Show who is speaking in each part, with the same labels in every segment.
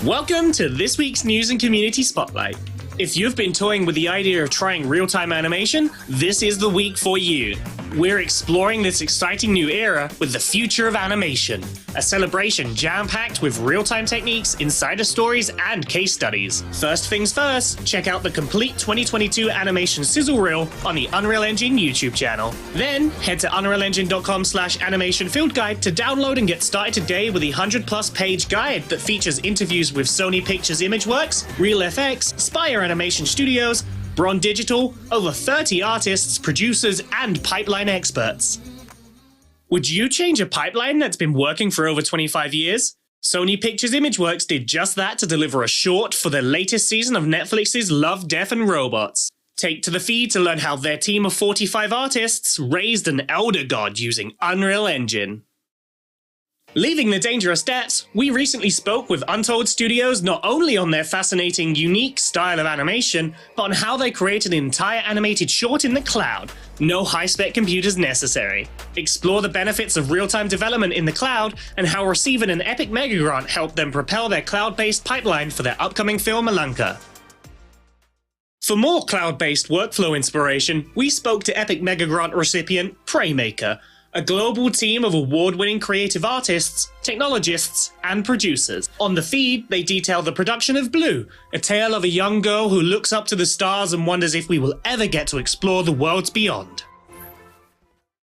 Speaker 1: Welcome to this week's News and Community Spotlight. If you've been toying with the idea of trying real-time animation, this is the week for you. We're exploring this exciting new era with the future of animation, a celebration jam-packed with real-time techniques, insider stories, and case studies. First things first, check out the complete 2022 animation sizzle reel on the Unreal Engine YouTube channel. Then, head to unrealengine.com/animation field guide to download and get started today with the 100-plus page guide that features interviews with Sony Pictures Imageworks, RealFX, Spire Animation Studios, Bron Digital, over 30 artists, producers, and pipeline experts. Would you change a pipeline that's been working for over 25 years? Sony Pictures Imageworks did just that to deliver a short for the latest season of Netflix's Love, Death and Robots. Take to the feed to learn how their team of 45 artists raised an elder god using Unreal Engine. Leaving the dangerous depths, we recently spoke with Untold Studios not only on their fascinating, unique style of animation, but on how they created an entire animated short in the cloud. No high-spec computers necessary. Explore the benefits of real-time development in the cloud and how receiving an Epic Mega Grant helped them propel their cloud-based pipeline for their upcoming film Alanka. For more cloud-based workflow inspiration, we spoke to Epic Mega Grant recipient Praymaker, a global team of award-winning creative artists, technologists, and producers. On the feed, they detail the production of Blue, a tale of a young girl who looks up to the stars and wonders if we will ever get to explore the worlds beyond.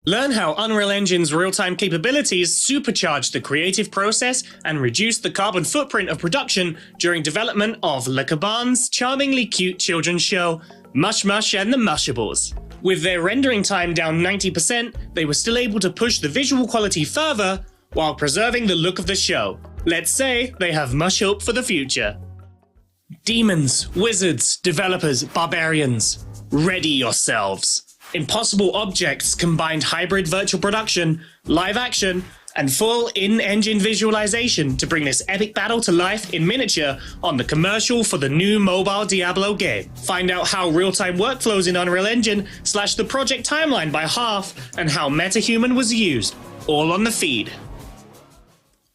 Speaker 1: Learn how Unreal Engine's real-time capabilities supercharge the creative process and reduce the carbon footprint of production during development of Le Caban's charmingly cute children's show, Mush Mush and the Mushables. With their rendering time down 90%, they were still able to push the visual quality further while preserving the look of the show. Let's say they have much hope for the future. Demons, wizards, developers, barbarians, ready yourselves. Impossible Objects combined hybrid virtual production, live action, and full in-engine visualization to bring this epic battle to life in miniature on the commercial for the new mobile Diablo game. Find out how real-time workflows in Unreal Engine slashed the project timeline by half and how MetaHuman was used, all on the feed.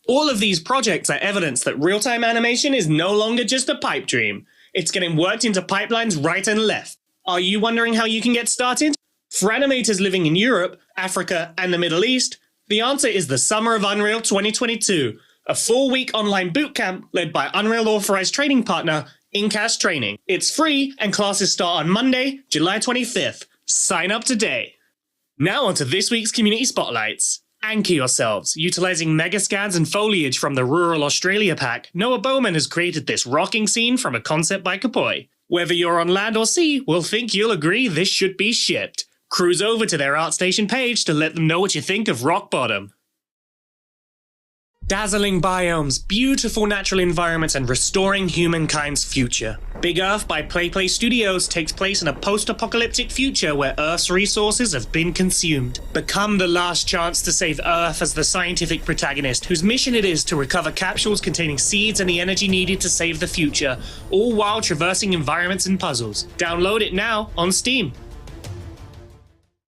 Speaker 1: All of these projects are evidence that real-time animation is no longer just a pipe dream. It's getting worked into pipelines right and left. Are you wondering how you can get started? For animators living in Europe, Africa, and the Middle East, the answer is the Summer of Unreal 2022, a 4-week online bootcamp led by Unreal authorized training partner Incast Training. It's free and classes start on Monday, July 25th. Sign up today. Now onto this week's Community Spotlights. Anchor yourselves. Utilizing megascans and foliage from the Rural Australia pack, Noah Bowman has created this rocking scene from a concept by Kapoi. Whether you're on land or sea, we'll think you'll agree this should be shipped. Cruise over to their ArtStation page to let them know what you think of Rock Bottom. Dazzling biomes, beautiful natural environments, and restoring humankind's future. Big Earth by PlayPlay Studios takes place in a post-apocalyptic future where Earth's resources have been consumed. Become the last chance to save Earth as the scientific protagonist, whose mission it is to recover capsules containing seeds and the energy needed to save the future, all while traversing environments and puzzles. Download it now on Steam.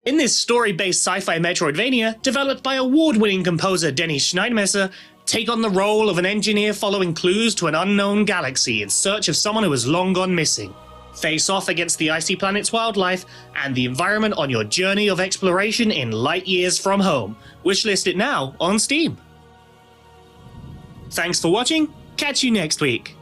Speaker 1: In this story-based sci-fi Metroidvania, developed by award-winning composer Dennis Schneidmesser, take on the role of an engineer following clues to an unknown galaxy in search of someone who has long gone missing. Face off against the icy planet's wildlife and the environment on your journey of exploration in light years from home. Wishlist it now on Steam. Thanks for watching, catch you next week.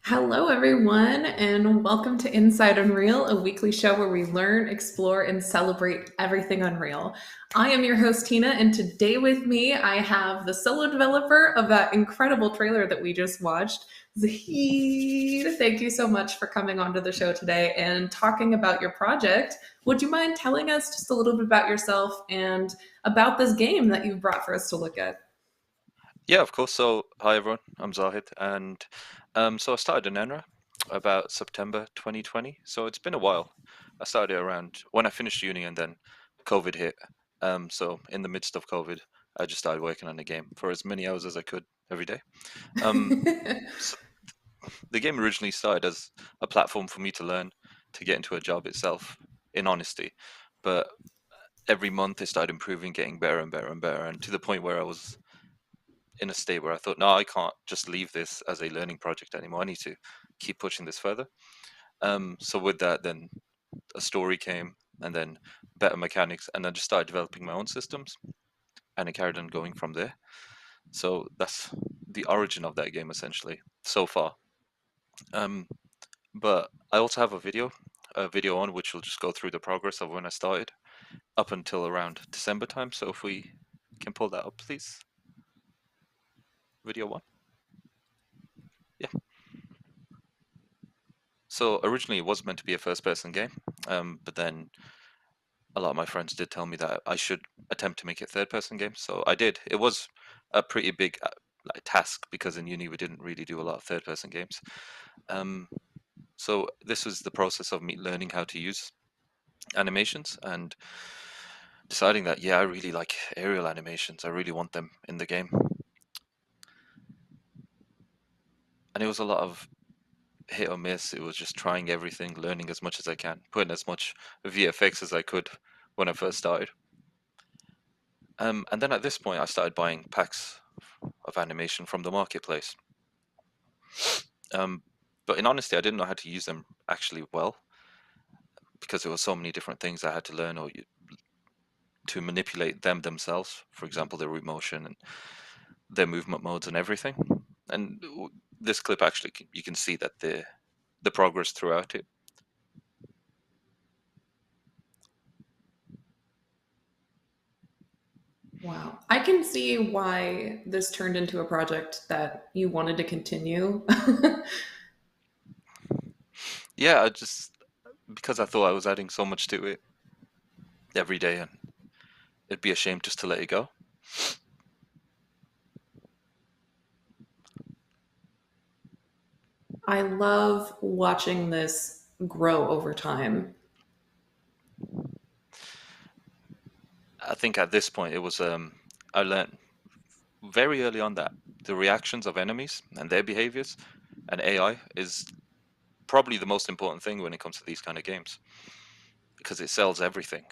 Speaker 2: Hello, everyone, and welcome to Inside Unreal, a weekly show where we learn, explore, and celebrate everything Unreal. I am your host, Tina, and today with me, I have the solo developer of that incredible trailer that we just watched, Zahid. Thank you so much for coming onto the show today and talking about your project. Would you mind telling us just a little bit about yourself and about this game that you've brought for us to look at?
Speaker 3: Yeah, of course. So, hi everyone, I'm Zahid, and so I started in Enra about September 2020. So it's been a while. I started it around when I finished uni, and then COVID hit. So in the midst of COVID, I just started working on the game for as many hours as I could every day. Um, so the game originally started as a platform for me to learn to get into a job itself, in honesty. But every month it started improving, getting better and better and better, and to the point where I was in a state where I thought, no, I can't just leave this as a learning project anymore. I need to keep pushing this further. So with that, then a story came, and then better mechanics, and I just started developing my own systems, and it carried on going from there. So that's the origin of that game essentially so far. Um, but I also have a video on which will just go through the progress of when I started up until around December time. So if we can pull that up, please, video one. Yeah. So originally it was meant to be a first-person game, but then a lot of my friends did tell me that I should attempt to make it third-person game. So I did. It was a pretty big like task because in uni we didn't really do a lot of third-person games. Um, so this was the process of me learning how to use animations and deciding that yeah, I really like aerial animations. I really want them in the game, and it was a lot of hit or miss. It was just trying everything, learning as much as I can, putting as much VFX as I could when I first started. And then at this point, I started buying packs of animation from the marketplace. Um, but in honesty, I didn't know how to use them actually well because there were so many different things I had to learn to manipulate them themselves. For example, their root motion and their movement modes and everything. And this clip actually, you can see that the progress throughout it.
Speaker 2: Wow. I can see why this turned into a project that you wanted to continue.
Speaker 3: Yeah, I just because I thought I was adding so much to it every day, and it'd be a shame just to let it go.
Speaker 2: I love watching this grow over time.
Speaker 3: I think at this point it was I learned very early on that the reactions of enemies and their behaviors and AI is probably the most important thing when it comes to these kind of games because it sells everything.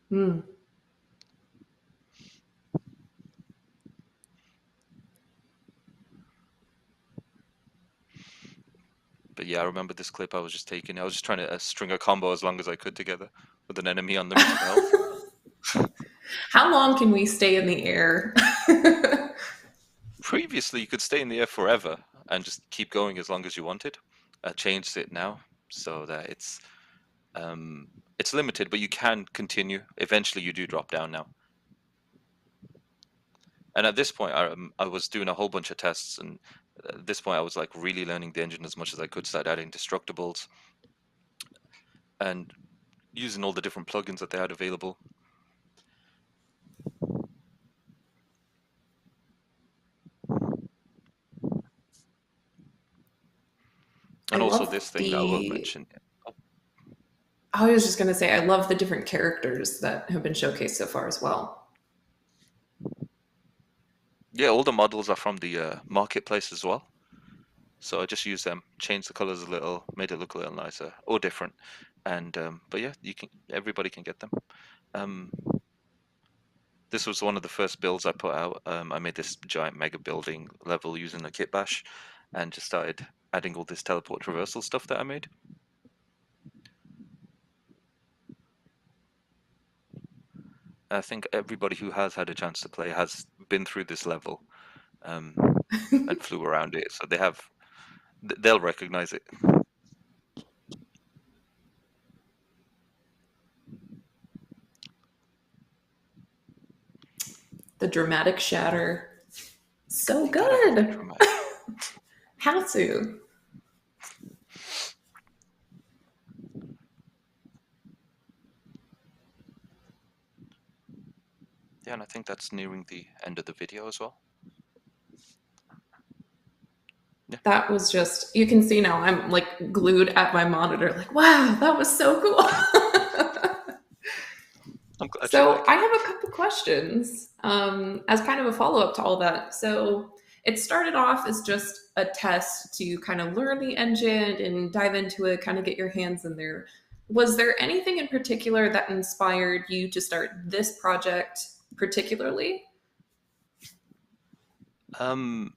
Speaker 2: Hmm.
Speaker 3: But yeah, I remember this clip I was just taking. I was just trying to string a combo as long as I could together with an enemy on limited health.
Speaker 2: How long can we stay in the air?
Speaker 3: Previously, you could stay in the air forever and just keep going as long as you wanted. I changed it now so that it's limited, but you can continue. Eventually, you do drop down now. And at this point, I was doing a whole bunch of tests, and at this point, I was like really learning the engine as much as I could. Start adding destructibles and using all the different plugins that they had available,
Speaker 2: I
Speaker 3: and also
Speaker 2: love
Speaker 3: this thing that I will
Speaker 2: the.
Speaker 3: mention.
Speaker 2: I was just going to say, I love the different characters that have been showcased so far as well.
Speaker 3: Yeah, all the models are from the marketplace as well. So I just used them, changed the colors a little, made it look a little nicer or different. And but yeah, you can everybody can get them. Um, this was one of the first builds I put out. I made this giant mega building level using a kit bash, and just started adding all this teleport traversal stuff that I made. I think everybody who has had a chance to play has been through this level um, and flew around it, so they have. they'll recognize it.
Speaker 2: The dramatic shatter. So
Speaker 3: You gotta have the
Speaker 2: good.
Speaker 3: dramatic.
Speaker 2: How to?
Speaker 3: Yeah, and I think that's nearing the end of the video as well.
Speaker 2: That was just, you can see now I'm like glued at my monitor, like, wow, that was so cool.
Speaker 3: I'm glad you
Speaker 2: So
Speaker 3: like
Speaker 2: I
Speaker 3: it.
Speaker 2: have a couple questions as kind of a follow up to all that. So it started off as just a test to kind of learn the engine and dive into it, kind of get your hands in there. Was there anything in particular that inspired you to start this project particularly?
Speaker 3: Um,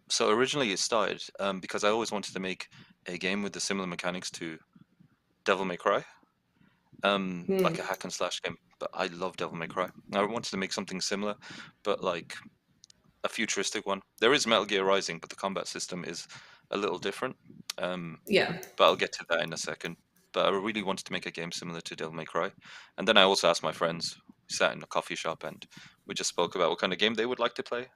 Speaker 3: so originally it started because I always wanted to make a game with the similar mechanics to Devil May Cry,
Speaker 2: Hmm.
Speaker 3: like a hack and slash game. But I love Devil May Cry. I wanted to make something similar, but like a futuristic one. There is Metal Gear Rising, but the combat system is a little different. Um,
Speaker 2: Yeah.
Speaker 3: but I'll get to that in a second. But I really wanted to make a game similar to Devil May Cry. And then I also asked my friends, we sat in a coffee shop and we just spoke about what kind of game they would like to play.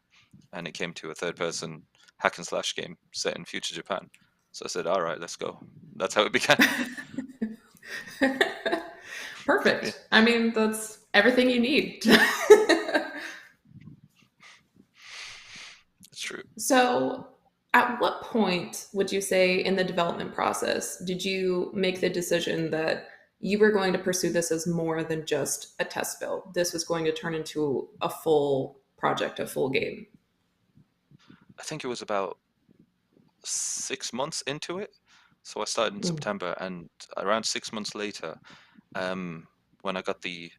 Speaker 3: And it came to a third person hack and slash game set in future Japan. So I said, all right, let's go. That's how it began. Yeah,
Speaker 2: Perfect. I mean, that's everything you need.
Speaker 3: it's true.
Speaker 2: So, at what point would you say in the development process did you make the decision that you were going to pursue this as more than just a test build? This was going to turn into a full project, a full game.
Speaker 3: I think it was about 6 months into it. So I started in
Speaker 2: Mm.
Speaker 3: September, and around 6 months later, um, when I got the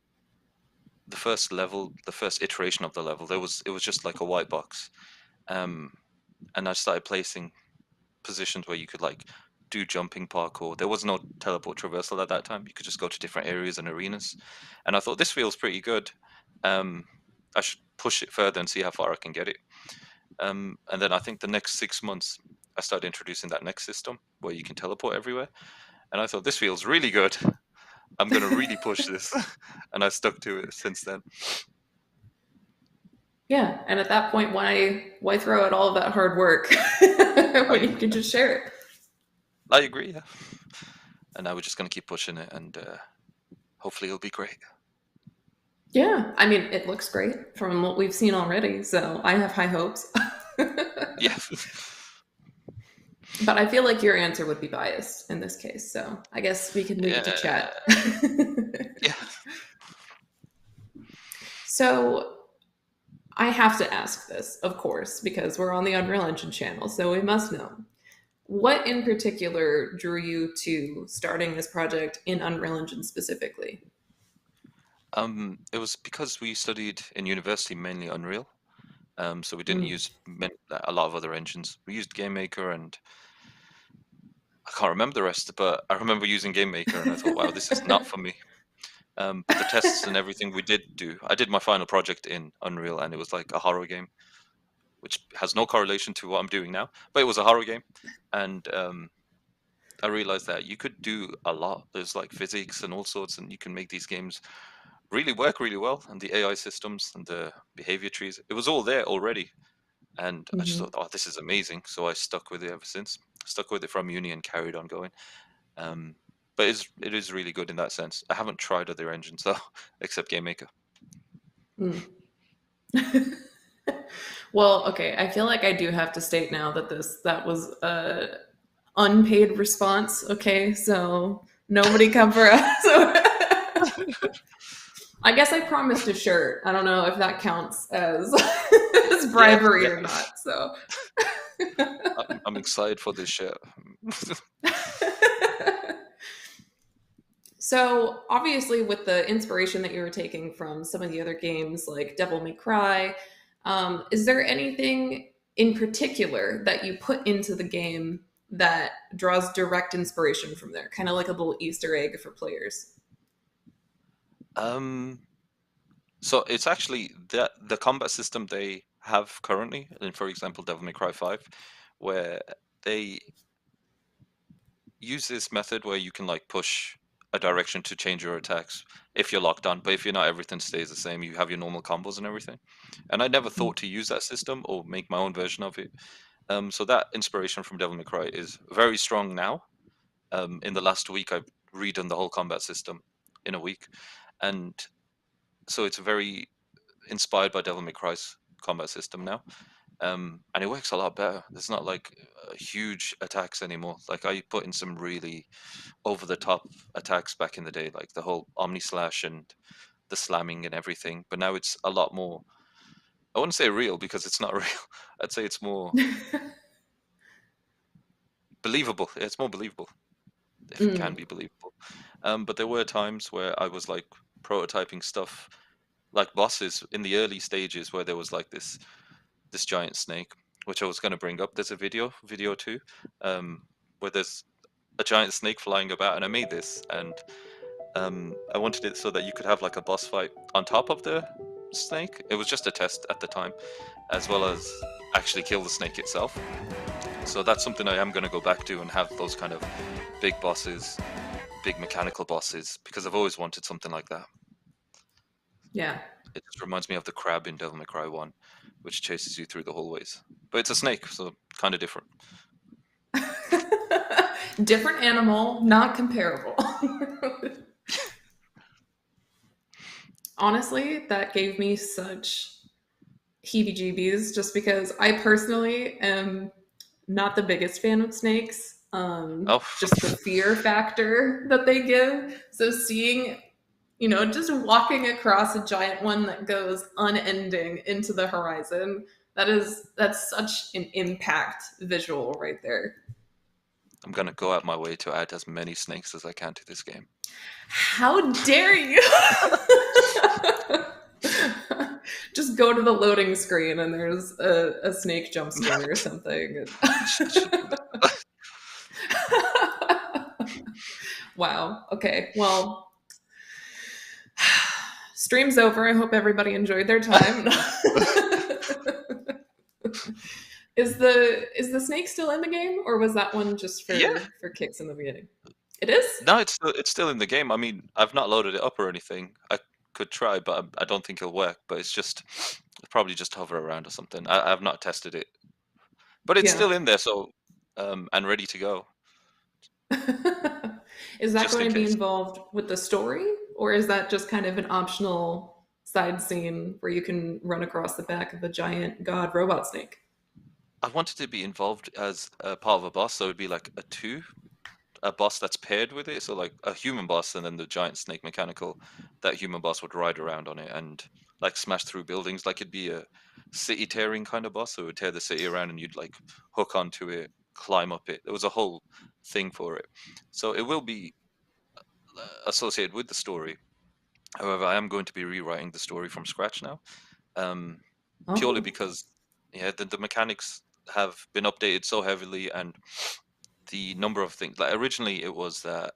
Speaker 3: first level, the first iteration of the level, it was just like a white box, um, and I started placing positions where you could like do jumping parkour. There was no teleport traversal at that time. You could just go to different areas and arenas, and I thought this feels pretty good. Um, I should push it further and see how far I can get it. And then I think the next 6 months, I started introducing that next system where you can teleport everywhere, and I thought this feels really good. I'm gonna really push this, and I stuck to it since then.
Speaker 2: Yeah, and at that point, why throw out all of that hard work
Speaker 3: I
Speaker 2: when you
Speaker 3: agree.
Speaker 2: can just share it?
Speaker 3: I agree. Yeah. And now we're just gonna keep pushing it, and hopefully it'll be great.
Speaker 2: Yeah, I mean, it looks great from what we've seen already, so I have high hopes.
Speaker 3: Yeah.
Speaker 2: But I feel like your answer would be biased in this case, so I guess we can leave it to
Speaker 3: Yeah.
Speaker 2: chat.
Speaker 3: Yeah.
Speaker 2: So I have to ask this, of course, because we're on the Unreal Engine channel, so we must know. What in particular drew you to starting this project in Unreal Engine specifically?
Speaker 3: It was because we studied in university mainly Unreal. So we didn't
Speaker 2: Mm.
Speaker 3: use a lot of other engines. We used GameMaker, and I can't remember the rest, but I remember using GameMaker, and I thought, wow, this is not for me. But the tests and everything we did do, I did my final project in Unreal, and it was like a horror game, which has no correlation to what I'm doing now, but it was a horror game, and I realized that you could do a lot. There's like physics and all sorts, and you can make these games really work really well. And the AI systems and the behavior trees, it was all there already. And I just
Speaker 2: Mhm.
Speaker 3: thought, oh, this is amazing. So I stuck with it ever since. Stuck with it from uni and carried on going. Um, but it is really good in that sense. I haven't tried other engines though, except GameMaker.
Speaker 2: Mm. Well, okay, I feel like I do have to state now that that was a unpaid response, okay? So nobody come for us. I guess I promised a shirt. I don't know if that counts as as
Speaker 3: Yeah,
Speaker 2: bribery
Speaker 3: yeah.
Speaker 2: or not. So
Speaker 3: I'm excited for this show.
Speaker 2: So obviously, with the inspiration that you were taking from some of the other games like Devil May Cry, is there anything in particular that you put into the game that draws direct inspiration from there, kind of like a little Easter egg for players?
Speaker 3: um, so it's actually the combat system they have currently, in, for example, Devil May Cry 5. where they use this method where you can like push a direction to change your attacks if you're locked on, but if you're not, everything stays the same. You have your normal combos and everything. And I never thought to use that system or make my own version of it. So that inspiration from Devil May Cry is very strong now. In the last week, I've redone the whole combat system in a week, and so it's very inspired by Devil May Cry's combat system now. And it works a lot better. There's not like huge attacks anymore. Like I put in some really over the top attacks back in the day, like the whole Omni Slash and the slamming and everything. But now it's a lot more. I wouldn't say real because it's not real. I'd say it's more believable. It's more believable, if it can be believable. But there were times where I was like prototyping stuff, like bosses in the early stages, where there was like this giant snake, which I was going to bring up. There's a video 2, where there's a giant snake flying about, and I made this, and I wanted it so that you could have like a boss fight on top of the snake. It was just a test at the time, as well as actually kill the snake itself. So that's something I am going to go back to and have those kind of big bosses, big mechanical bosses, because I've always wanted something like that.
Speaker 2: Yeah.
Speaker 3: It just reminds me of the crab in Devil May Cry 1, which chases you through the hallways. But it's a snake, so kind of different.
Speaker 2: Different animal, not comparable. Honestly, that gave me such heebie-jeebies just because I personally am not the biggest fan of snakes. Just the fear factor that they give. So seeing, just walking across a giant one that goes unending into the horizon, that's such an impact visual right there.
Speaker 3: I'm going to go out my way to add as many snakes as I can to this game.
Speaker 2: How dare you? Just go to the loading screen and there's a snake jump scare or something. Wow. Okay. Well, stream's over. I hope everybody enjoyed their time. Is the snake still in the game, or was that one just for kicks in the beginning? It is?
Speaker 3: No, it's still in the game. I mean, I've not loaded it up or anything. I could try, but I don't think it'll work. But it's probably just hover around or something. I've not tested it, but it's still in there. So, and ready to go.
Speaker 2: Is that going to be involved with the story, or is that just kind of an optional side scene where you can run across the back of a giant god robot snake?
Speaker 3: I wanted to be involved as a part of a boss, so it'd be like a boss that's paired with it. So like a human boss, and then the giant snake mechanical. That human boss would ride around on it and like smash through buildings. Like it'd be a city tearing kind of boss. So it would tear the city around, and you'd like hook onto it, climb up it. There was a whole thing for it. So it will be associated with the story. However, I am going to be rewriting the story from scratch now, purely because the mechanics have been updated so heavily, and the number of things. Like originally, it was that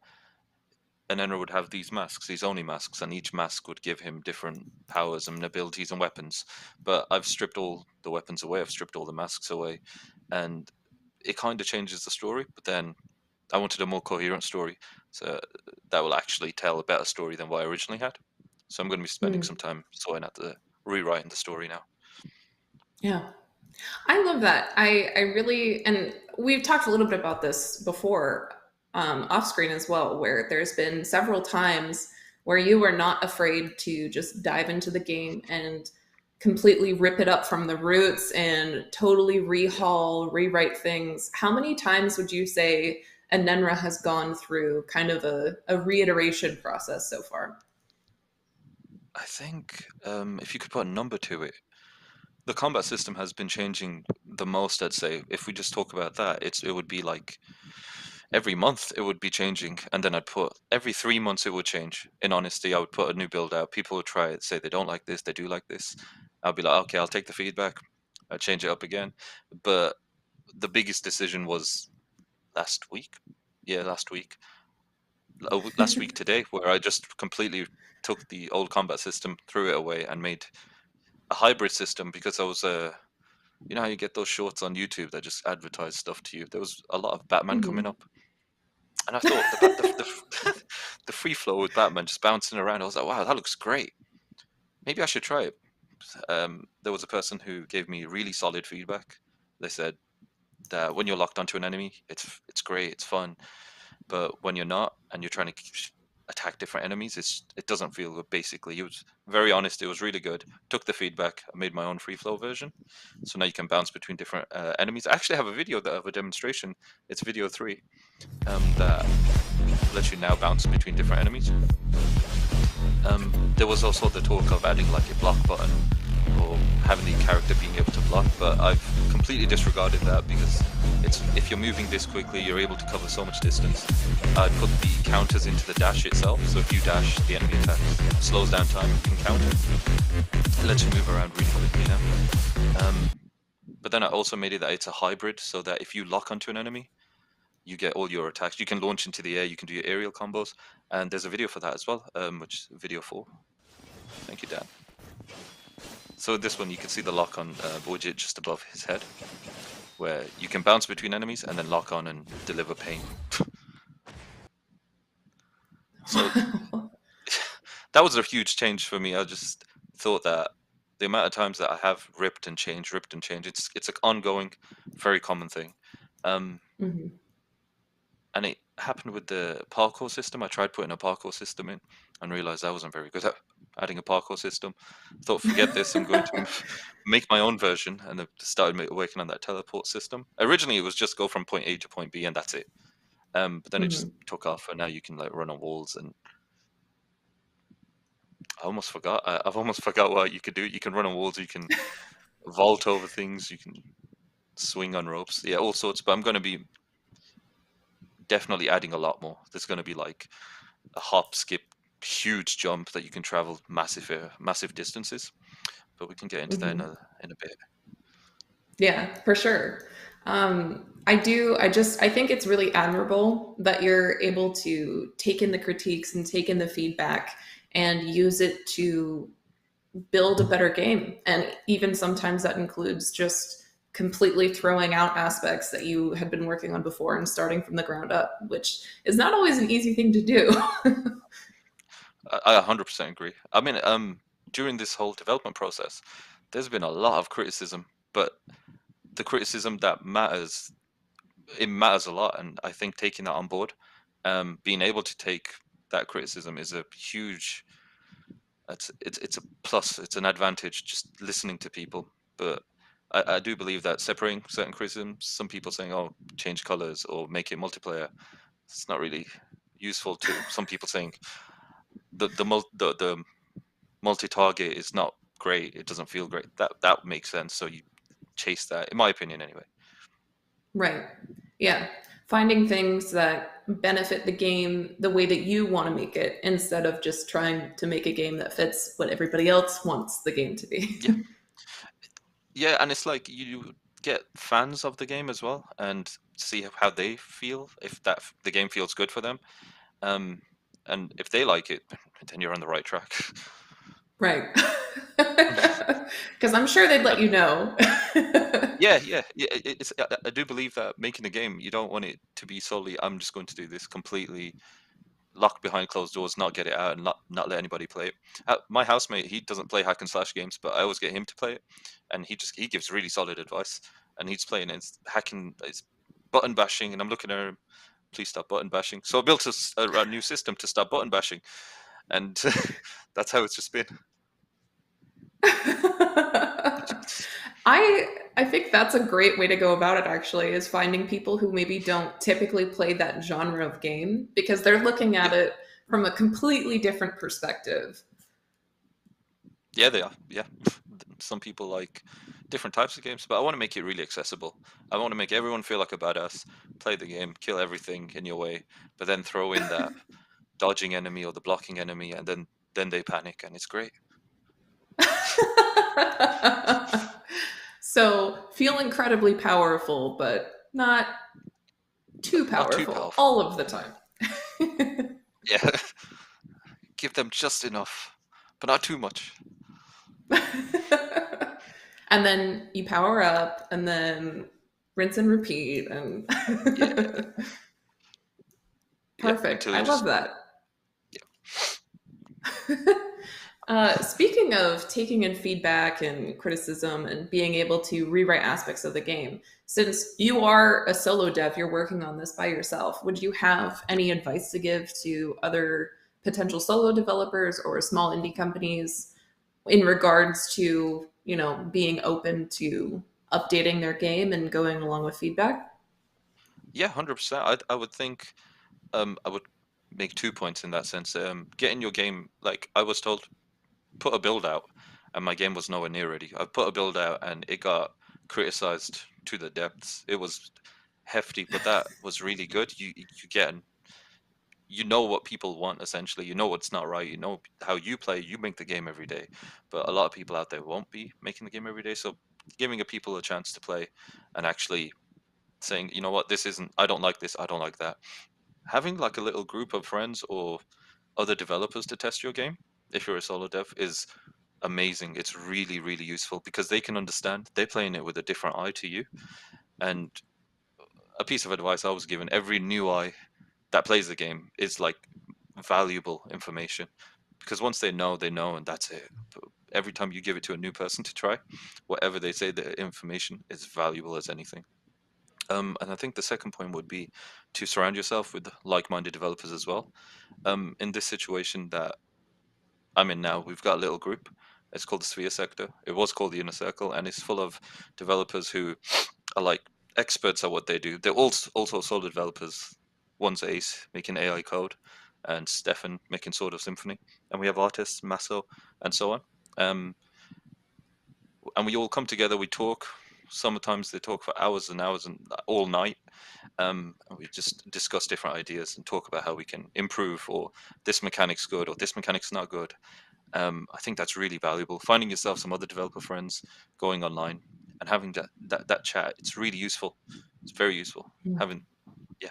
Speaker 3: an Enra would have these Oni masks, and each mask would give him different powers and abilities and weapons. But I've stripped all the weapons away. I've stripped all the masks away, and it kind of changes the story. But then I wanted a more coherent story, so that will actually tell a better story than what I originally had. So I'm going to be spending some time sorting out rewriting the story now.
Speaker 2: Yeah. I love that. I really, and we've talked a little bit about this before off screen as well, where there's been several times where you were not afraid to just dive into the game and completely rip it up from the roots and totally rewrite things. How many times would you say Anenra has gone through kind of a reiteration process so far?
Speaker 3: I think if you could put a number to it, the combat system has been changing the most, I'd say. If we just talk about that, it would be like every month it would be changing, and then I'd put every 3 months it would change. In honesty, I would put a new build out. People would try it, say they don't like this, they do like this. I'd be like, okay, I'll take the feedback. I'd change it up again. But the biggest decision was last week. Yeah, last week. Last week today, where I just completely took the old combat system, threw it away, and made a hybrid system, because I was You know how you get those shorts on YouTube that just advertise stuff to you? There was a lot of Batman coming
Speaker 2: Mhm.
Speaker 3: up, and I thought the free flow with Batman just bouncing around. I was like, wow, that looks great. Maybe I should try it. There was a person who gave me really solid feedback. They said that when you're locked onto an enemy, it's great, it's fun, but when you're not and you're trying to attack different enemies, it doesn't feel good. Basically, he was very honest. It was really good. Took the feedback. I made my own free flow version, so now you can bounce between different enemies. I actually have a video of a demonstration. It's video 3 that lets you now bounce between different enemies. There was also the talk of adding like a block button or having the character being able to block, but I've completely disregarded that because if you're moving this quickly, you're able to cover so much distance. I put the counters into the dash itself, so if you dash, the enemy attack slows down time and can counter. It lets you move around really quickly now. But then I also made it that it's a hybrid, so that if you lock onto an enemy, you get all your attacks. You can launch into the air, you can do your aerial combos, and there's a video for that as well, which is video 4. Thank you, Dan. So this one, you can see the lock on Budget just above his head, where you can bounce between enemies and then lock on and deliver pain. So that was a huge change for me. I just thought that the amount of times that I have ripped and changed, it's an ongoing, very common thing.
Speaker 2: Mhm.
Speaker 3: And it happened with the parkour system. I tried putting a parkour system in and realized I wasn't very good at adding a parkour system. Thought, forget this, I'm going to make my own version, and I started working on that teleport system. Originally, it was just go from point A to point B, and that's it. But then it just
Speaker 2: Mhm.
Speaker 3: took off, and now you can like run on walls. And I almost forgot. I've almost forgot what you could do. You can run on walls. You can vault over things. You can swing on ropes. Yeah, all sorts. But I'm going to be definitely adding a lot more. There's going to be like a hop, skip, huge jump that you can travel massive distances. But we can get into that
Speaker 2: Mhm.
Speaker 3: in a bit.
Speaker 2: Yeah, for sure. I think it's really admirable that you're able to take in the critiques and take in the feedback and use it to build a better game. And even sometimes that includes just completely throwing out aspects that you had been working on before and starting from the ground up, which is not always an easy thing to do.
Speaker 3: I 100% agree. I mean, during this whole development process, there's been a lot of criticism, but the criticism that matters, it matters a lot, and I think taking that on board, being able to take that criticism is a huge. It's a plus. It's an advantage just listening to people. But I do believe that separating certain criticisms, some people saying, "Oh, change colors or make it multiplayer," it's not really useful to some people saying the multi-target is not great. It doesn't feel great. That makes sense. So you chase that, in my opinion, anyway.
Speaker 2: Right. Yeah. Finding things that benefit the game the way that you want to make it instead of just trying to make a game that fits what everybody else wants the game to be.
Speaker 3: Yeah, yeah, and it's like you get fans of the game as well, and see how they feel. If the game feels good for them, um, and if they like it, then you're on the right track.
Speaker 2: Right. Because I'm sure they'd let
Speaker 3: And
Speaker 2: you know.
Speaker 3: yeah. I do believe that making a game, you don't want it to be solely, I'm just going to do this completely locked behind closed doors, not get it out, and not let anybody play it. My housemate, he doesn't play hack and slash games, but I always get him to play it, and he gives really solid advice. And he's playing it's hacking, it's button bashing, and I'm looking at him, please stop button bashing. So I built a new system to stop button bashing, and that's how it's just been.
Speaker 2: I think that's a great way to go about it actually is finding people who maybe don't typically play that genre of game because they're looking
Speaker 3: Yeah,
Speaker 2: at it from a completely different perspective.
Speaker 3: yeah, they are. Yeah, some people like different types of games, but I want to make it really accessible. I want to make everyone feel like a badass, play the game, kill everything in your way, but then throw in that dodging enemy or the blocking enemy, and then they panic, and it's great.
Speaker 2: So feel incredibly powerful, but not too
Speaker 3: Not too
Speaker 2: powerful
Speaker 3: powerful.
Speaker 2: all of the time.
Speaker 3: Yeah, give them just enough, but not too much.
Speaker 2: And then you power up and then rinse and repeat and
Speaker 3: Yeah, yeah.
Speaker 2: perfect.
Speaker 3: Until
Speaker 2: I
Speaker 3: you
Speaker 2: love
Speaker 3: just
Speaker 2: that.
Speaker 3: yeah,
Speaker 2: Speaking of taking in feedback and criticism and being able to rewrite aspects of the game, since you are a solo dev, you're working on this by yourself, would you have
Speaker 3: yeah.
Speaker 2: any advice to give to other potential solo developers or small indie companies in regards to, being open to updating their game and going along with feedback?
Speaker 3: Yeah, 100%. I would think I would make 2 points in that sense. Getting your game, like I was told, put a build out, and my game was nowhere near ready. I put a build out, and it got criticized to the depths. It was hefty, but that was really good. You get you know what people want essentially. You know what's not right. You know how you play. You make the game every day, but a lot of people out there won't be making the game every day. So giving a people a chance to play and actually saying, you know what, this isn't. I don't like this. I don't like that. Having like a little group of friends or other developers to test your game, if you're a solo dev, is amazing. It's really, really useful because they can understand. They're playing it with a different eye to you. And a piece of advice I was given: every new eye that plays the game is like valuable information because once they know, and that's it. But every time you give it to a new person to try, whatever they say, the information is valuable as anything. And I think the second point would be to surround yourself with like-minded developers as well. In this situation that I'm in now, we've got a little group. It's called the Sphere Sector. It was called the Inner Circle, and it's full of developers who are like experts at what they do. They're also solo developers. One's Ace making AI code, and Stefan making Sword of Symphony. And we have artists, Masso, and so on. Um, and we all come together. We talk. Sometimes they talk for hours and hours and all night. And we just discuss different ideas and talk about how we can improve, or this mechanic's good, or this mechanic's not good. I think that's really valuable. Finding yourself some other developer friends, going online, and having that chat. It's really useful. It's very useful. Having yeah,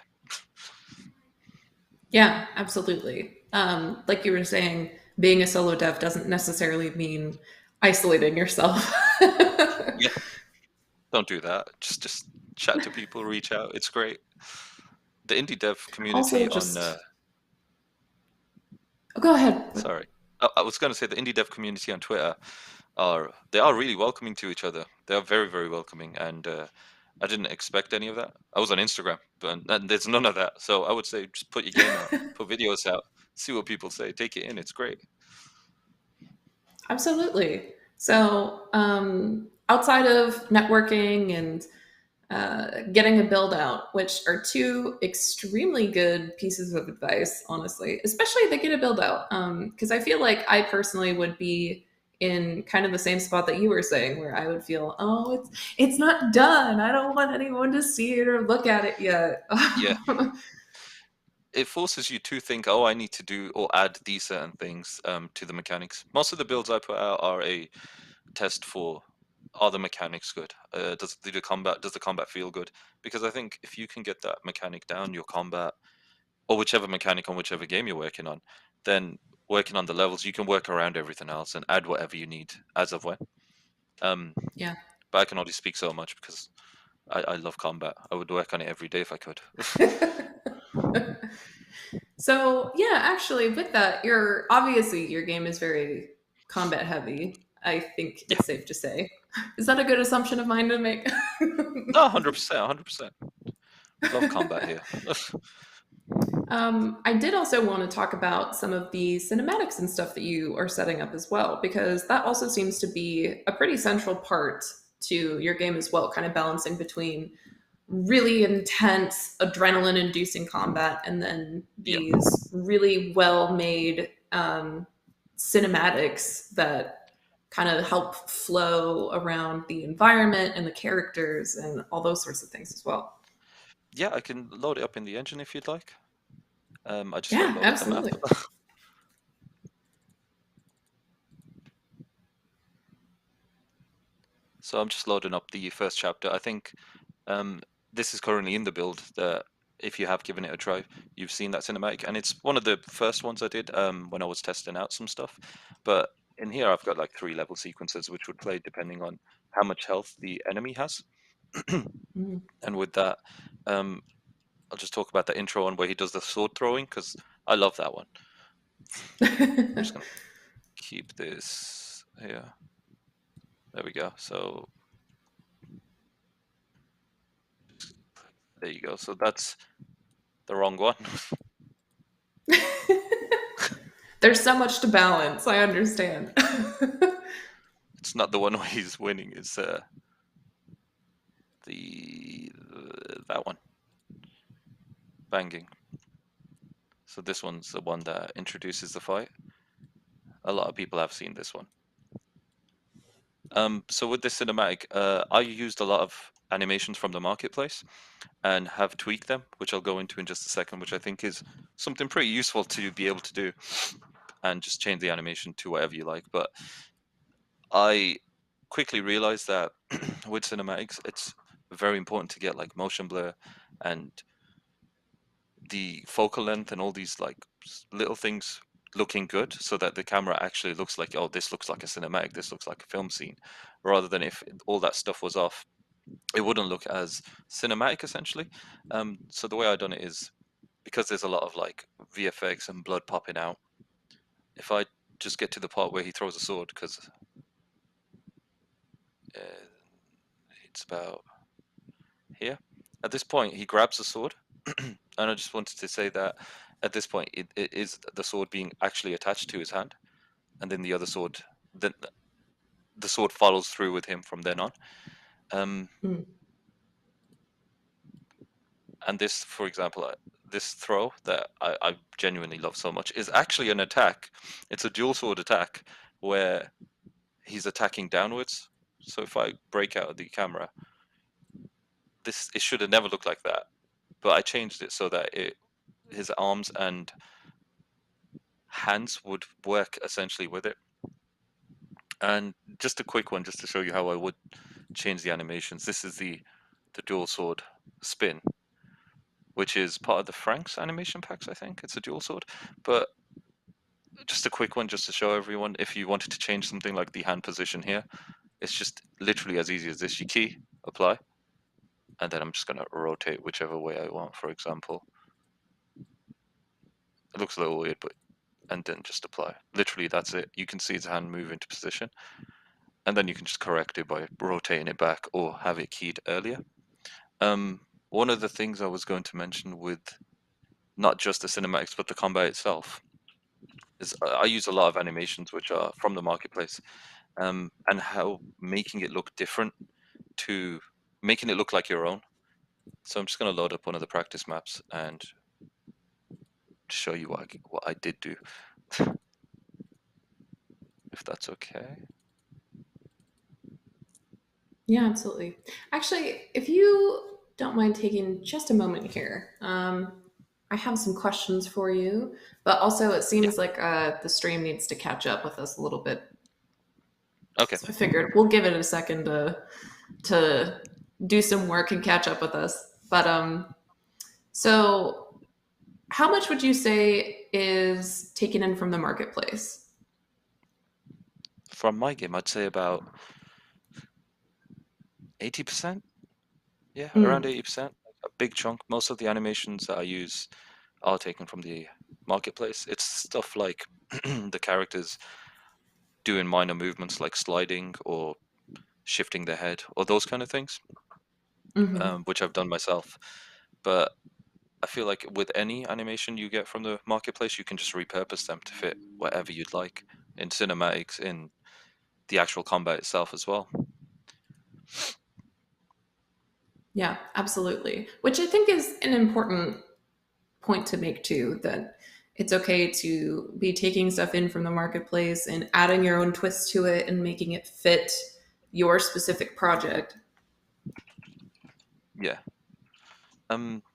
Speaker 2: Yeah, absolutely. Like you were saying, being a solo dev doesn't necessarily mean isolating yourself.
Speaker 3: yeah. Don't do that. Just chat to people, reach out. It's great. The indie dev
Speaker 2: Also,
Speaker 3: community on
Speaker 2: just go ahead.
Speaker 3: sorry, I was going to say the indie dev community on Twitter they are really welcoming to each other. They are very, very welcoming, and I didn't expect any of that. I was on Instagram, but and there's none of that. So I would say just put your game out, put videos out, see what people say, take it in. It's great.
Speaker 2: Absolutely. So, outside of networking and getting a build out, which are two extremely good pieces of advice, honestly, especially the get a build out. Because I feel like I personally would be in kind of the same spot that you were saying, where I would feel, oh, it's not done. I don't want anyone to see it or look at it yet.
Speaker 3: Yeah, it forces you to think, oh, I need to do or add these certain things to the mechanics. Most of the builds I put out are a test for, are the mechanics good? Does the combat feel good? Because I think if you can get that mechanic down, your combat, or whichever mechanic on whichever game you're working on, then working on the levels, you can work around everything else and add whatever you need as of when. Um,
Speaker 2: Yeah.
Speaker 3: but I can only speak so much because I love combat. I would work on it every day if I could.
Speaker 2: So yeah, actually, with that, your game is very combat heavy. I think
Speaker 3: Yeah,
Speaker 2: it's safe to say. Is that a good assumption of mine to make?
Speaker 3: no, 100%, 100%. Love combat here.
Speaker 2: I did also want to talk about some of the cinematics and stuff that you are setting up as well, because that also seems to be a pretty central part to your game as well, kind of balancing between really intense adrenaline inducing combat and then
Speaker 3: Yeah,
Speaker 2: these really well made cinematics that kind of help flow around the environment and the characters and all those sorts of things as well.
Speaker 3: yeah, I can load it up in the engine if you'd like. I just
Speaker 2: Yeah,
Speaker 3: uploaded the map.
Speaker 2: absolutely.
Speaker 3: So I'm just loading up the first chapter. I think um, this is currently in the build that if you have given it a try, you've seen that cinematic, and it's one of the first ones I did when I was testing out some stuff. But in here I've got like 3 level sequences which would play depending on how much health the enemy has.
Speaker 2: Mm.
Speaker 3: And with that, I'll just talk about the intro one where he does the sword throwing because I love that one. I'm just gonna keep this here. There we go. So there you go. So that's the wrong one.
Speaker 2: There's so much to balance. I understand.
Speaker 3: It's not the one where he's winning. It's that one, banging. So this one's the one that introduces the fight. A lot of people have seen this one. So with this cinematic, I used a lot of animations from the marketplace and have tweaked them, which I'll go into in just a second, which I think is something pretty useful to be able to do, and just change the animation to whatever you like. But I quickly realized that with cinematics, it's very important to get like motion blur and the focal length and all these like little things looking good so that the camera actually looks like, oh, this looks like a cinematic, this looks like a film scene, rather than if all that stuff was off, it wouldn't look as cinematic essentially. So the way I've done it is, because there's a lot of like VFX and blood popping out, if I just get to the part where he throws a sword, because it's about here. At this point, he grabs the sword, and I just wanted to say that at this point, it is the sword being actually attached to his hand, and then the other sword, then the sword follows through with him from then on.
Speaker 2: Mm.
Speaker 3: And this, for example, this throw that I genuinely love so much is actually an attack. It's a dual sword attack where he's attacking downwards. So if I break out of the camera, it should have never looked like that, but I changed it so that his arms and hands would work essentially with it. And just a quick one, just to show you how I would change the animations. This is the dual sword spin, which is part of the Frank's animation packs. I think it's a dual sword, but just a quick one, just to show everyone. If you wanted to change something like the hand position here, it's just literally as easy as this. You key, apply, and then I'm just going to rotate whichever way I want. For example, it looks a little weird, but and then just apply. Literally, that's it. You can see his hand move into position, and then you can just correct it by rotating it back or have it keyed earlier. One of the things I was going to mention with not just the cinematics but the combat itself is I use a lot of animations which are from the marketplace, and how making it look different to making it look like your own. So I'm just going to load up one of the practice maps and show you what I did do, if that's okay.
Speaker 2: Yeah, absolutely. Actually, if you don't mind taking just a moment here, I have some questions for you, but also it
Speaker 3: Yeah.
Speaker 2: seems like the stream needs to catch up with us a little bit.
Speaker 3: Okay.
Speaker 2: So I figured we'll give it a second to do some work and catch up with us. But so how much would you say is taken in from the marketplace?
Speaker 3: From my game, I'd say about 80%. Yeah, around 80%. A big chunk. Most of the animations that I use are taken from the marketplace. It's stuff like the characters doing minor movements like sliding or shifting their head or those kind of things,
Speaker 2: Mm-hmm.
Speaker 3: which I've done myself. But I feel like with any animation you get from the marketplace, you can just repurpose them to fit whatever you'd like in cinematics, in the actual combat itself as well.
Speaker 2: Yeah, absolutely. Which I think is an important point to make too, that it's okay to be taking stuff in from the marketplace and adding your own twist to it and making it fit your specific project.
Speaker 3: Yeah.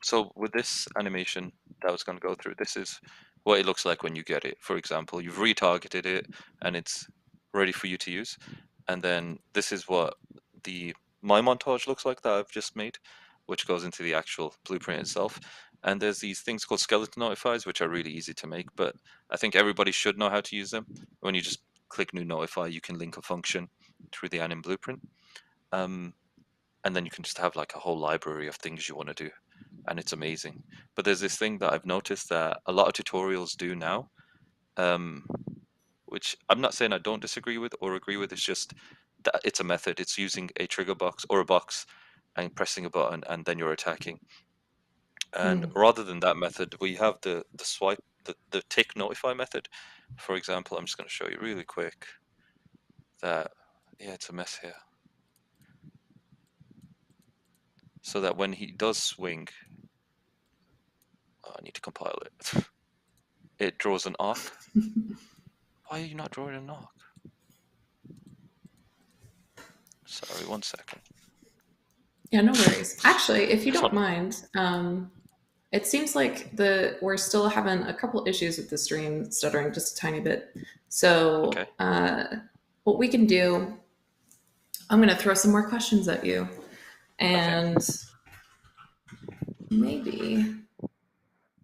Speaker 3: So with this animation that I was going to go through, this is what it looks like when you get it. For example, you've retargeted it and it's ready for you to use. And then this is what my montage looks like that I've just made, which goes into the actual blueprint itself. And there's these things called skeleton notifiers, which are really easy to make, but I think everybody should know how to use them. When you just click new notify, you can link a function through the anim blueprint. And then you can just have like a whole library of things you want to do. And it's amazing. But there's this thing that I've noticed that a lot of tutorials do now, which I'm not saying I don't disagree with or agree with. It's just that it's a method. It's using a trigger box or a box and pressing a button, and then you're attacking. And rather than that method, we have the swipe, the tick notify method. For example, I'm just going to show you really quick that, yeah, it's a mess here. So that when he does swing, I need to compile it. It draws an arc. Why are you not drawing an arc? Sorry, 1 second.
Speaker 2: Yeah, no worries. Actually, if you don't mind, it seems like we're still having a couple issues with the stream, stuttering just a tiny bit. So
Speaker 3: Okay.
Speaker 2: What we can do, I'm going to throw some more questions at you. And maybe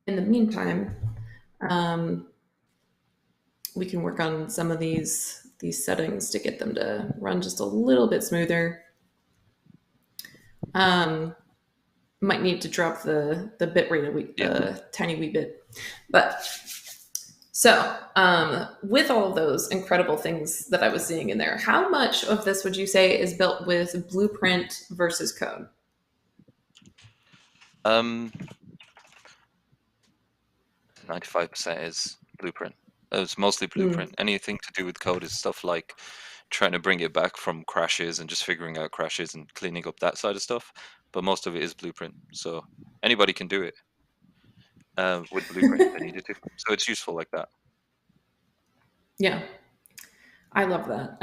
Speaker 2: in the meantime, we can work on some of these settings to get them to run just a little bit smoother. Might need to drop the bit rate a tiny wee bit. But so with all of those incredible things that I was seeing in there, how much of this would you say is built with blueprint versus code?
Speaker 3: 95% is blueprint. It's mostly blueprint. Anything to do with code is stuff like trying to bring it back from crashes and just figuring out crashes and cleaning up that side of stuff. But most of it is blueprint. So anybody can do it with blueprint if they needed to. So it's useful like that.
Speaker 2: Yeah, I love that.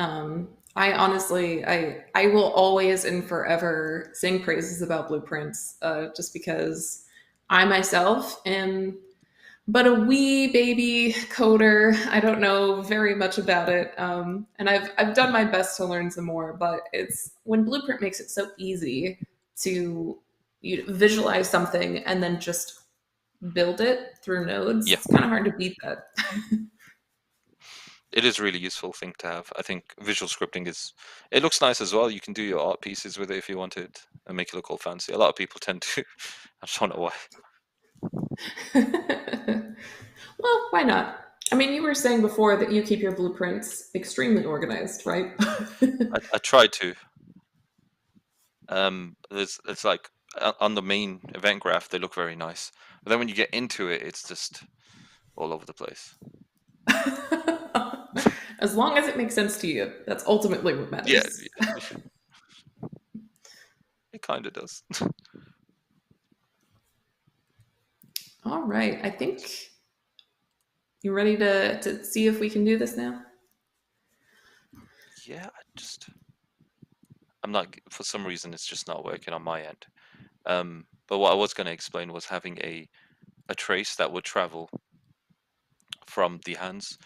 Speaker 2: I honestly, I will always and forever sing praises about blueprints, just because I myself am but a wee baby coder. I don't know very much about it, and I've done my best to learn some more. But it's when Blueprint makes it so easy to visualize something and then just build it through nodes.
Speaker 3: Yeah.
Speaker 2: It's kind of hard to beat that.
Speaker 3: It is a really useful thing to have. I think visual scripting it looks nice as well. You can do your art pieces with it if you wanted and make it look all fancy. A lot of people tend to. I just don't know why.
Speaker 2: Well, why not? I mean, you were saying before that you keep your blueprints extremely organized, right?
Speaker 3: I try to. It's like on the main event graph, they look very nice. But then when you get into it, it's just all over the place.
Speaker 2: As long as it makes sense to you, that's ultimately what matters.
Speaker 3: Yeah. It kind of does.
Speaker 2: All right. I think you ready to see if we can do this now?
Speaker 3: Yeah, I'm not, for some reason, it's just not working on my end. But what I was going to explain was having a trace that would travel from the hands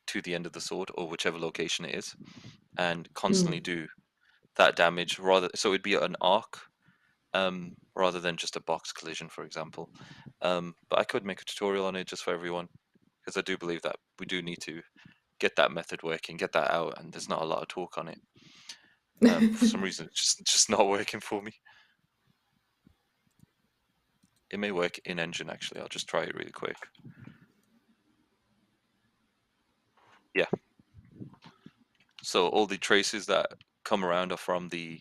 Speaker 3: to the end of the sword or whichever location it is and constantly do that damage so it'd be an arc rather than just a box collision, for example. But I could make a tutorial on it just for everyone because I do believe that we do need to get that method working, get that out, and there's not a lot of talk on it. For some reason, it's just not working for me. It may work in engine, actually. I'll just try it really quick. Yeah. So all the traces that come around are from the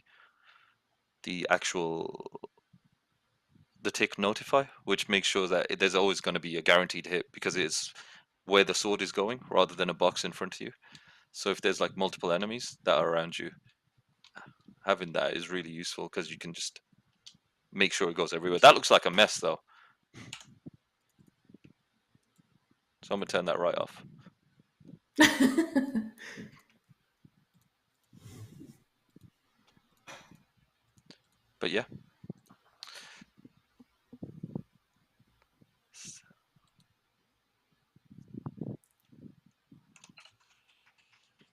Speaker 3: tick notify, which makes sure that there's always going to be a guaranteed hit because it's where the sword is going rather than a box in front of you. So if there's like multiple enemies that are around you, having that is really useful because you can just make sure it goes everywhere. That looks like a mess though. So I'm going to turn that right off. But yeah.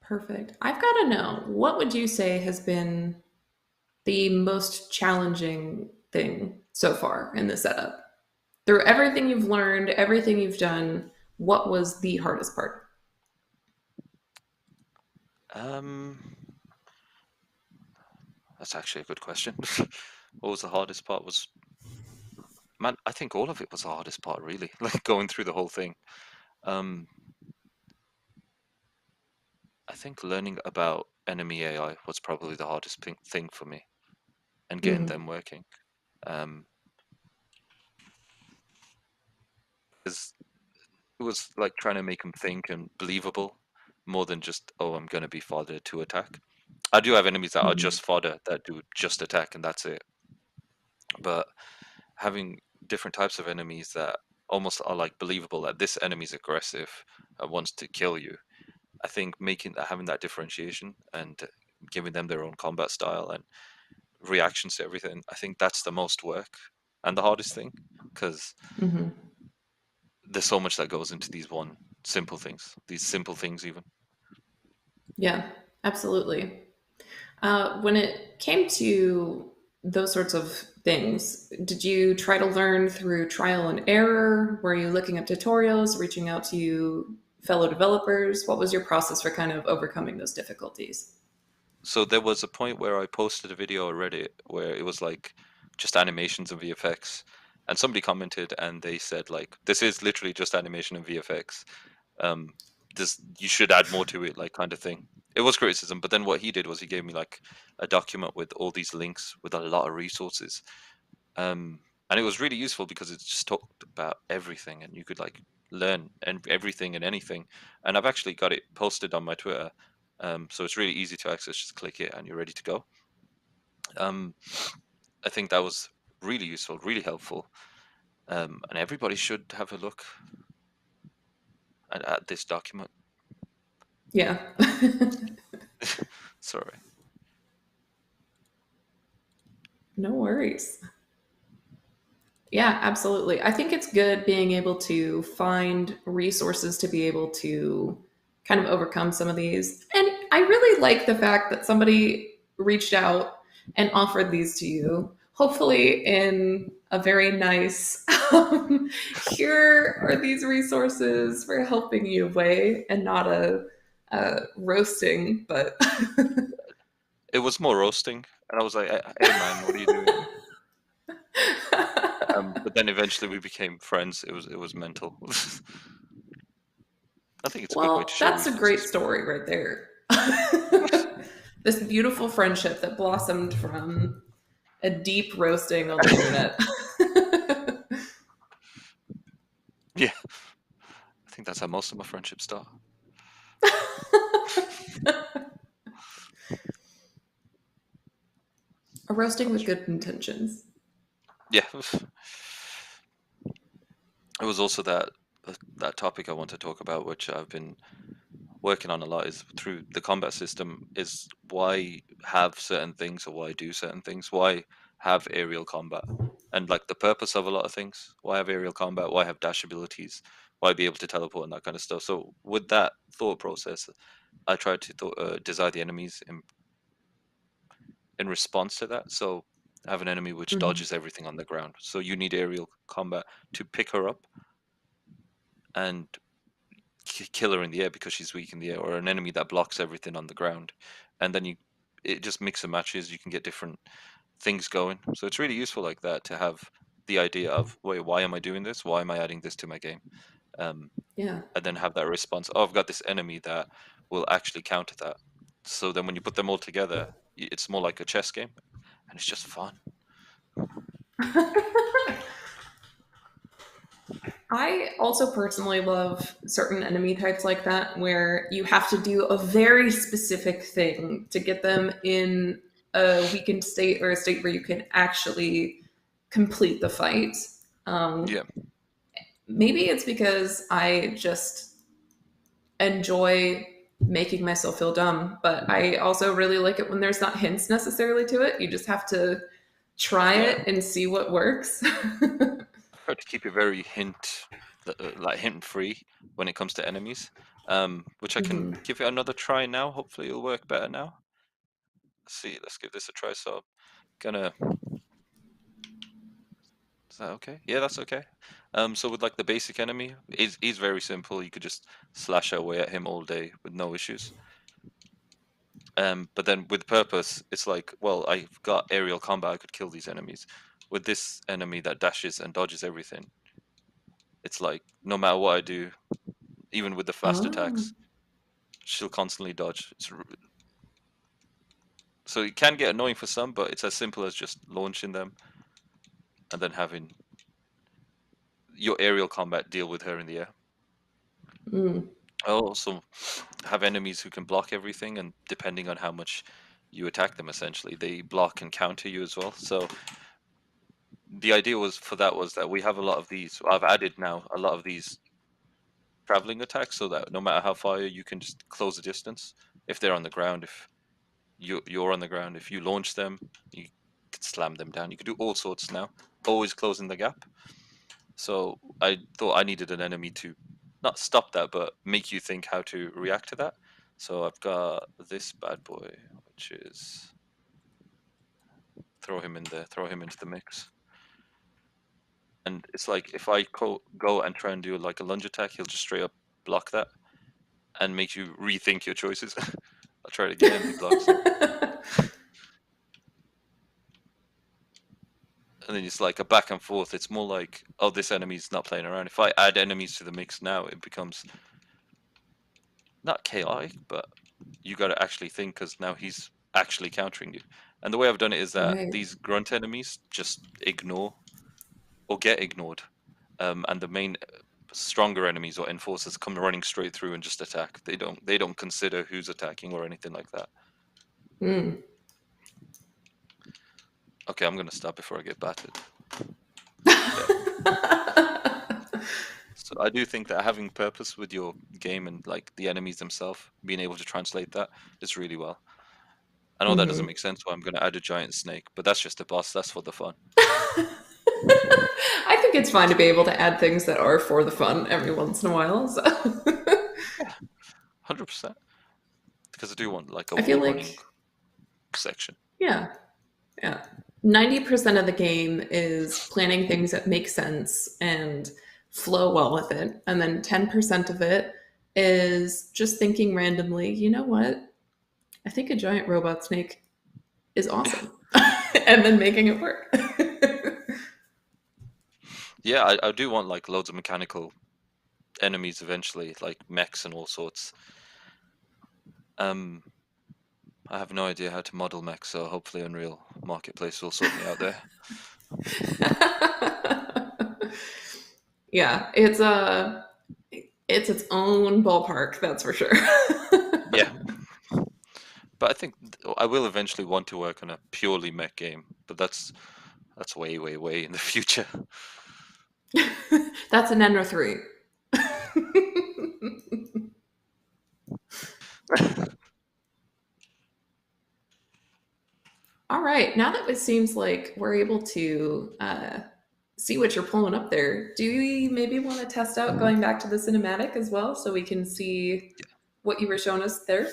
Speaker 2: Perfect. I've got to know, what would you say has been the most challenging thing so far in the setup? Through everything you've learned, everything you've done, what was the hardest part?
Speaker 3: Um, that's actually a good question. What was the hardest part? Was man, I think all of it was the hardest part, really. Like going through the whole thing. Um, I think learning about enemy AI was probably the hardest thing for me, and getting
Speaker 2: Mm,
Speaker 3: them working. Um, because it was like trying to make them think and believable, more than just, oh, I'm going to be fodder to attack. I do have enemies that are
Speaker 2: mhm,
Speaker 3: just fodder that do just attack, and that's it. But having different types of enemies that almost are like believable that this enemy's aggressive, wants to kill you. I think making that, having that differentiation and giving them their own combat style and reactions to everything, I think that's the most work and the hardest thing, because
Speaker 2: mhm.
Speaker 3: there's so much that goes into these simple things even.
Speaker 2: Yeah, absolutely. When it came to those sorts of things, did you try to learn through trial and error? Were you looking at tutorials, reaching out to fellow developers? What was your process for kind of overcoming those difficulties?
Speaker 3: So there was a point where I posted a video on Reddit where it was like just animations and VFX, and somebody commented and they said like, "This is literally just animation and VFX. Um, this you should add more to it," like kind of thing. It was criticism, but then what he did was he gave me like a document with all these links with a lot of resources, and it was really useful because it just talked about everything, and you could like learn and everything and anything. And I've actually got it posted on my Twitter, so it's really easy to access. Just click it, and you're ready to go. Um, I think that was really useful, really helpful, and everybody should have a look at this document.
Speaker 2: Yeah.
Speaker 3: Sorry.
Speaker 2: No worries. Yeah, absolutely. I think it's good being able to find resources to be able to kind of overcome some of these. And I really like the fact that somebody reached out and offered these to you, hopefully in a very nice, here are these resources for helping you way, and not a roasting, but
Speaker 3: It was more roasting, and I was like, "Hey man, what are you doing?" But then eventually we became friends. It was mental. I think it's a good way to
Speaker 2: well,
Speaker 3: share
Speaker 2: that's a great
Speaker 3: weaknesses.
Speaker 2: story right there. This beautiful friendship that blossomed from a deep roasting on the internet.
Speaker 3: Yeah, I think that's how most of my friendships start.
Speaker 2: A roasting with
Speaker 3: Gosh.
Speaker 2: good intentions.
Speaker 3: Yeah, it was also that topic I want to talk about, which I've been working on a lot, is through the combat system. Is why have certain things or why do certain things? Why have aerial combat? And like the purpose of a lot of things. Why have aerial combat? Why have dash abilities? Why be able to teleport and that kind of stuff? So with that thought process, I tried to design the enemies in response to that. So I have an enemy which
Speaker 2: Mhm.
Speaker 3: dodges everything on the ground. So you need aerial combat to pick her up and kill her in the air because she's weak in the air, or an enemy that blocks everything on the ground. And then it just mix and matches. You can get different things going. So it's really useful like that to have the idea of, wait, why am I doing this? Why am I adding this to my game? Um,
Speaker 2: Yeah.
Speaker 3: and then have that response. Oh, I've got this enemy that will actually counter that. So then when you put them all together, it's more like a chess game, and it's just fun.
Speaker 2: I also personally love certain enemy types like that where you have to do a very specific thing to get them in a weakened state or a state where you can actually complete the fight. Um,
Speaker 3: Yeah,
Speaker 2: Maybe it's because I just enjoy making myself feel dumb, but I also really like it when there's not hints necessarily to it. You just have to try
Speaker 3: yeah.
Speaker 2: it and see what works.
Speaker 3: Try to keep it very like hint free when it comes to enemies. Which I can
Speaker 2: Mhm.
Speaker 3: give it another try now. Hopefully, it'll work better now. Let's see. Let's give this a try. So, I'm gonna. Is that okay? Yeah, that's okay. So with like the basic enemy, he's very simple. You could just slash away at him all day with no issues. But then with purpose, it's like, well, I've got aerial combat, I could kill these enemies. With this enemy that dashes and dodges everything, it's like no matter what I do, even with the fast
Speaker 2: Oh.
Speaker 3: attacks, she'll constantly dodge. So it can get annoying for some, but it's as simple as just launching them and then having your aerial combat deal with her in the air.
Speaker 2: Mm.
Speaker 3: I also have enemies who can block everything, and depending on how much you attack them, essentially, they block and counter you as well. So the idea was that we have a lot of these. I've added now a lot of these traveling attacks, so that no matter how far you can just close the distance. If they're on the ground, if you're on the ground, if you launch them, you can slam them down. You can do all sorts now, always closing the gap. So I thought I needed an enemy to not stop that, but make you think how to react to that. So I've got this bad boy, which is throw him in there, throw him into the mix. And it's like if I go and try and do like a lunge attack, he'll just straight up block that and make you rethink your choices. I'll try it again, he blocks it. And then it's like a back and forth. It's more like, oh, this enemy's not playing around. If I add enemies to the mix now, it becomes not chaotic, but you got to actually think because now he's actually countering you. And the way I've done it is that
Speaker 2: Right.
Speaker 3: these grunt enemies just ignore or get ignored, and the main stronger enemies or enforcers come running straight through and just attack. They don't consider who's attacking or anything like that.
Speaker 2: Mm.
Speaker 3: Okay, I'm gonna stop before I get battered. So I do think that having purpose with your game and like the enemies themselves, being able to translate that is really well. I know that doesn't
Speaker 2: Mhm.
Speaker 3: make sense, so I'm going to add a giant snake, but that's just a boss. That's for the fun.
Speaker 2: I think it's fine to be able to add things that are for the fun every once in a while. So.
Speaker 3: Yeah, 100%. Because I do want like a
Speaker 2: I feel
Speaker 3: wall running
Speaker 2: like,
Speaker 3: section.
Speaker 2: yeah, yeah. 90% of the game is planning things that make sense and flow well with it. And then 10% of it is just thinking randomly, you know what? I think a giant robot snake is awesome. And then making it work.
Speaker 3: Yeah, I do want like loads of mechanical enemies eventually, like mechs and all sorts. Um, I have no idea how to model mechs, so hopefully Unreal Marketplace will sort me out there.
Speaker 2: Yeah, it's its own ballpark, that's for sure.
Speaker 3: Yeah, but I think I will eventually want to work on a purely mech game, but that's way, way, way in the future.
Speaker 2: That's an Enra 3. All right, now that it seems like we're able to see what you're pulling up there, do we maybe want to test out going back to the cinematic as well so we can see what you were showing us there?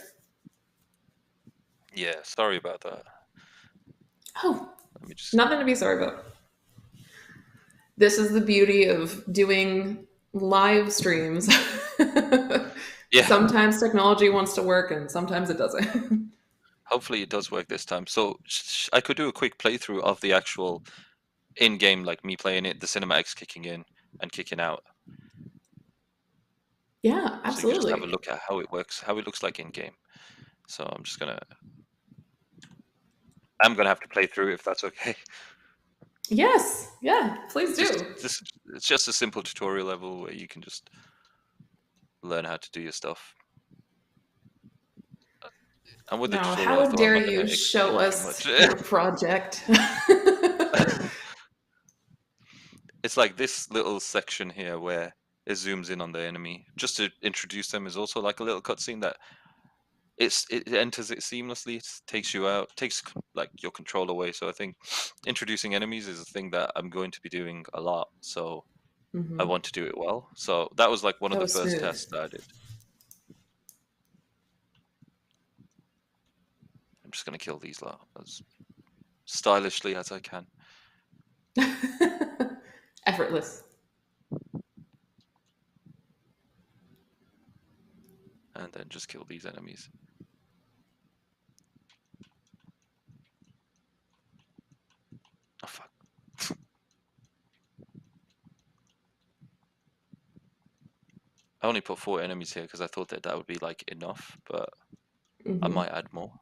Speaker 3: Yeah, sorry about that.
Speaker 2: Oh,
Speaker 3: Let me just.
Speaker 2: nothing to be sorry about. This is the beauty of doing live streams.
Speaker 3: Yeah,
Speaker 2: Sometimes technology wants to work and sometimes it doesn't.
Speaker 3: hopefully it does work this time. So I could do a quick playthrough of the actual in-game, like me playing it, the cinematics kicking in and kicking out.
Speaker 2: Yeah,
Speaker 3: So you can just have a
Speaker 2: absolutely.
Speaker 3: look at how it works, how it looks like in-game. So I'm gonna have to play through if that's okay.
Speaker 2: Yes, yeah, please
Speaker 3: Just
Speaker 2: do.
Speaker 3: this, it's just a simple tutorial level where you can just learn how to do your stuff. And with the
Speaker 2: Now,
Speaker 3: tutorial, I
Speaker 2: how
Speaker 3: thought I'm
Speaker 2: dare
Speaker 3: not gonna
Speaker 2: you
Speaker 3: explain
Speaker 2: show
Speaker 3: too
Speaker 2: us
Speaker 3: much.
Speaker 2: your project?
Speaker 3: It's like this little section here where it zooms in on the enemy just to introduce them is also like a little cutscene that it enters it seamlessly. It takes you out, takes like your control away. So I think introducing enemies is a thing that I'm going to be doing a lot. So I
Speaker 2: Hmm.
Speaker 3: want to do it well. So that was like one of
Speaker 2: Oh,
Speaker 3: the first
Speaker 2: smooth.
Speaker 3: tests that I did. I'm just gonna kill these lot as stylishly as I can,
Speaker 2: Effortless.
Speaker 3: and then just kill these enemies. only put 4 enemies here because I thought that would be like enough, but I
Speaker 2: Mhm.
Speaker 3: might add more.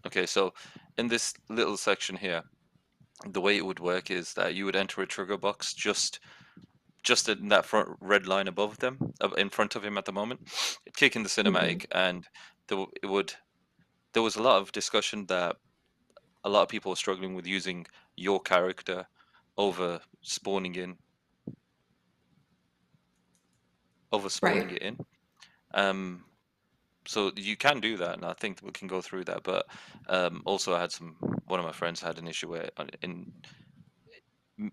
Speaker 3: Okay, so in this little section here, the way it would work is that you would enter a trigger box just in that front red line above them, in front of him at the moment, kick in the cinematic, and it would. There was a lot of discussion that a lot of people are struggling with using your character over spawning
Speaker 2: Right.
Speaker 3: it in. So you can do that, and I think we can go through that. But also, one of my friends had an issue where in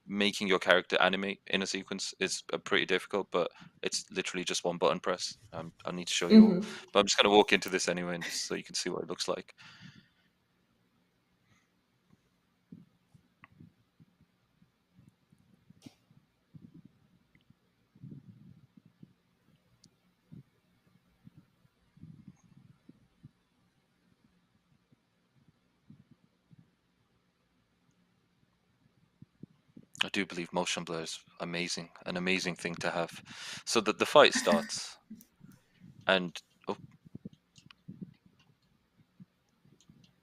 Speaker 3: making your character animate in a sequence is pretty difficult, but it's literally just one button press. I need to show you all,
Speaker 2: Mhm.
Speaker 3: but I'm just going to walk into this anyway, and just so you can see what it looks like. I do believe motion blur is amazing, an amazing thing to have. So that the fight starts, and oh,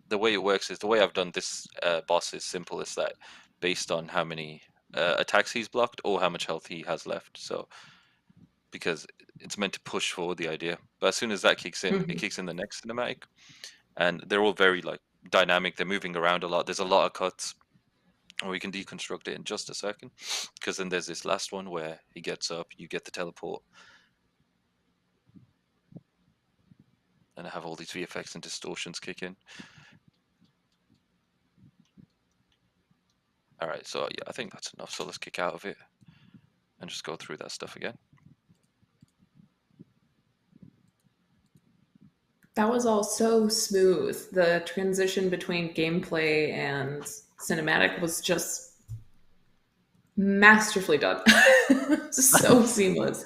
Speaker 3: the way it works is the way I've done this boss is simple. Is that based on how many attacks he's blocked or how much health he has left. So because it's meant to push forward the idea, but as soon as that kicks in, it
Speaker 2: Mhm.
Speaker 3: kicks in the next cinematic, and they're all very like dynamic. They're moving around a lot. There's a lot of cuts. Or we can deconstruct it in just a second, because then there's this last one where he gets up, you get the teleport, and I have all these VFX and distortions kick in. All right, so yeah, I think that's enough. So let's kick out of it and just go through that stuff again.
Speaker 2: That was all so smooth. The transition between gameplay and cinematic was just masterfully done. So seamless.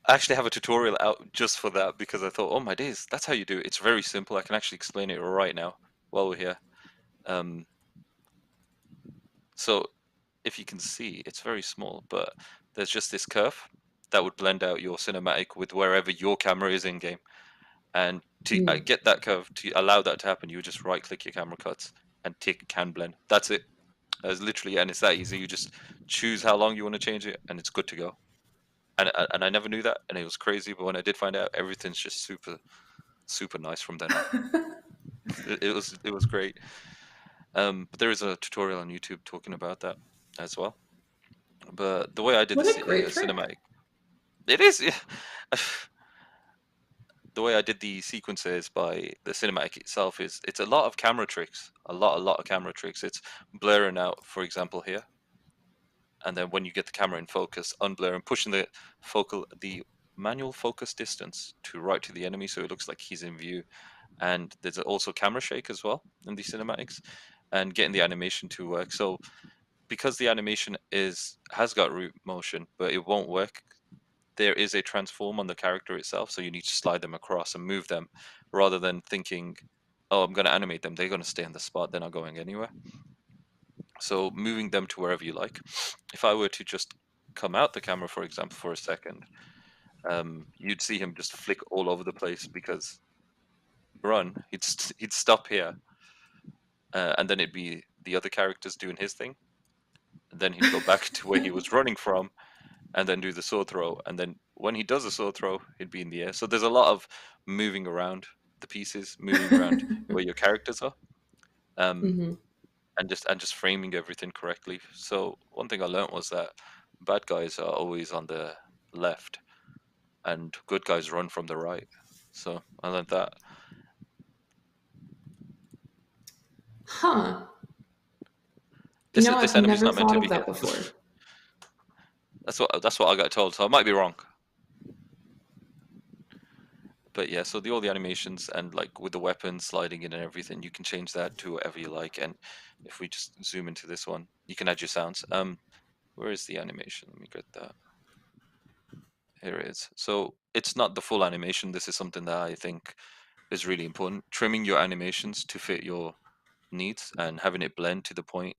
Speaker 3: I actually have a tutorial out just for that because I thought, oh my days, that's how you do it. It's very simple. I can actually explain it right now while we're here. Um, so if you can see, it's very small, but there's just this curve that would blend out your cinematic with wherever your camera is in game. And to
Speaker 2: Mm.
Speaker 3: get that curve, to allow that to happen, you would just right click your camera cuts and tick can blend. That's it. It's literally, and it's that easy. You just choose how long you want to change it, and it's good to go. And I never knew that, and it was crazy. But when I did find out, everything's just super nice from then on. It was great. But there is a tutorial on YouTube talking about that as well. But the way I did
Speaker 2: What
Speaker 3: the
Speaker 2: a great trick.
Speaker 3: cinematic, it is. Yeah. The way I did the sequences by the cinematic itself is it's a lot of camera tricks, a lot of camera tricks. It's blurring out, for example, here, and then when you get the camera in focus, unblur and pushing the manual focus distance to right to the enemy, so it looks like he's in view. And there's also camera shake as well in the cinematics, and getting the animation to work. So because the animation has got root motion, but it won't work, there is a transform on the character itself, so you need to slide them across and move them rather than thinking, oh, I'm going to animate them, they're going to stay in the spot, they're not going anywhere. So moving them to wherever you like. If I were to just come out the camera, for example, for a second, you'd see him just flick all over the place because he'd stop here, and then it'd be the other characters doing his thing. And then he'd go back to where he was running from, and then do the sword throw. And then when he does a sword throw, he'd be in the air. So there's a lot of moving around the pieces, moving around where your characters are, um,
Speaker 2: Hmm.
Speaker 3: and just framing everything correctly. So one thing I learned was that bad guys are always on the left, and good guys run from the right. So I learned that.
Speaker 2: Huh. You
Speaker 3: This
Speaker 2: know,
Speaker 3: is
Speaker 2: I've
Speaker 3: this enemy's
Speaker 2: never
Speaker 3: not meant
Speaker 2: thought
Speaker 3: to
Speaker 2: of
Speaker 3: be
Speaker 2: that
Speaker 3: here.
Speaker 2: before.
Speaker 3: That's what I got told. So I might be wrong. But yeah, so all the animations and like with the weapons sliding in and everything, you can change that to whatever you like. And if we just zoom into this one, you can add your sounds. Where is the animation? Let me get that. Here it is. So it's not the full animation. This is something that I think is really important. Trimming your animations to fit your needs and having it blend to the point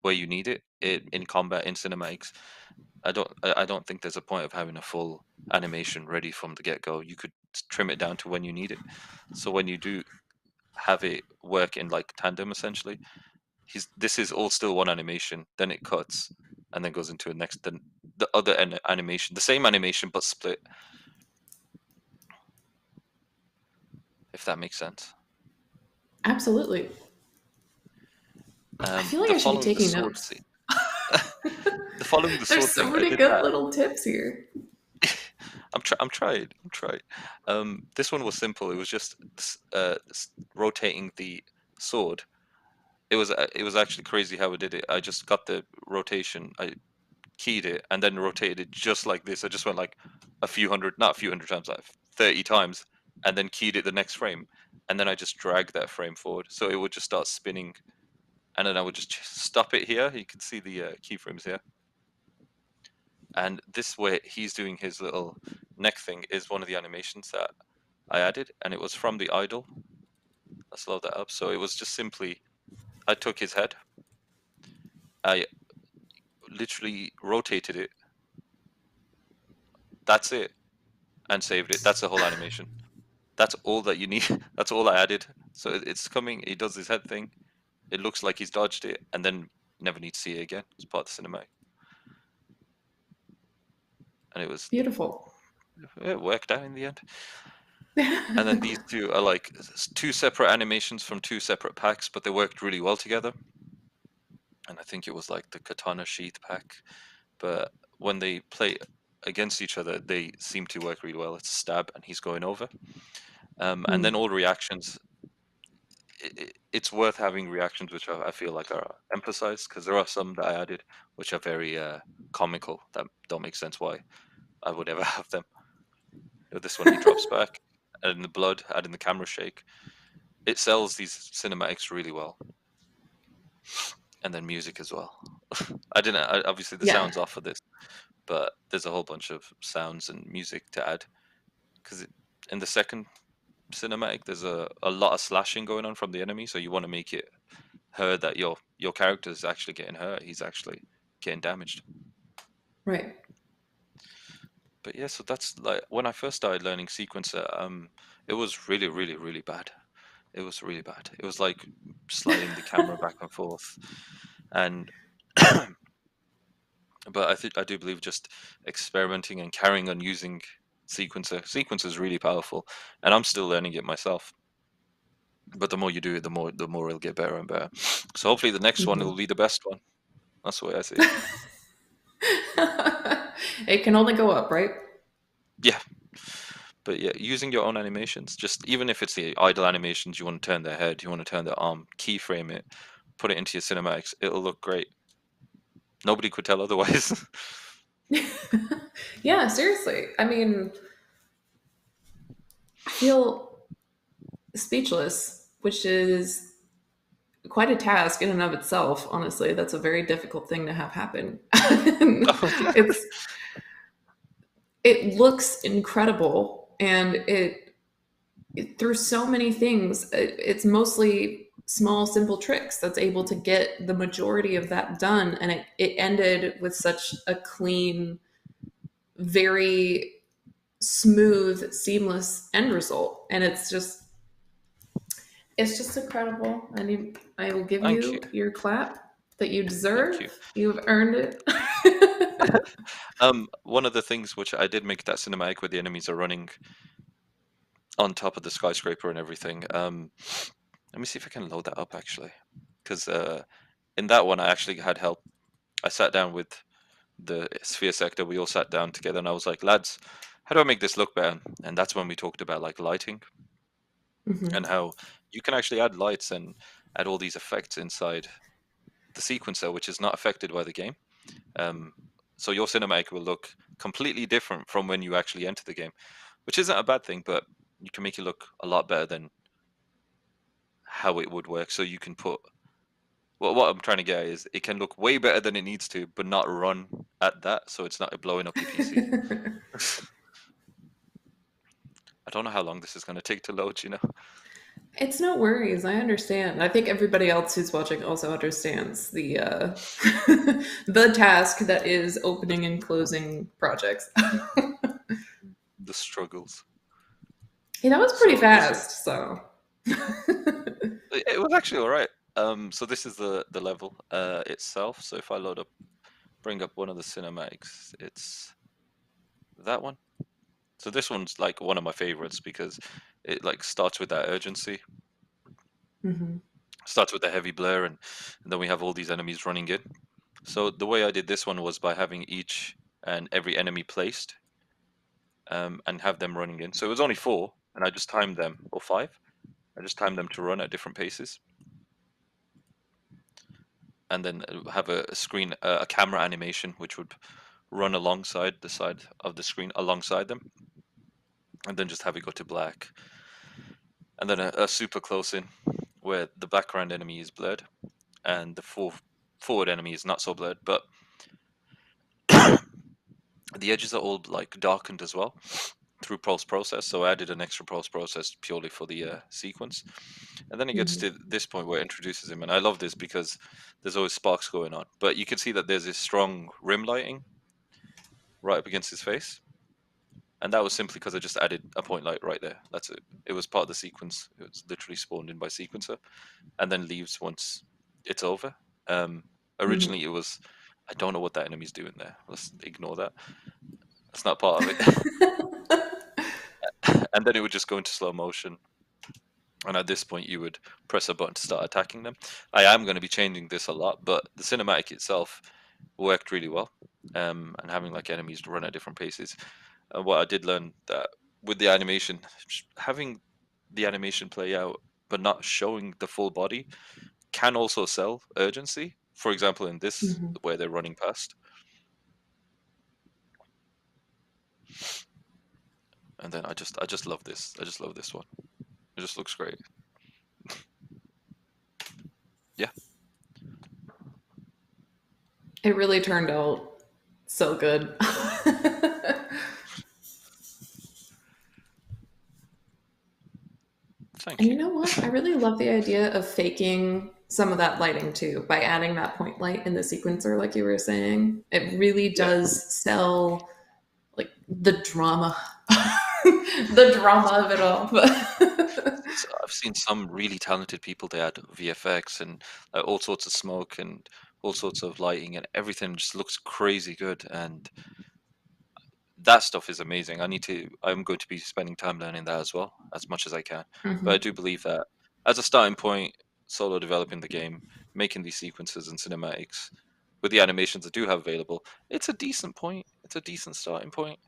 Speaker 3: where you need it, in combat, in cinematics. I don't think there's a point of having a full animation ready from the get-go. You could trim it down to when you need it. So when you do have it work in like tandem, essentially, this is all still one animation, then it cuts and then goes into the other animation, the same animation but split, if that makes sense.
Speaker 2: Absolutely. I feel like
Speaker 3: The
Speaker 2: I should be
Speaker 3: following the
Speaker 2: taking
Speaker 3: sword
Speaker 2: notes.
Speaker 3: scene. The following the
Speaker 2: There's
Speaker 3: sword
Speaker 2: so
Speaker 3: thing, I
Speaker 2: many
Speaker 3: did
Speaker 2: good
Speaker 3: that.
Speaker 2: little tips here.
Speaker 3: I'm trying. This one was simple. It was just rotating the sword. It was actually crazy how I did it. I just got the rotation. I keyed it and then rotated it just like this. I just went like not a few hundred times, like 30 times, and then keyed it the next frame. And then I just dragged that frame forward. So it would just start spinning. And then I would just stop it here. You can see the keyframes here. And this way he's doing his little neck thing is one of the animations that I added. And it was from the idol. Let's load that up. So it was just simply, I took his head. I literally rotated it. That's it. And saved it. That's the whole animation. That's all that you need. That's all I added. So it's coming. He does his head thing. It looks like he's dodged it, and then never need to see it again. It's part of the cinematic, and
Speaker 2: Beautiful.
Speaker 3: it worked out in the end. And then these two are like two separate animations from two separate packs, but they worked really well together. And I think it was like the Katana Sheath pack, but when they play against each other, they seem to work really well. It's a stab, and he's going over. And then all reactions. It's worth having reactions which I feel like are emphasized, because there are some that I added which are very comical that don't make sense why I would ever have them. This one, he drops back, adding the blood, adding the camera shake. It sells these cinematics really well, and then music as well. Obviously the
Speaker 2: Yeah.
Speaker 3: sound's off for this, but there's a whole bunch of sounds and music to add, because in the second cinematic there's a lot of slashing going on from the enemy, so you want to make it heard that your character is actually getting hurt. He's actually getting damaged.
Speaker 2: Right.
Speaker 3: But yeah, so that's like when I first started learning sequencer. It was really, really, really bad. It was really bad. It was like sliding the camera back and forth, and but I do believe just experimenting and carrying on using sequencer is really powerful, and I'm still learning it myself. But the more you do it, the more it'll get better and better. So hopefully the next one will be the best one. That's the way I see it.
Speaker 2: It can only go up, right?
Speaker 3: Yeah. But yeah, using your own animations, just even if it's the idle animations, you want to turn their head, you want to turn their arm, keyframe it, put it into your cinematics, it'll look great. Nobody could tell otherwise.
Speaker 2: Yeah, seriously. I mean, I feel speechless, which is quite a task in and of itself. Honestly, that's a very difficult thing to have happen. It looks incredible, and it through so many things. It's mostly small, simple tricks that's able to get the majority of that done, and it ended with such a clean, very smooth, seamless end result, and it's just incredible. I will give
Speaker 3: Thank
Speaker 2: you
Speaker 3: you.
Speaker 2: your clap that you deserve.
Speaker 3: Thank you.
Speaker 2: You've earned it.
Speaker 3: One of the things which I did make that cinematic where the enemies are running on top of the skyscraper and everything. Let me see if I can load that up actually, because in that one I actually had help. I sat down with the Sphere Sector. We all sat down together, and I was like, lads, how do I make this look better? And that's when we talked about like lighting and how you can actually add lights and add all these effects inside the sequencer, which is not affected by the game. So your cinematic will look completely different from when you actually enter the game, which isn't a bad thing, but you can make it look a lot better than how it would work. So you can put, well, what I'm trying to get is it can look way better than it needs to, but not run at that, so it's not blowing up your PC. I don't know how long this is going to take to load, you know?
Speaker 2: It's no worries. I understand. I think everybody else who's watching also understands the the task that is opening and closing projects.
Speaker 3: The struggles.
Speaker 2: Yeah, that was pretty
Speaker 3: So this is,
Speaker 2: fast. So
Speaker 3: it was actually all right. So this is the level itself. So if I load up, bring up one of the cinematics, it's that one. So this one's like one of my favorites because it like starts with that urgency,
Speaker 2: Mhm.
Speaker 3: starts with the heavy blur, and then we have all these enemies running in. So the way I did this one was by having each and every enemy placed, and have them running in. So it was only 4, and I just timed them, or 5. I just timed them to run at different paces, and then have a screen, a camera animation, which would run alongside the side of the screen alongside them, and then just have it go to black, and then a super close in where the background enemy is blurred and the forward enemy is not so blurred, but the edges are all like darkened as well through post process. So I added an extra post process purely for the sequence, and then it gets
Speaker 2: Mhm.
Speaker 3: to this point where it introduces him, and I love this because there's always sparks going on, but you can see that there's this strong rim lighting right up against his face, and that was simply because I just added a point light right there. That's it. It was part of the sequence. It was literally spawned in by sequencer, and then leaves once it's over. Um,
Speaker 2: Mhm.
Speaker 3: Originally, it was, I don't know what that enemy's doing there. Let's ignore that. That's not part of it. And then it would just go into slow motion. And at this point, you would press a button to start attacking them. I am going to be changing this a lot, but the cinematic itself worked really well. And having like enemies run at different paces. What I did learn that with the animation, having the animation play out but not showing the full body can also sell urgency. For example, in this
Speaker 2: Mhm.
Speaker 3: where they're running past, and then I just love this. I just love this one. It just looks great. Yeah,
Speaker 2: It really turned out so good.
Speaker 3: thank
Speaker 2: And you
Speaker 3: you.
Speaker 2: know what? I really love the idea of faking some of that lighting too by adding that point light in the sequencer, like you were saying. It really
Speaker 3: Yeah,
Speaker 2: does sell like the drama, the drama of it all.
Speaker 3: I've seen some really talented people. They add VFX and all sorts of smoke and all sorts of lighting, and everything just looks crazy good. And that stuff is amazing. I'm going to be spending time learning that as well, as much as I can. But I
Speaker 2: Mhm.
Speaker 3: do believe that as a starting point, solo developing the game, making these sequences and cinematics with the animations I do have available, it's a decent point. It's a decent starting point.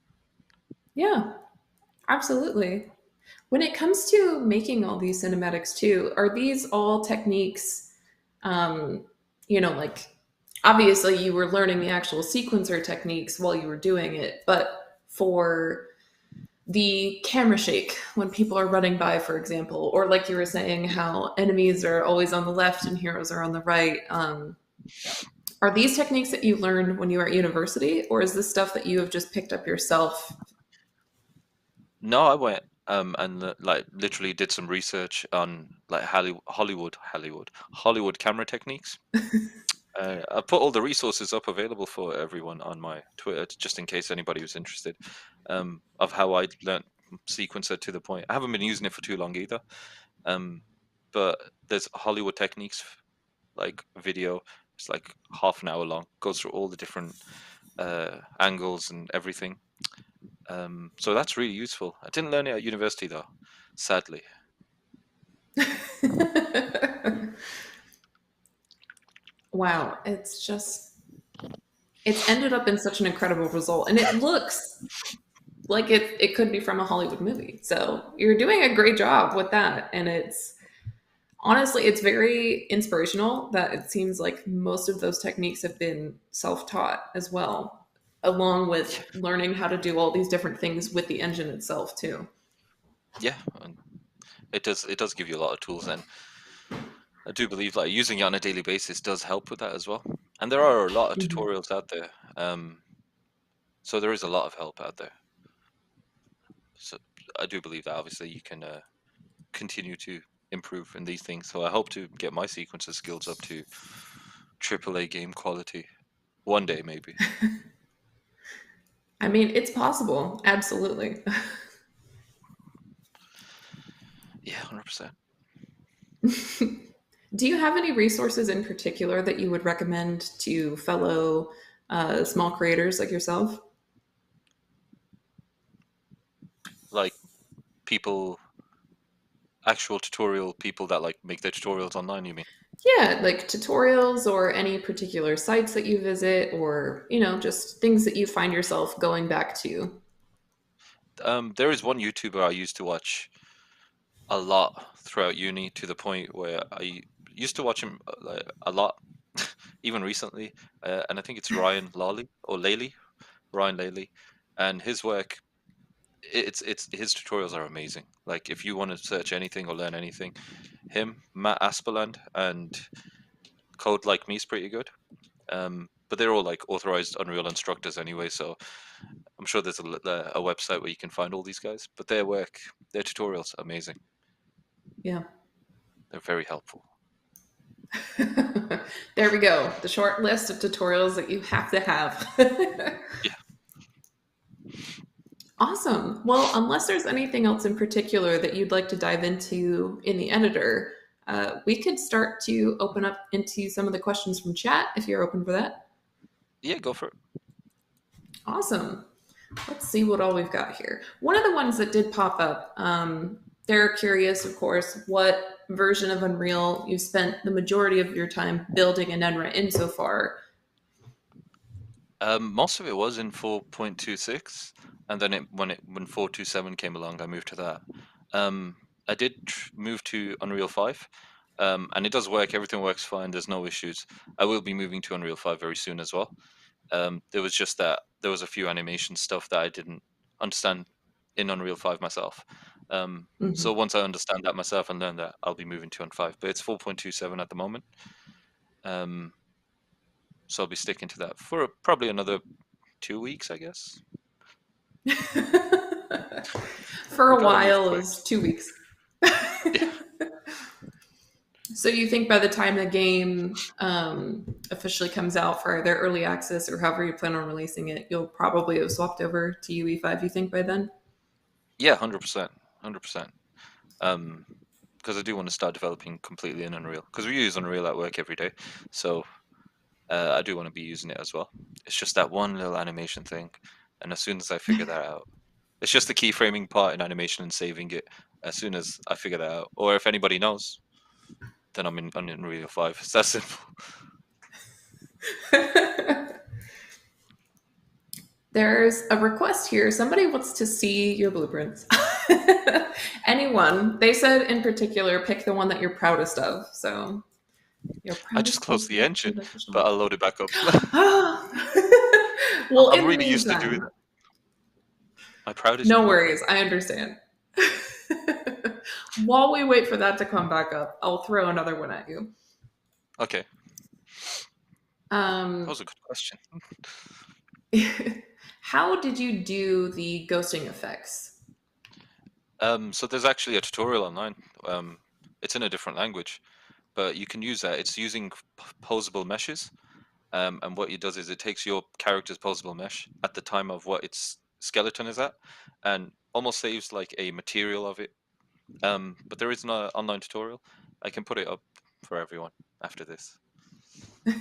Speaker 2: Yeah, absolutely. When it comes to making all these cinematics too, are these all techniques, um, like obviously you were learning the actual sequencer techniques while you were doing it, but for the camera shake when people are running by, for example, or like you were saying,
Speaker 3: Yeah.
Speaker 2: how enemies are always on the left and heroes are on the right. Are these techniques that you learned when you were at university, or is this stuff that you have just picked up yourself?
Speaker 3: No, I went and like literally did some research on like Hollywood camera techniques. I put all the resources up available for everyone on my Twitter, just in case anybody was interested, of how I learned sequencer to the point. I haven't been using it for too long either, um, but there's Hollywood techniques like video. It's like half an hour long, goes through all the different angles and everything. So that's really useful. I didn't learn it at university though, sadly.
Speaker 2: Wow, it's ended up in such an incredible result, and it looks like it could be from a Hollywood movie. So you're doing a great job with that, and it's honestly it's very inspirational that it seems like most of those techniques have been self-taught as well, along with learning how to do all these different things with the engine itself too.
Speaker 3: Yeah, and it does give you a lot of tools, and I do believe like using it on a daily basis does help with that as well. And there are a lot of
Speaker 2: Mhm.
Speaker 3: tutorials out there, so there is a lot of help out there. So I do believe that obviously you can continue to improve in these things. So I hope to get my sequencer skills up to AAA game quality one day, maybe.
Speaker 2: I mean, it's possible. Absolutely.
Speaker 3: Yeah, 100%.
Speaker 2: Do you have any resources in particular that you would recommend to fellow small creators like yourself?
Speaker 3: Like people, actual tutorial people that like make their tutorials online, you mean?
Speaker 2: Yeah, like tutorials or any particular sites that you visit, or, just things that you find yourself going back to.
Speaker 3: There is one YouTuber I used to watch a lot throughout uni, to the point where I used to watch him like, a lot, even recently. And I think it's Ryan Lawley or Laley, Ryan Laley, and his work. It's his tutorials are amazing. Like if you want to search anything or learn anything, him, Matt Aspeland, and Code Like Me is pretty good. But they're all like authorized Unreal instructors anyway, so I'm sure there's a website where you can find all these guys. But their work, their tutorials, amazing.
Speaker 2: Yeah.
Speaker 3: They're very helpful.
Speaker 2: There we go. The short list of tutorials that you have to have.
Speaker 3: Yeah.
Speaker 2: Awesome. Well, unless there's anything else in particular that you'd like to dive into in the editor, we could start to open up into some of the questions from chat if you're open for that.
Speaker 3: Yeah, go for it.
Speaker 2: Awesome. Let's see what all we've got here. One of the ones that did pop up, they're curious, of course, what version of Unreal you've spent the majority of your time building an Enra in so far.
Speaker 3: Most of it was in 4.26, and then when 4.27 came along, I moved to that. I did move to Unreal 5, and it does work. Everything works fine. There's no issues. I will be moving to Unreal 5 very soon as well. There was just that there was a few animation stuff that I didn't understand in Unreal 5 myself. So once I understand that myself and learn that, I'll be moving to Unreal 5. But it's 4.27 at the moment. So I'll be sticking to that for probably another 2 weeks, I guess.
Speaker 2: For a while, it was 2 weeks.
Speaker 3: Yeah.
Speaker 2: So you think by the time the game officially comes out for their early access or however you plan on releasing it, you'll probably have swapped over to UE5, you think, by then?
Speaker 3: Yeah, 100%. 100%. Because I do want to start developing completely in Unreal. Because we use Unreal at work every day. So I do want to be using it as well. It's just that one little animation thing. And as soon as I figure that out, it's just the keyframing part in animation and saving it. As soon as I figure that out, or if anybody knows, then I'm in Unreal 5. It's that simple.
Speaker 2: There's a request here. Somebody wants to see your blueprints. Anyone. They said in particular, pick the one that you're proudest of. So
Speaker 3: I just closed the engine, but I'll load it back up.
Speaker 2: Well,
Speaker 3: I'm really used to doing that. My proudest.
Speaker 2: No worries. I understand. While we wait for that to come back up, I'll throw another one at you.
Speaker 3: Okay. That was a good question.
Speaker 2: How did you do the ghosting effects?
Speaker 3: So there's actually a tutorial online. It's in a different language, but you can use that. It's using posable meshes. And what it does is it takes your character's posable mesh at the time of what its skeleton is at, and almost saves like a material of it. But there is an online tutorial. I can put it up for everyone after this. I've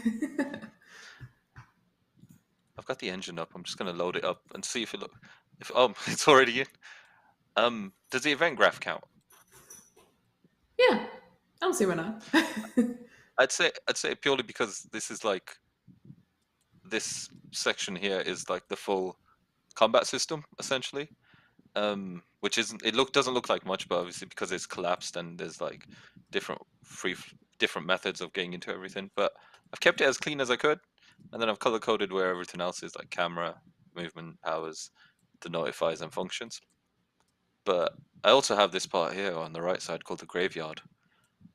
Speaker 3: got the engine up. I'm just going to load it up and see if it's already in. Does the event graph count?
Speaker 2: Yeah, I don't see why not.
Speaker 3: I'd say purely because this is like this section here is like the full combat system essentially, which doesn't look like much, but obviously because it's collapsed and there's like different methods of getting into everything. But I've kept it as clean as I could, and then I've color coded where everything else is, like camera, movement, powers, the notifiers and functions. But I also have this part here on the right side called the graveyard.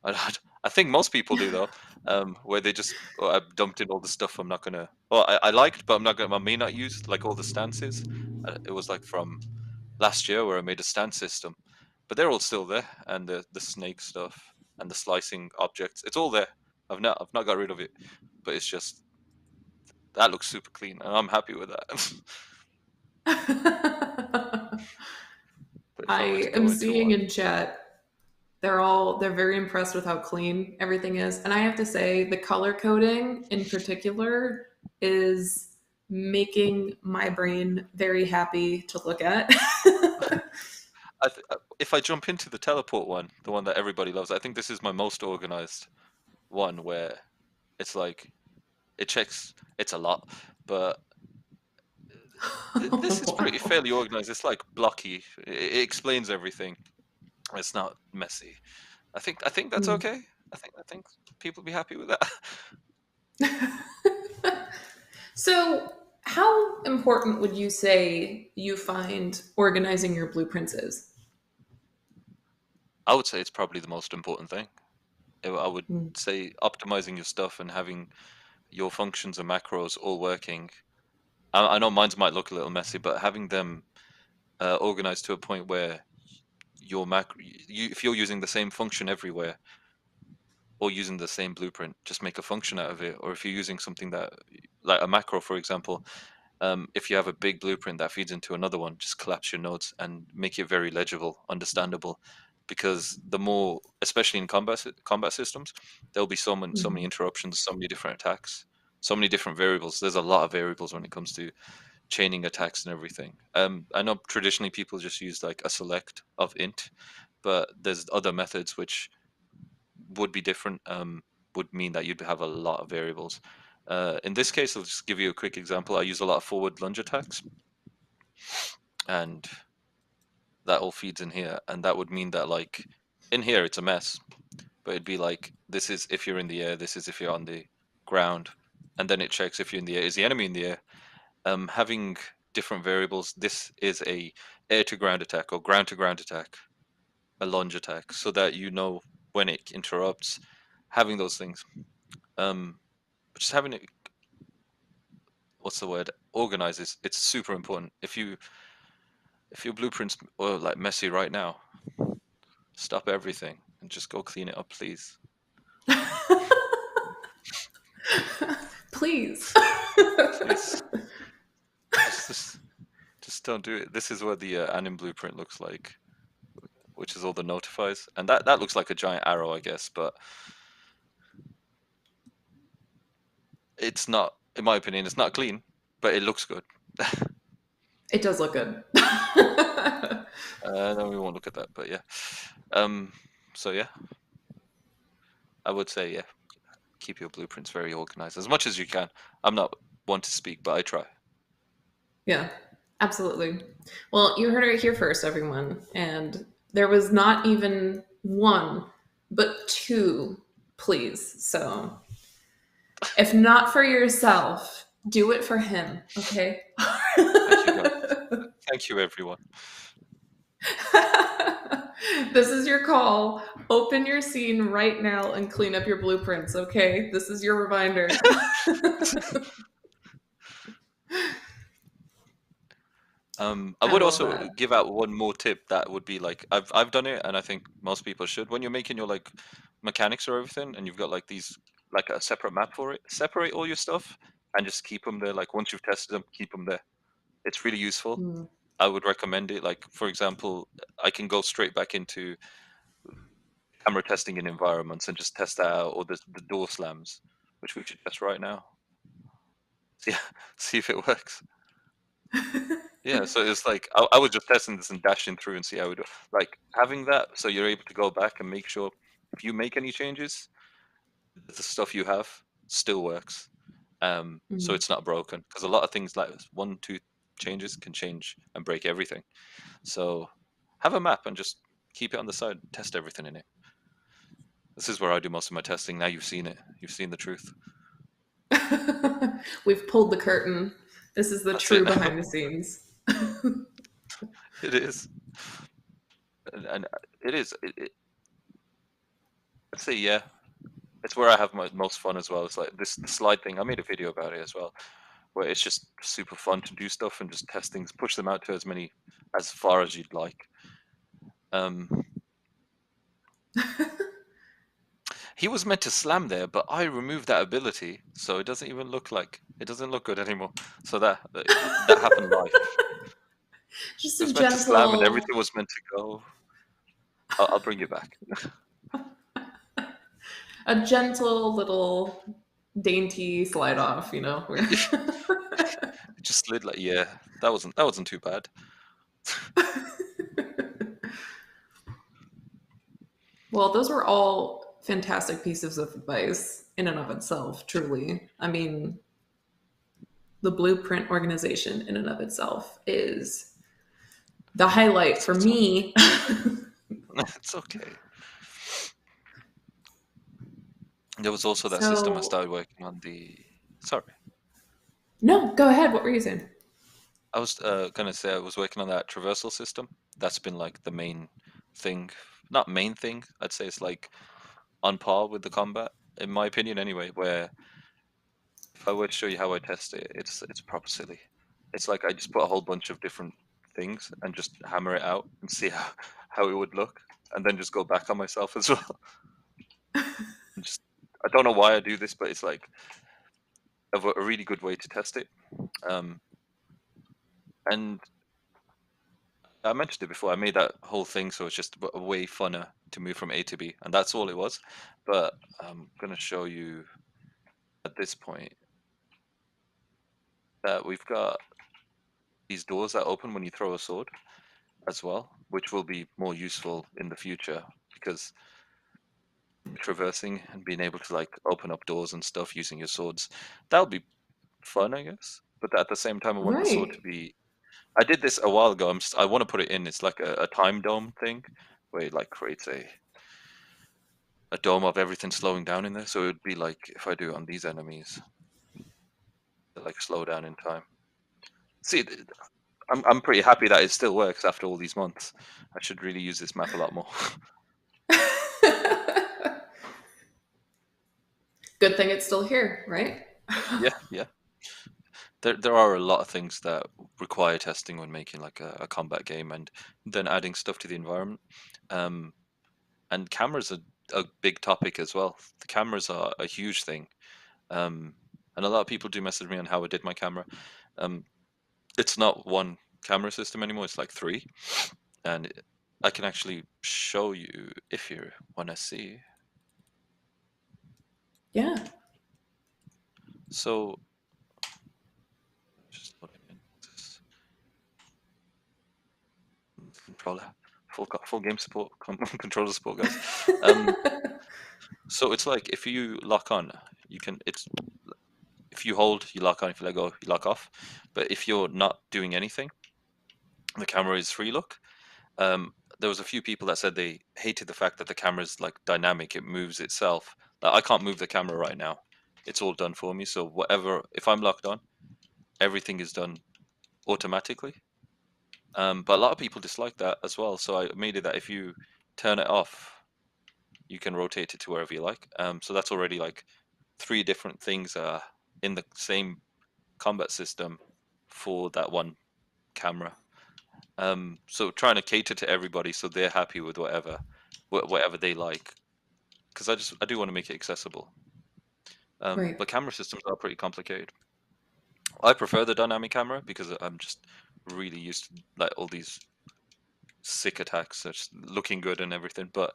Speaker 3: I think most people do though, where they just I've dumped in all the stuff I'm not gonna. Well, I liked, but I may not use, like all the stances. It was like from last year where I made a stand system, but they're all still there, and the snake stuff and the slicing objects, it's all there. I've not got rid of it, but it's just that looks super clean, and I'm happy with that. But if I were to
Speaker 2: I am
Speaker 3: go into
Speaker 2: seeing
Speaker 3: one,
Speaker 2: in chat they're very impressed with how clean everything is. And I have to say the color coding in particular is making my brain very happy to look at.
Speaker 3: if I jump into the teleport one, the one that everybody loves, I think this is my most organized one where it's like it checks. It's a lot, but this is pretty
Speaker 2: Wow.
Speaker 3: fairly organized. It's like blocky. It explains everything. It's not messy. I think that's
Speaker 2: Hmm.
Speaker 3: okay. I think people be happy with that.
Speaker 2: So, how important would you say you find organizing your blueprints is?
Speaker 3: I would say it's probably the most important thing. I would
Speaker 2: Hmm.
Speaker 3: say optimizing your stuff and having your functions and macros all working. I know mine might look a little messy, but having them organized to a point where your if you're using the same function everywhere or using the same blueprint, just make a function out of it. Or if you're using something that, like a macro, for example, if you have a big blueprint that feeds into another one, just collapse your nodes and make it very legible, understandable. Because the more, especially in combat systems, there'll be so many
Speaker 2: Mhm.
Speaker 3: interruptions, so many different attacks, so many different variables. There's a lot of variables when it comes to chaining attacks and everything. I know traditionally people just use like a select of int, but there's other methods which would be different. Would mean that you'd have a lot of variables. In this case, I'll just give you a quick example. I use a lot of forward lunge attacks, and that all feeds in here, and that would mean that like in here it's a mess, but it'd be like this is if you're in the air, this is if you're on the ground, and then it checks if you're in the air. Is the enemy in the air? Having different variables. This is a air to ground attack or ground to ground attack, a lunge attack, so that you know when it interrupts. Having those things, um, just having it. What's the word? Organizes. It's super important. If your blueprints are like messy right now, stop everything and just go clean it up, please.
Speaker 2: Please.
Speaker 3: Please, just just, just don't do it. This is what the anim blueprint looks like, which is all the notifies, and that looks like a giant arrow, I guess, but it's not, in my opinion, it's not clean, but it looks good.
Speaker 2: It does look good.
Speaker 3: No, we won't look at that, but yeah. Um, so yeah, I would say yeah, keep your blueprints very organized as much as you can. I'm not one to speak, but I try.
Speaker 2: Yeah, absolutely. Well, you heard it here first, everyone. And there was not even one, but two please. So if not for yourself, do it for him, okay?
Speaker 3: Thank you, guys. Thank you, everyone.
Speaker 2: This is your call. Open your scene right now and clean up your blueprints, okay? This is your reminder.
Speaker 3: I
Speaker 2: I
Speaker 3: would
Speaker 2: love
Speaker 3: also
Speaker 2: that.
Speaker 3: give out one more tip that would be like I've done it, and I think most people should. When you're making your like mechanics or everything, and you've got like these like a separate map for it, separate all your stuff and just keep them there. Like once you've tested them, keep them there. It's really useful.
Speaker 2: Mm.
Speaker 3: I would recommend it. Like for example, I can go straight back into camera testing in environments and just test that out, or the door slams, which we should test right now. See, see if it works. Yeah, so it's like I was just testing this and dashing through and see how it. Like having that, so you're able to go back and make sure if you make any changes, the stuff you have still works. So
Speaker 2: Mm.
Speaker 3: it's not broken because a lot of things like one, two changes can change and break everything. So have a map and just keep it on the side. Test everything in it. This is where I do most of my testing. Now you've seen it. You've seen the truth.
Speaker 2: We've pulled the curtain. This is the
Speaker 3: That's it.
Speaker 2: true behind the scenes.
Speaker 3: It is, and it is. I'd say yeah. It's where I have my most fun as well. It's like this the slide thing. I made a video about it as well. where it's just super fun to do stuff and just test things, push them out to as far as you'd like. He was meant to slam there, but I removed that ability, so it doesn't look good anymore. So that happened live.
Speaker 2: Just
Speaker 3: It
Speaker 2: a
Speaker 3: was meant to slam, and
Speaker 2: gentle,
Speaker 3: everything was meant to go. I'll bring you back.
Speaker 2: a gentle little dainty slide off, you know.
Speaker 3: It just slid like, yeah, that wasn't too bad.
Speaker 2: Well, those were all fantastic pieces of advice in and of itself, truly. I mean, the Blueprint organization in and of itself is the highlight for me.
Speaker 3: It's okay. There was also that system I started working on. Sorry.
Speaker 2: No, go ahead. What were you saying?
Speaker 3: I was gonna say I was working on that traversal system. That's been like the main thing. Not main thing. I'd say it's like on par with the combat, in my opinion, anyway. Where if I were to show you how I test it, it's proper silly. It's like I just put a whole bunch of different things and just hammer it out and see how it would look, and then just go back on myself as well. I don't know why I do this, but it's like a really good way to test it. And I mentioned it before. I made that whole thing so it's just a way funner to move from A to B, and that's all it was. But I'm gonna show you at this point that we've got these doors that open when you throw a sword as well, which will be more useful in the future because traversing and being able to like open up doors and stuff using your swords, that'll be fun, I guess. But at the same time, I want the sword to be. I did this a while ago. I want to put it in. It's like a time dome thing where it like creates a dome of everything slowing down in there. So it would be like if I do it on these enemies, they like slow down in time. See, I'm pretty happy that it still works after all these months. I should really use this map a lot more.
Speaker 2: Good thing it's still here, right?
Speaker 3: Yeah. There are a lot of things that require testing when making like a combat game, and then adding stuff to the environment. And cameras are a big topic as well. The cameras are a huge thing. And a lot of people do message me on how I did my camera. It's not one camera system anymore. It's like 3, and I can actually show you if you want to see.
Speaker 2: Yeah.
Speaker 3: So just put it in this controller, full game support, controller support, guys. So it's like if you lock on, if you hold, you lock on. If you let go, you lock off. But if you're not doing anything, the camera is free look. There was a few people that said they hated the fact that the camera is like dynamic; it moves itself. Like, I can't move the camera right now; it's all done for me. So if I'm locked on, everything is done automatically. But a lot of people dislike that as well. So I made it that if you turn it off, you can rotate it to wherever you like. So that's already like 3 different things in the same combat system for that one camera. So trying to cater to everybody so they're happy with whatever they like, because I do want to make it accessible.
Speaker 2: Right.
Speaker 3: But camera systems are pretty complicated. I prefer the dynamic camera because I'm just really used to like all these sick attacks, just looking good and everything. But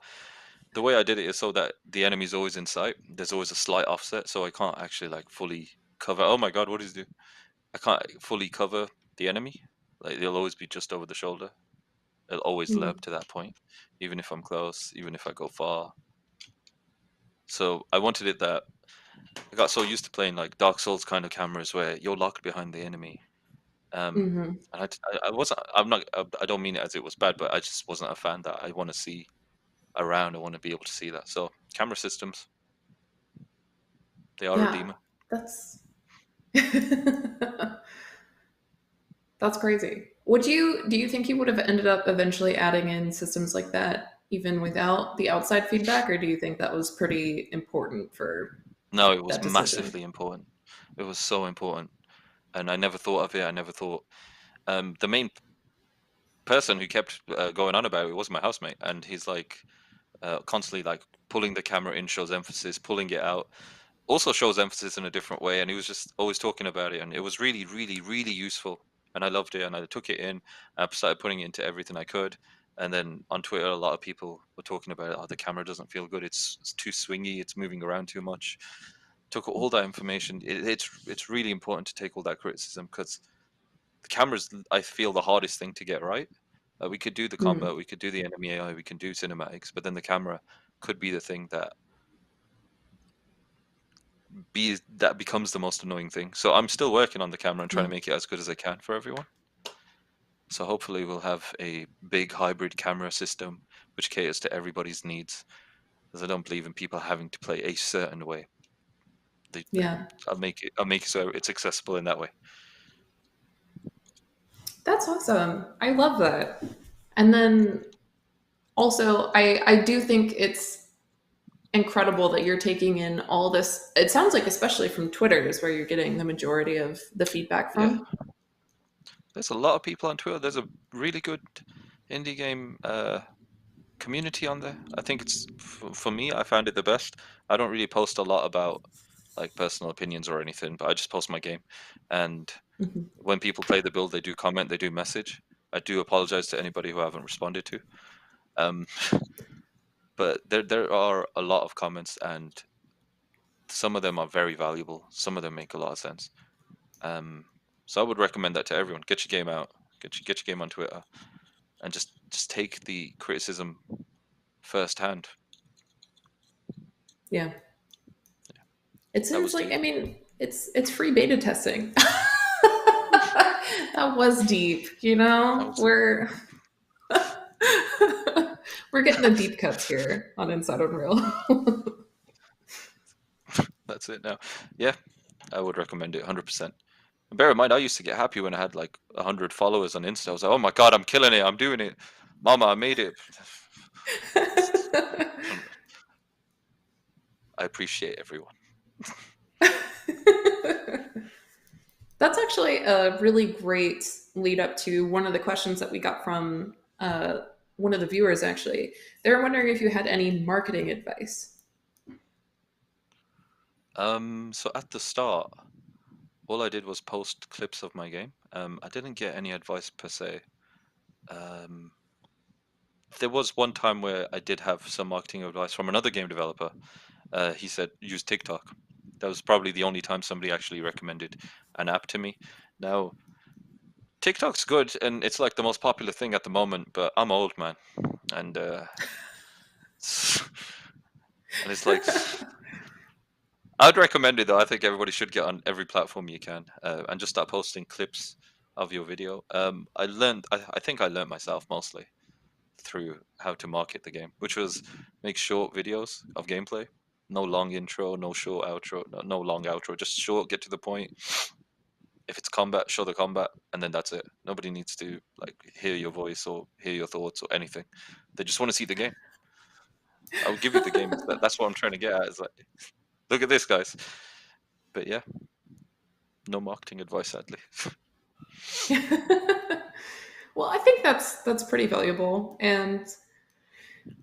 Speaker 3: the way I did it is so that the enemy's always in sight. There's always a slight offset, so I can't actually like fully cover. Oh my god, what is it? I can't fully cover the enemy. Like they'll always be just over the shoulder. It'll always lerp to that point, even if I'm close, even if I go far. So I wanted it that I got so used to playing like Dark Souls kind of cameras where you're locked behind the enemy. And I wasn't. I'm not. I don't mean it as it was bad, but I just wasn't a fan that I want to see around. I want to be able to see that. So camera systems, they are a demon.
Speaker 2: That's that's crazy. Do you think you would have ended up eventually adding in systems like that even without the outside feedback, or do you think that was pretty important for
Speaker 3: No, it was
Speaker 2: that decision?
Speaker 3: massively important. It was so important. and I never thought of it. I never thought the main person who kept going on about it was my housemate, and he's like constantly like pulling the camera in shows emphasis, pulling it out also shows emphasis in a different way, and he was just always talking about it, and it was really, really, really useful, and I loved it, and I took it in. I started putting it into everything I could, and then on Twitter, a lot of people were talking about, oh, the camera doesn't feel good. It's too swingy. It's moving around too much. Took all that information. It's really important to take all that criticism because the camera's, I feel, the hardest thing to get right. We could do the
Speaker 2: Mm,
Speaker 3: combat, we could do the enemy AI, we can do cinematics, but then the camera could be the thing that becomes the most annoying thing. So I'm still working on the camera and trying to
Speaker 2: yeah.
Speaker 3: make it as good as I can for everyone. So hopefully we'll have a big hybrid camera system which caters to everybody's needs. Because I don't believe in people having to play a certain way.
Speaker 2: Yeah.
Speaker 3: I'll make it so it's accessible in that way.
Speaker 2: That's awesome. I love that. And then also, I do think it's incredible that you're taking in all this. It sounds like, especially from Twitter, is where you're getting the majority of the feedback
Speaker 3: Yeah,
Speaker 2: from.
Speaker 3: there's a lot of people on Twitter. There's a really good indie game community on there. I think it's for me. I found it the best. I don't really post a lot about like personal opinions or anything, but I just post my game. And
Speaker 2: Mhm.
Speaker 3: when people play the build, they do comment, they do message. I do apologize to anybody who I haven't responded to. Um, but there are a lot of comments, and some of them are very valuable. Some of them make a lot of sense. Um, so I would recommend that to everyone. Get your game out. Get your game on Twitter, and just take the criticism firsthand.
Speaker 2: Yeah. It
Speaker 3: That
Speaker 2: seems
Speaker 3: was
Speaker 2: like,
Speaker 3: deep.
Speaker 2: I mean, it's free beta testing. That was deep, you
Speaker 3: That
Speaker 2: know?
Speaker 3: was
Speaker 2: We're getting the deep cuts here on Inside Unreal.
Speaker 3: that's it now. Yeah, I would recommend it 100%. Bear in mind, I used to get happy when I had like 100 followers on Insta. I was like, oh my God, I'm killing it. I'm doing it. Mama, I made it. I appreciate everyone.
Speaker 2: That's actually a really great lead up to one of the questions that we got from one of the viewers, actually. They were wondering if you had any marketing advice.
Speaker 3: So at the start, all I did was post clips of my game. I didn't get any advice per se. Um, there was one time where I did have some marketing advice from another game developer. He said use TikTok. That was probably the only time somebody actually recommended an app to me. Now, TikTok's good and it's like the most popular thing at the moment, but I'm old, man, and and it's like I'd recommend it though. I think everybody should get on every platform you can and just start posting clips of your video. I think I learned myself mostly through how to market the game, which was make short videos of gameplay. No long intro, no short outro, no long outro, just short, get to the point. If it's combat, show the combat, and then that's it. Nobody needs to like hear your voice or hear your thoughts or anything. They just want to see the game. I'll give you the game. That's what I'm trying to get at. Is like, look at this, guys. But yeah, no marketing advice, sadly.
Speaker 2: Well, I think that's pretty valuable, and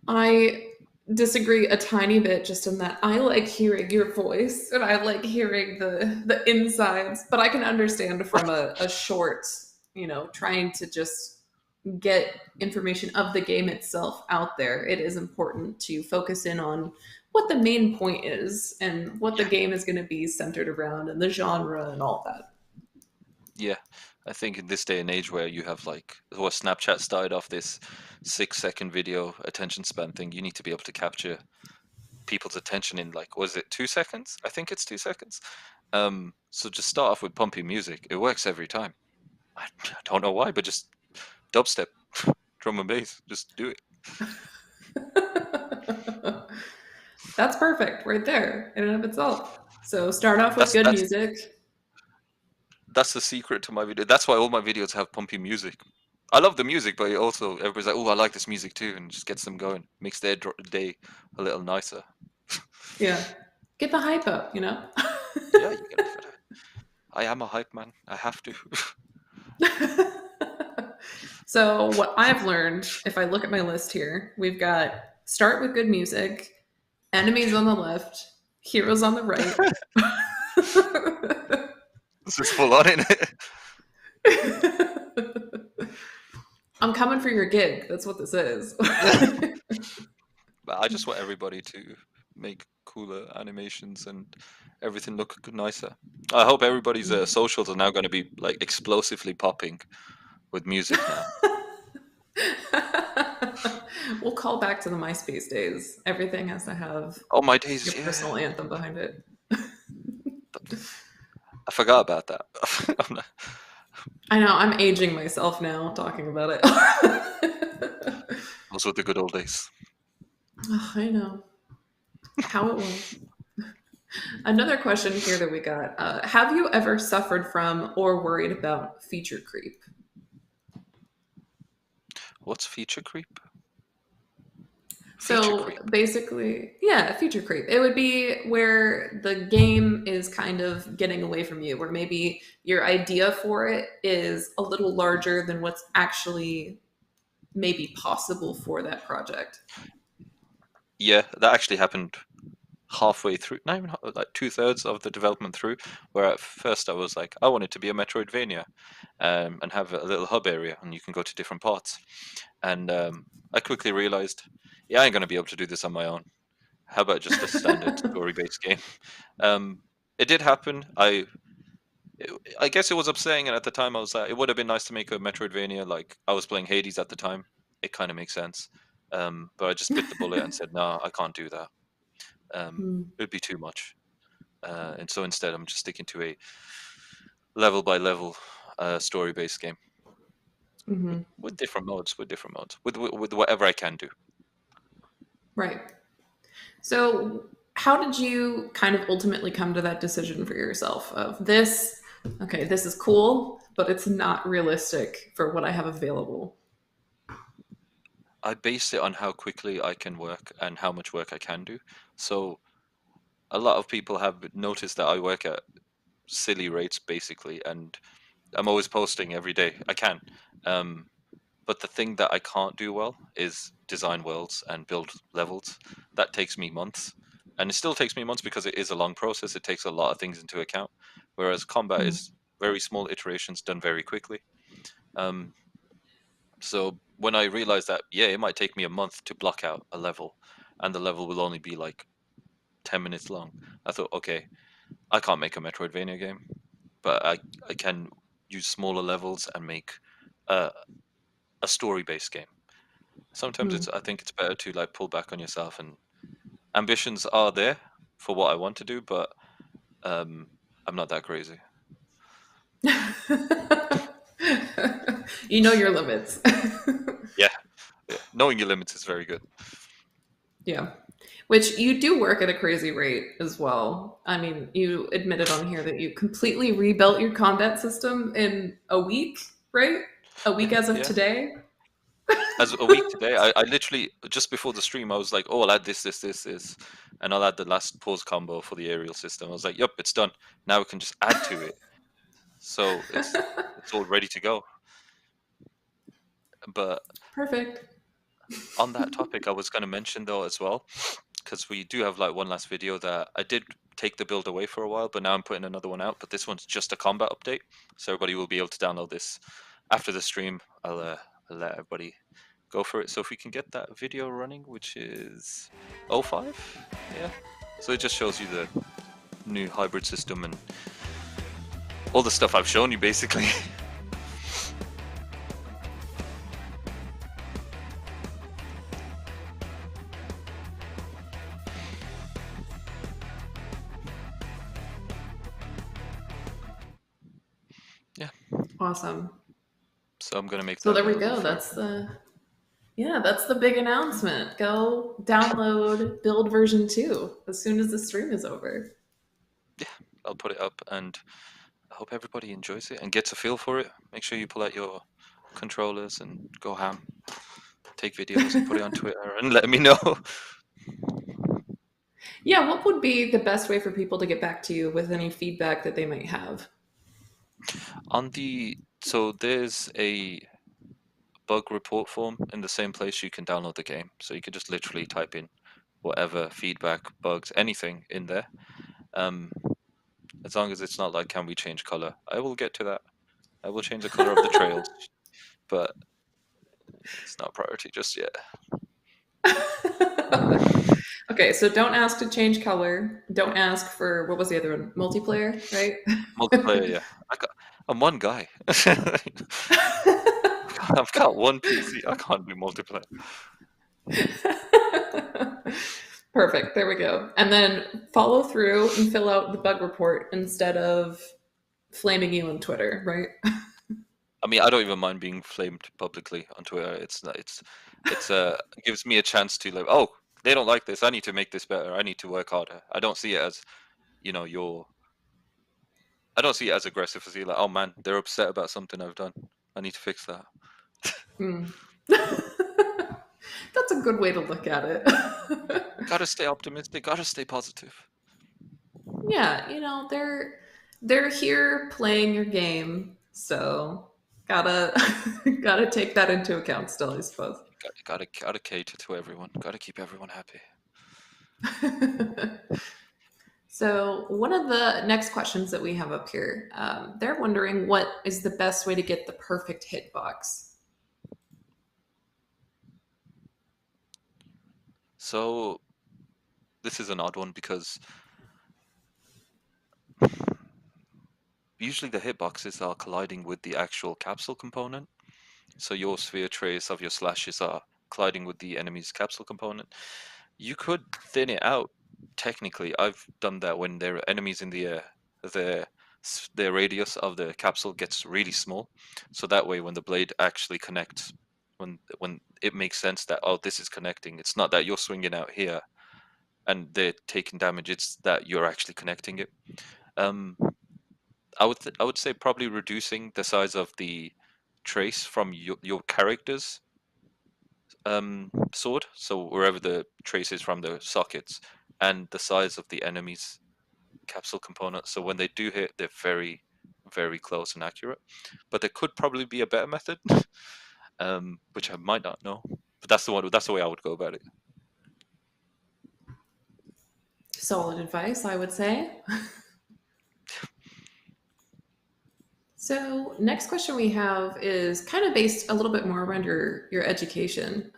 Speaker 2: I disagree a tiny bit just in that I like hearing your voice and I like hearing the insides, but I can understand from a short, trying to just get information of the game itself out there. It is important to focus in on what the main point is and what the
Speaker 3: Yeah,
Speaker 2: game is going to be centered around and the genre and all that.
Speaker 3: yeah. I think in this day and age where you have like, what Snapchat started off this 6 second video attention span thing, you need to be able to capture people's attention in like, was it 2 seconds? I think it's 2 seconds. So just start off with pumpy music. It works every time. I don't know why, but just dubstep, drum and bass, just do it.
Speaker 2: That's perfect right there in and of itself. So start off with
Speaker 3: That's
Speaker 2: good
Speaker 3: that's
Speaker 2: music.
Speaker 3: that's the secret to my video. That's why all my videos have pumpy music. I love the music, but it also everybody's like, "Oh, I like this music too," and it just gets them going, makes their day a little nicer.
Speaker 2: Yeah. Get the hype up, you know?
Speaker 3: Yeah, you gotta I am a hype man. I have to.
Speaker 2: So what I've learned, if I look at my list here, we've got start with good music, enemies on the left, heroes on the right.
Speaker 3: This is full on in it.
Speaker 2: I'm coming for your gig. That's what this is.
Speaker 3: But I just want everybody to make cooler animations and everything look nicer. I hope everybody's socials are now going to be like explosively popping with music now.
Speaker 2: We'll call back to the MySpace days. Everything has to have
Speaker 3: my days,
Speaker 2: your personal anthem behind it.
Speaker 3: I forgot about that.
Speaker 2: I know, I'm aging myself now talking about it.
Speaker 3: Those were the good old days.
Speaker 2: Oh, I know. How it was. Another question here that we got. Have you ever suffered from or worried about feature creep?
Speaker 3: What's feature creep?
Speaker 2: So basically, yeah, feature creep. It would be where the game is kind of getting away from you, where maybe your idea for it is a little larger than what's actually maybe possible for that project.
Speaker 3: Yeah, that actually happened halfway through, not even like 2/3 of the development through, where at first I was like, I want it to be a Metroidvania and have a little hub area and you can go to different parts. And I quickly realized, yeah, I ain't going to be able to do this on my own. How about just a standard story-based game? It did happen. I guess it was upsetting, and at the time I was like, it would have been nice to make a Metroidvania. Like I was playing Hades at the time. It kind of makes sense. But I just bit the bullet and said, no, I can't do that. It'd be too much. And so instead, I'm just sticking to a level-by-level story-based game.
Speaker 2: Mm-hmm.
Speaker 3: With different modes, with whatever I can do.
Speaker 2: Right. So how did you kind of ultimately come to that decision for yourself of this, okay, this is cool, but it's not realistic for what I have available?
Speaker 3: I base it on how quickly I can work and how much work I can do. So a lot of people have noticed that I work at silly rates basically, and I'm always posting every day. I can. But the thing that I can't do well is design worlds and build levels. That takes me months. And it still takes me months because it is a long process. It takes a lot of things into account. Whereas combat is very small iterations done very quickly. So when I realized that, yeah, it might take me a month to block out a level, and the level will only be like 10 minutes long, I thought, okay, I can't make a Metroidvania game, but I can use smaller levels and make a story-based game. Sometimes I think it's better to like pull back on yourself, and ambitions are there for what I want to do, but I'm not that crazy.
Speaker 2: You know your limits.
Speaker 3: Yeah. Knowing your limits is very good.
Speaker 2: Yeah. Which you do work at a crazy rate as well. I mean, you admitted on here that you completely rebuilt your combat system in a week, right? A week as of today?
Speaker 3: As a week today, I literally, just before the stream, I was like, oh, I'll add this, and I'll add the last pause combo for the aerial system. I was like, yep, it's done. Now we can just add to it. So it's all ready to go. But
Speaker 2: perfect.
Speaker 3: On that topic, I was going to mention though as well, because we do have like one last video that I did take the build away for a while, but now I'm putting another one out. But this one's just a combat update, so everybody will be able to download this after the stream. I'll let everybody go for it. So if we can get that video running, which is 05, yeah. So it just shows you the new hybrid system and all the stuff I've shown you basically. Yeah.
Speaker 2: Awesome.
Speaker 3: So I'm gonna make.
Speaker 2: So there we go. That's the big announcement. Go download build version 2 as soon as the stream is over.
Speaker 3: Yeah, I'll put it up, and I hope everybody enjoys it and gets a feel for it. Make sure you pull out your controllers and go ham. Take videos and put it on Twitter and let me know.
Speaker 2: Yeah, what would be the best way for people to get back to you with any feedback that they might have?
Speaker 3: So there's a bug report form in the same place you can download the game. So you could just literally type in whatever feedback, bugs, anything in there. Um, as long as it's not like, can we change color? I will get to that. I will change the color of the trails, but it's not a priority just yet.
Speaker 2: Okay, so don't ask to change color. Don't ask for what was the other one? Multiplayer, right?
Speaker 3: Multiplayer, yeah. I'm one guy. I've got one PC. I can't do multiplayer.
Speaker 2: Perfect. There we go. And then follow through and fill out the bug report instead of flaming you on Twitter, right?
Speaker 3: I mean, I don't even mind being flamed publicly on Twitter. It gives me a chance to like, oh, they don't like this. I need to make this better. I need to work harder. I don't see it as, you know, I don't see it as aggressive as you like, oh man, they're upset about something I've done. I need to fix that.
Speaker 2: Mm. That's a good way to look at it.
Speaker 3: Gotta stay optimistic. Gotta stay positive.
Speaker 2: Yeah, they're here playing your game, so gotta gotta take that into account still, I suppose.
Speaker 3: Gotta cater to everyone. Gotta keep everyone happy.
Speaker 2: So one of the next questions that we have up here, they're wondering what is the best way to get the perfect hitbox.
Speaker 3: So this is an odd one because usually the hitboxes are colliding with the actual capsule component. So your sphere trace of your slashes are colliding with the enemy's capsule component. You could thin it out. Technically, I've done that when there are enemies in the air. The radius of the capsule gets really small, so that way when the blade actually connects, when it makes sense that, oh, this is connecting. It's not that you're swinging out here and they're taking damage. It's that you're actually connecting it. Um, I would say probably reducing the size of the trace from your character's sword, so wherever the trace is from the sockets, and the size of the enemy's capsule component. So when they do hit, they're very, very close and accurate. But there could probably be a better method, which I might not know. But that's the one. That's the way I would go about it.
Speaker 2: Solid advice, I would say. So next question we have is kind of based a little bit more around your education.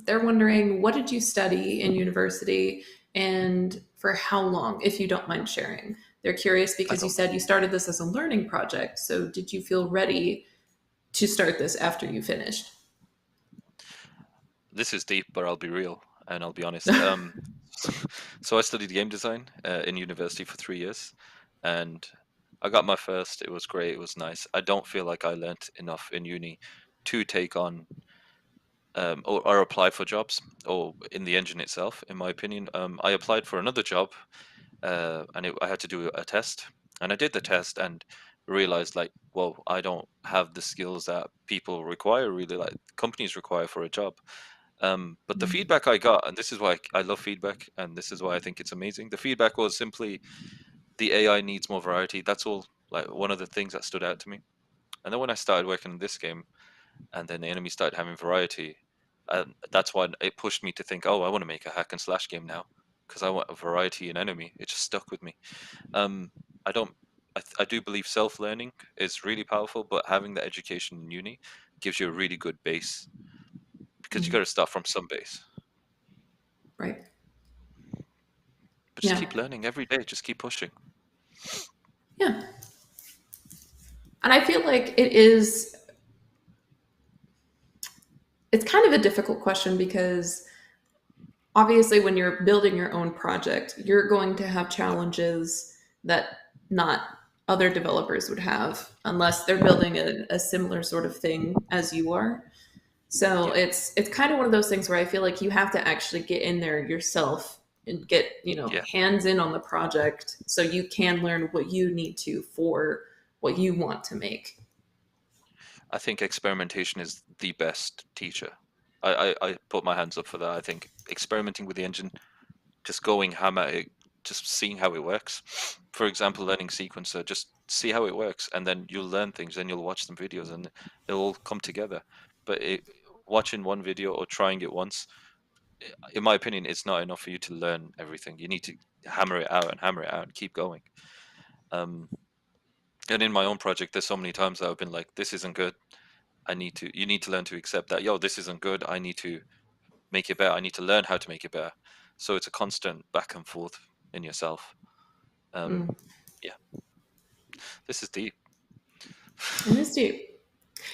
Speaker 2: They're wondering, what did you study in university and for how long, if you don't mind sharing? They're curious
Speaker 3: I
Speaker 2: because you
Speaker 3: don't.
Speaker 2: said you started this as a learning project. So did you feel ready to start this after you finished?
Speaker 3: This is deep, but I'll be real and I'll be honest. So I studied game design in university for 3 years, and I got my first. It was great. It was nice. I don't feel like I learnt enough in uni to take on or apply for jobs or in the engine itself. In my opinion, I applied for another job, I had to do a test, and I did the test and realized like, well, I don't have the skills that people require, really, like companies require for a job. But the feedback I got, and this is why I love feedback, and this is why I think it's amazing. The feedback was simply the AI needs more variety. That's all. Like one of the things that stood out to me. And then when I started working in this game, and then the enemy started having variety, that's why it pushed me to think, oh, I want to make a hack and slash game now because I want a variety in enemy. It just stuck with me. Um, I don't. I do believe self-learning is really powerful, but having the education in uni gives you a really good base because you got to start from some base.
Speaker 2: Right.
Speaker 3: But just
Speaker 2: Yeah.
Speaker 3: keep learning every day. Just keep pushing.
Speaker 2: Yeah. And I feel like it's kind of a difficult question because obviously when you're building your own project, you're going to have challenges that not other developers would have unless they're building a similar sort of thing as you are. So
Speaker 3: Yeah,
Speaker 2: it's kind of one of those things where I feel like you have to actually get in there yourself and get,
Speaker 3: yeah.
Speaker 2: hands in on the project so you can learn what you need to for what you want to make.
Speaker 3: I think experimentation is the best teacher. I put my hands up for that. I think experimenting with the engine, just going ham at it, just seeing how it works. For example, learning sequencer, just see how it works, and then you'll learn things, and you'll watch some videos, and it'll all come together. But watching one video or trying it once, in my opinion, it's not enough for you to learn everything. You need to hammer it out and hammer it out and keep going. Um, and in my own project, there's so many times that I've been like, "This isn't good. You need to learn to accept that. Yo, this isn't good. I need to make it better. I need to learn how to make it better." So it's a constant back and forth in yourself. Yeah, this is deep.
Speaker 2: It is deep.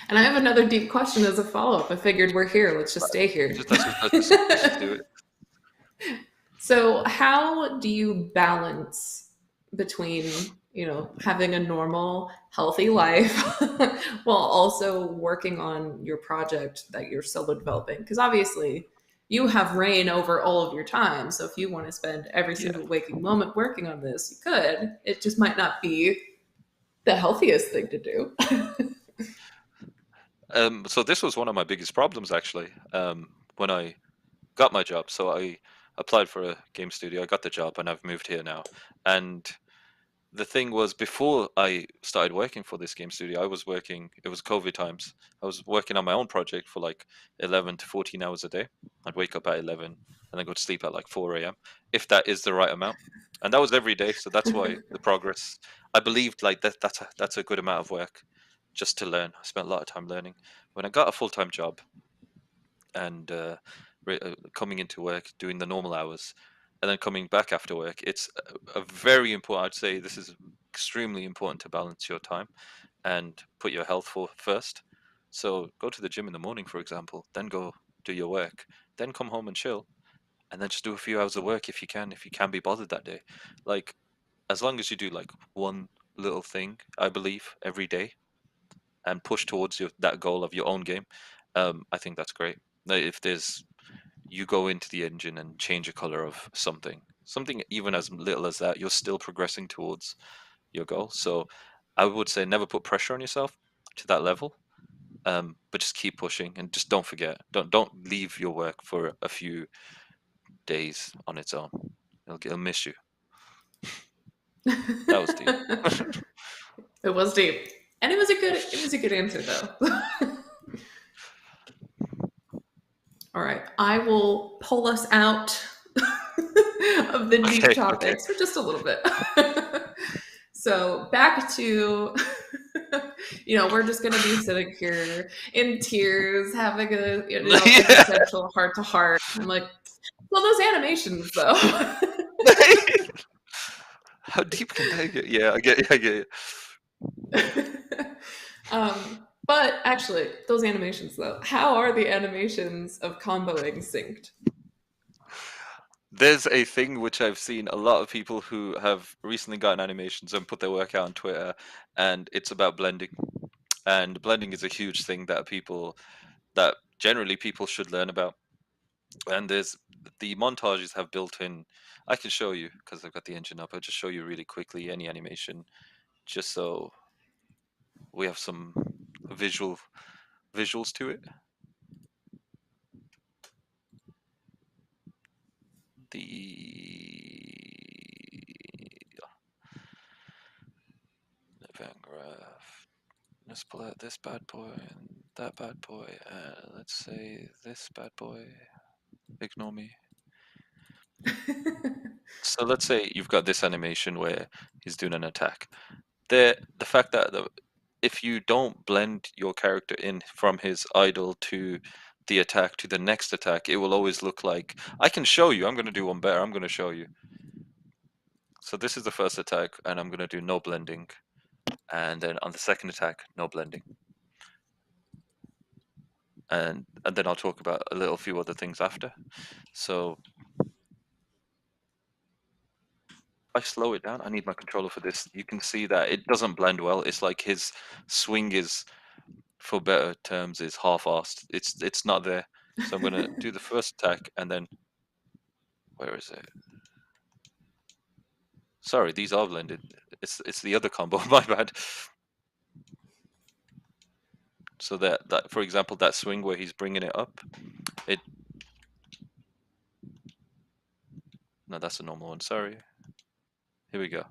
Speaker 2: And I have another deep question as a follow-up. I figured we're here. Let's just stay here.
Speaker 3: Let's just do it.
Speaker 2: So how do you balance between, having a normal, healthy life while also working on your project that you're solo developing? Because obviously you have reign over all of your time. So if you want to spend every single waking moment working on this, you could. It just might not be the healthiest thing to do.
Speaker 3: So this was one of my biggest problems, actually, when I got my job. So I applied for a game studio, I got the job, and I've moved here now. And the thing was, before I started working for this game studio, it was COVID times. I was working on my own project for like 11 to 14 hours a day. I'd wake up at 11 and then go to sleep at like 4 a.m., if that is the right amount. And that was every day. So that's why the progress, I believed like that's a good amount of work just to learn. I spent a lot of time learning. When I got a full-time job and coming into work, doing the normal hours, and then coming back after work, it's a very important, I'd say this is extremely important to balance your time and put your health first. So go to the gym in the morning, for example, then go do your work, then come home and chill, and then just do a few hours of work if you can be bothered that day. Like, as long as you do like one little thing, I believe, every day, and push towards that goal of your own game, I think that's great. If you go into the engine and change a color of something even as little as that, you're still progressing towards your goal. So I would say never put pressure on yourself to that level, but just keep pushing, and just don't forget, don't leave your work for a few days on its own. It'll miss you. That was deep.
Speaker 2: It was deep. And it was a good answer though. All right. I will pull us out of the deep topics for just a little bit. So back to, we're just going to be sitting here in tears, having a existential heart to heart. I'm like, well, those animations though.
Speaker 3: How deep can I get? Yeah, I get it.
Speaker 2: But actually, those animations though, how are the animations of comboing synced?
Speaker 3: There's a thing which I've seen a lot of people who have recently gotten animations and put their work out on Twitter, and it's about blending. And blending is a huge thing that generally people should learn about. And there's the montages have built in. I can show you because I've got the engine up. I'll just show you really quickly any animation, just so we have some visuals to it. Event graph. Let's pull out this bad boy and that bad boy. Let's say this bad boy. Ignore me. So let's say you've got this animation where he's doing an attack. The fact that if you don't blend your character in from his idle to the attack to the next attack, it will always look like, I can show you, I'm going to do one better, I'm going to show you. So this is the first attack, and I'm going to do no blending. And then on the second attack, no blending. And then I'll talk about a few other things after. So I slow it down. I need my controller for this. You can see that it doesn't blend well. It's like his swing is, for better terms, is half-assed. It's not there. So I'm gonna do the first attack, and then where is it? Sorry, these are blended. It's the other combo. My bad. So that for example, that swing where he's bringing it up, no, that's a normal one. Sorry. Here we go.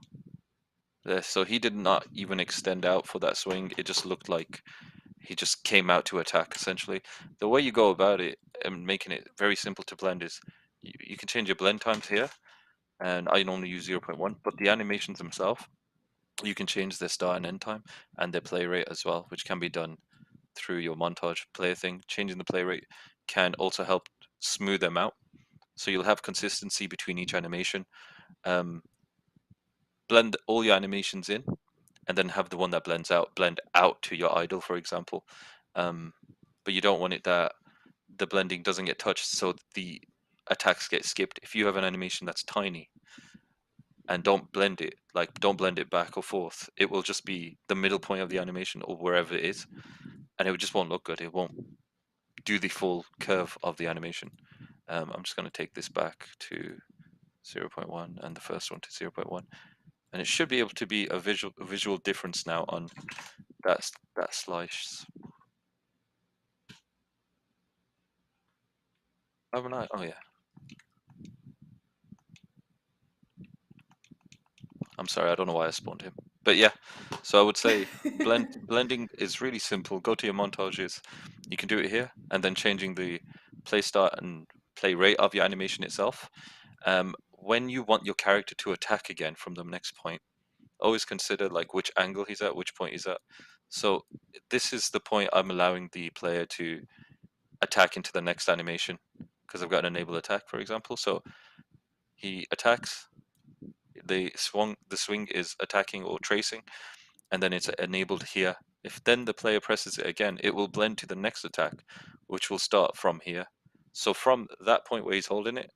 Speaker 3: There, so he did not even extend out for that swing. It just looked like he just came out to attack, essentially. The way you go about it and making it very simple to blend is you can change your blend times here, and I normally use 0.1, but the animations themselves, you can change their start and end time and their play rate as well, which can be done through your montage play thing. Changing the play rate can also help smooth them out. So you'll have consistency between each animation. Blend all your animations in, and then have the one that blend out to your idle, for example. But you don't want it that the blending doesn't get touched, so the attacks get skipped. If you have an animation that's tiny and don't blend it back or forth, it will just be the middle point of the animation or wherever it is, and it just won't look good. It won't do the full curve of the animation. I'm just going to take this back to 0.1 and the first one to 0.1, and it should be able to be a visual difference now on that slice. Overnight, oh yeah. I'm sorry, I don't know why I spawned him, but yeah. So I would say blending is really simple. Go to your montages. You can do it here, and then changing the play start and play rate of your animation itself. When you want your character to attack again from the next point, always consider like which angle he's at, which point he's at. So this is the point I'm allowing the player to attack into the next animation, because I've got an enable attack, for example. So he attacks, the swing is attacking or tracing, and then it's enabled here. If then the player presses it again, it will blend to the next attack, which will start from here. So from that point where he's holding it,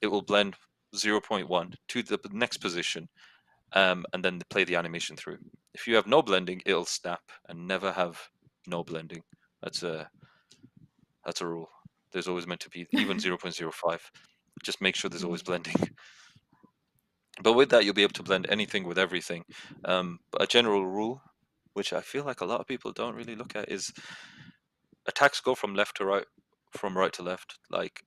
Speaker 3: it will blend 0.1 to the next position, and then play the animation through. If you have no blending, it'll snap and never have no blending. That's a rule. There's always meant to be even 0.05. Just make sure there's always blending. But with that, you'll be able to blend anything with everything. But a general rule, which I feel like a lot of people don't really look at, is attacks go from left to right, from right to left. Like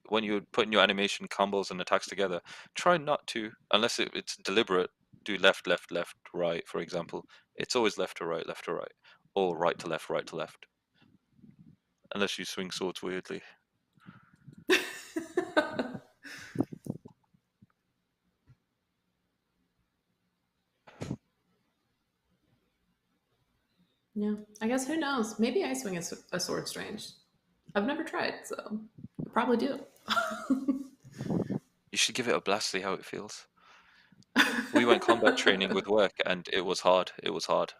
Speaker 3: when you're putting your animation combos and attacks together, try not to, unless it's deliberate, do left, left, left, right, for example. It's always left to right, or right to left. Unless you swing swords weirdly.
Speaker 2: Yeah, I guess who knows? Maybe I swing a sword strange. I've never tried, so I probably do.
Speaker 3: You should give it a blast, see how it feels. We went combat training with work, and it was hard.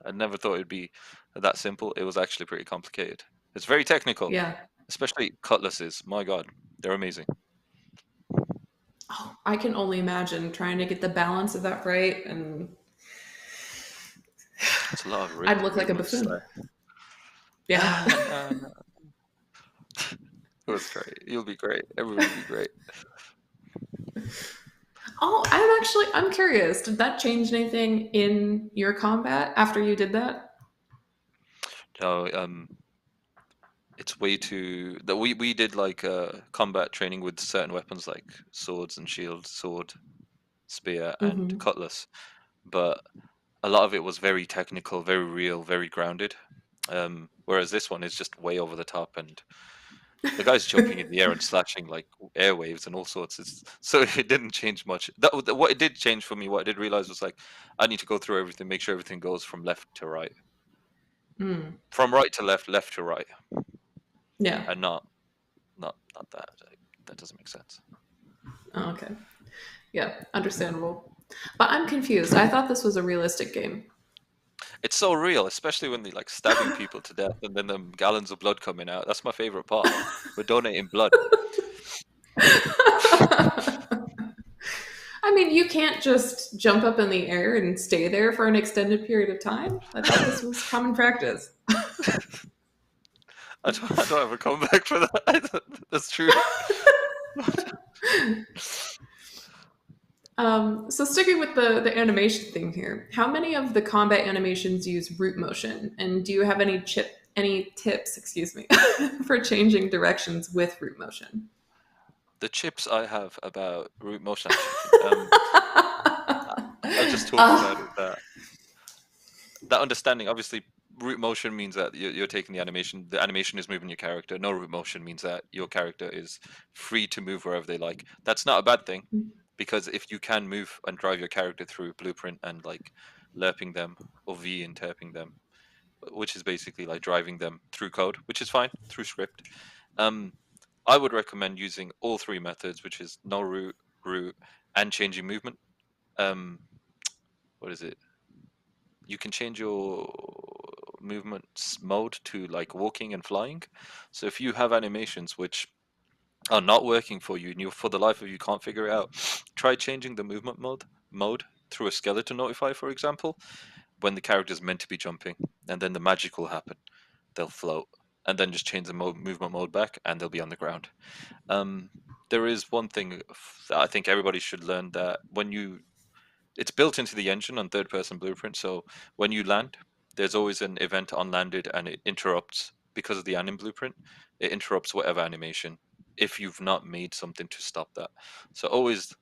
Speaker 3: I never thought it'd be that simple. It was actually pretty complicated. It's very technical.
Speaker 2: Yeah.
Speaker 3: Especially cutlasses. My God, they're amazing.
Speaker 2: Oh, I can only imagine trying to get the balance of that right, and
Speaker 3: it's a lot of
Speaker 2: I'd look like a buffoon. Yeah.
Speaker 3: It was great. You'll be great. Everybody will be great.
Speaker 2: Oh, I'm curious. Did that change anything in your combat after you did that?
Speaker 3: No, it's way too that we did like combat training with certain weapons like swords and shields, sword, spear, and cutlass, but a lot of it was very technical, very real, very grounded. Whereas this one is just way over the top, and the guy's jumping in the air and slashing like airwaves and all sorts. So it didn't change much. What it did change for me, what I did realize was like I need to go through everything, make sure everything goes from left to right, from right to left, left to right.
Speaker 2: Yeah,
Speaker 3: and not that. That doesn't make sense.
Speaker 2: Oh, okay. Yeah, understandable. But I'm confused. I thought this was a realistic game.
Speaker 3: It's so real, especially when they're like stabbing people to death and then them gallons of blood coming out. That's my favorite part. We're donating blood.
Speaker 2: I mean, you can't just jump up in the air and stay there for an extended period of time. I thought this was common practice.
Speaker 3: I don't have a comeback for that. That's true.
Speaker 2: So sticking with the animation thing here, how many of the combat animations use root motion, and do you have any tips, for changing directions with root motion?
Speaker 3: The chips I have about root motion. I was just talking about it, that understanding. Obviously, root motion means that you're taking the animation is moving your character. No root motion means that your character is free to move wherever they like. That's not a bad thing, because if you can move and drive your character through blueprint and like lerping them or v interping them, which is basically like driving them through code, which is fine through script. I would recommend using all three methods, which is no root, and changing movement. What is it? You can change your movement mode to like walking and flying. So if you have animations which are not working for you and you for the life of you can't figure it out, try changing the movement mode through a skeleton notify, for example, when the character is meant to be jumping, and then the magic will happen. They'll float, and then just change the movement mode back, and they'll be on the ground. There is one thing that I think everybody should learn, that it's built into the engine on third-person blueprint. So when you land, there's always an event on landed, and it interrupts because of the anim blueprint. It interrupts whatever animation if you've not made something to stop that. So always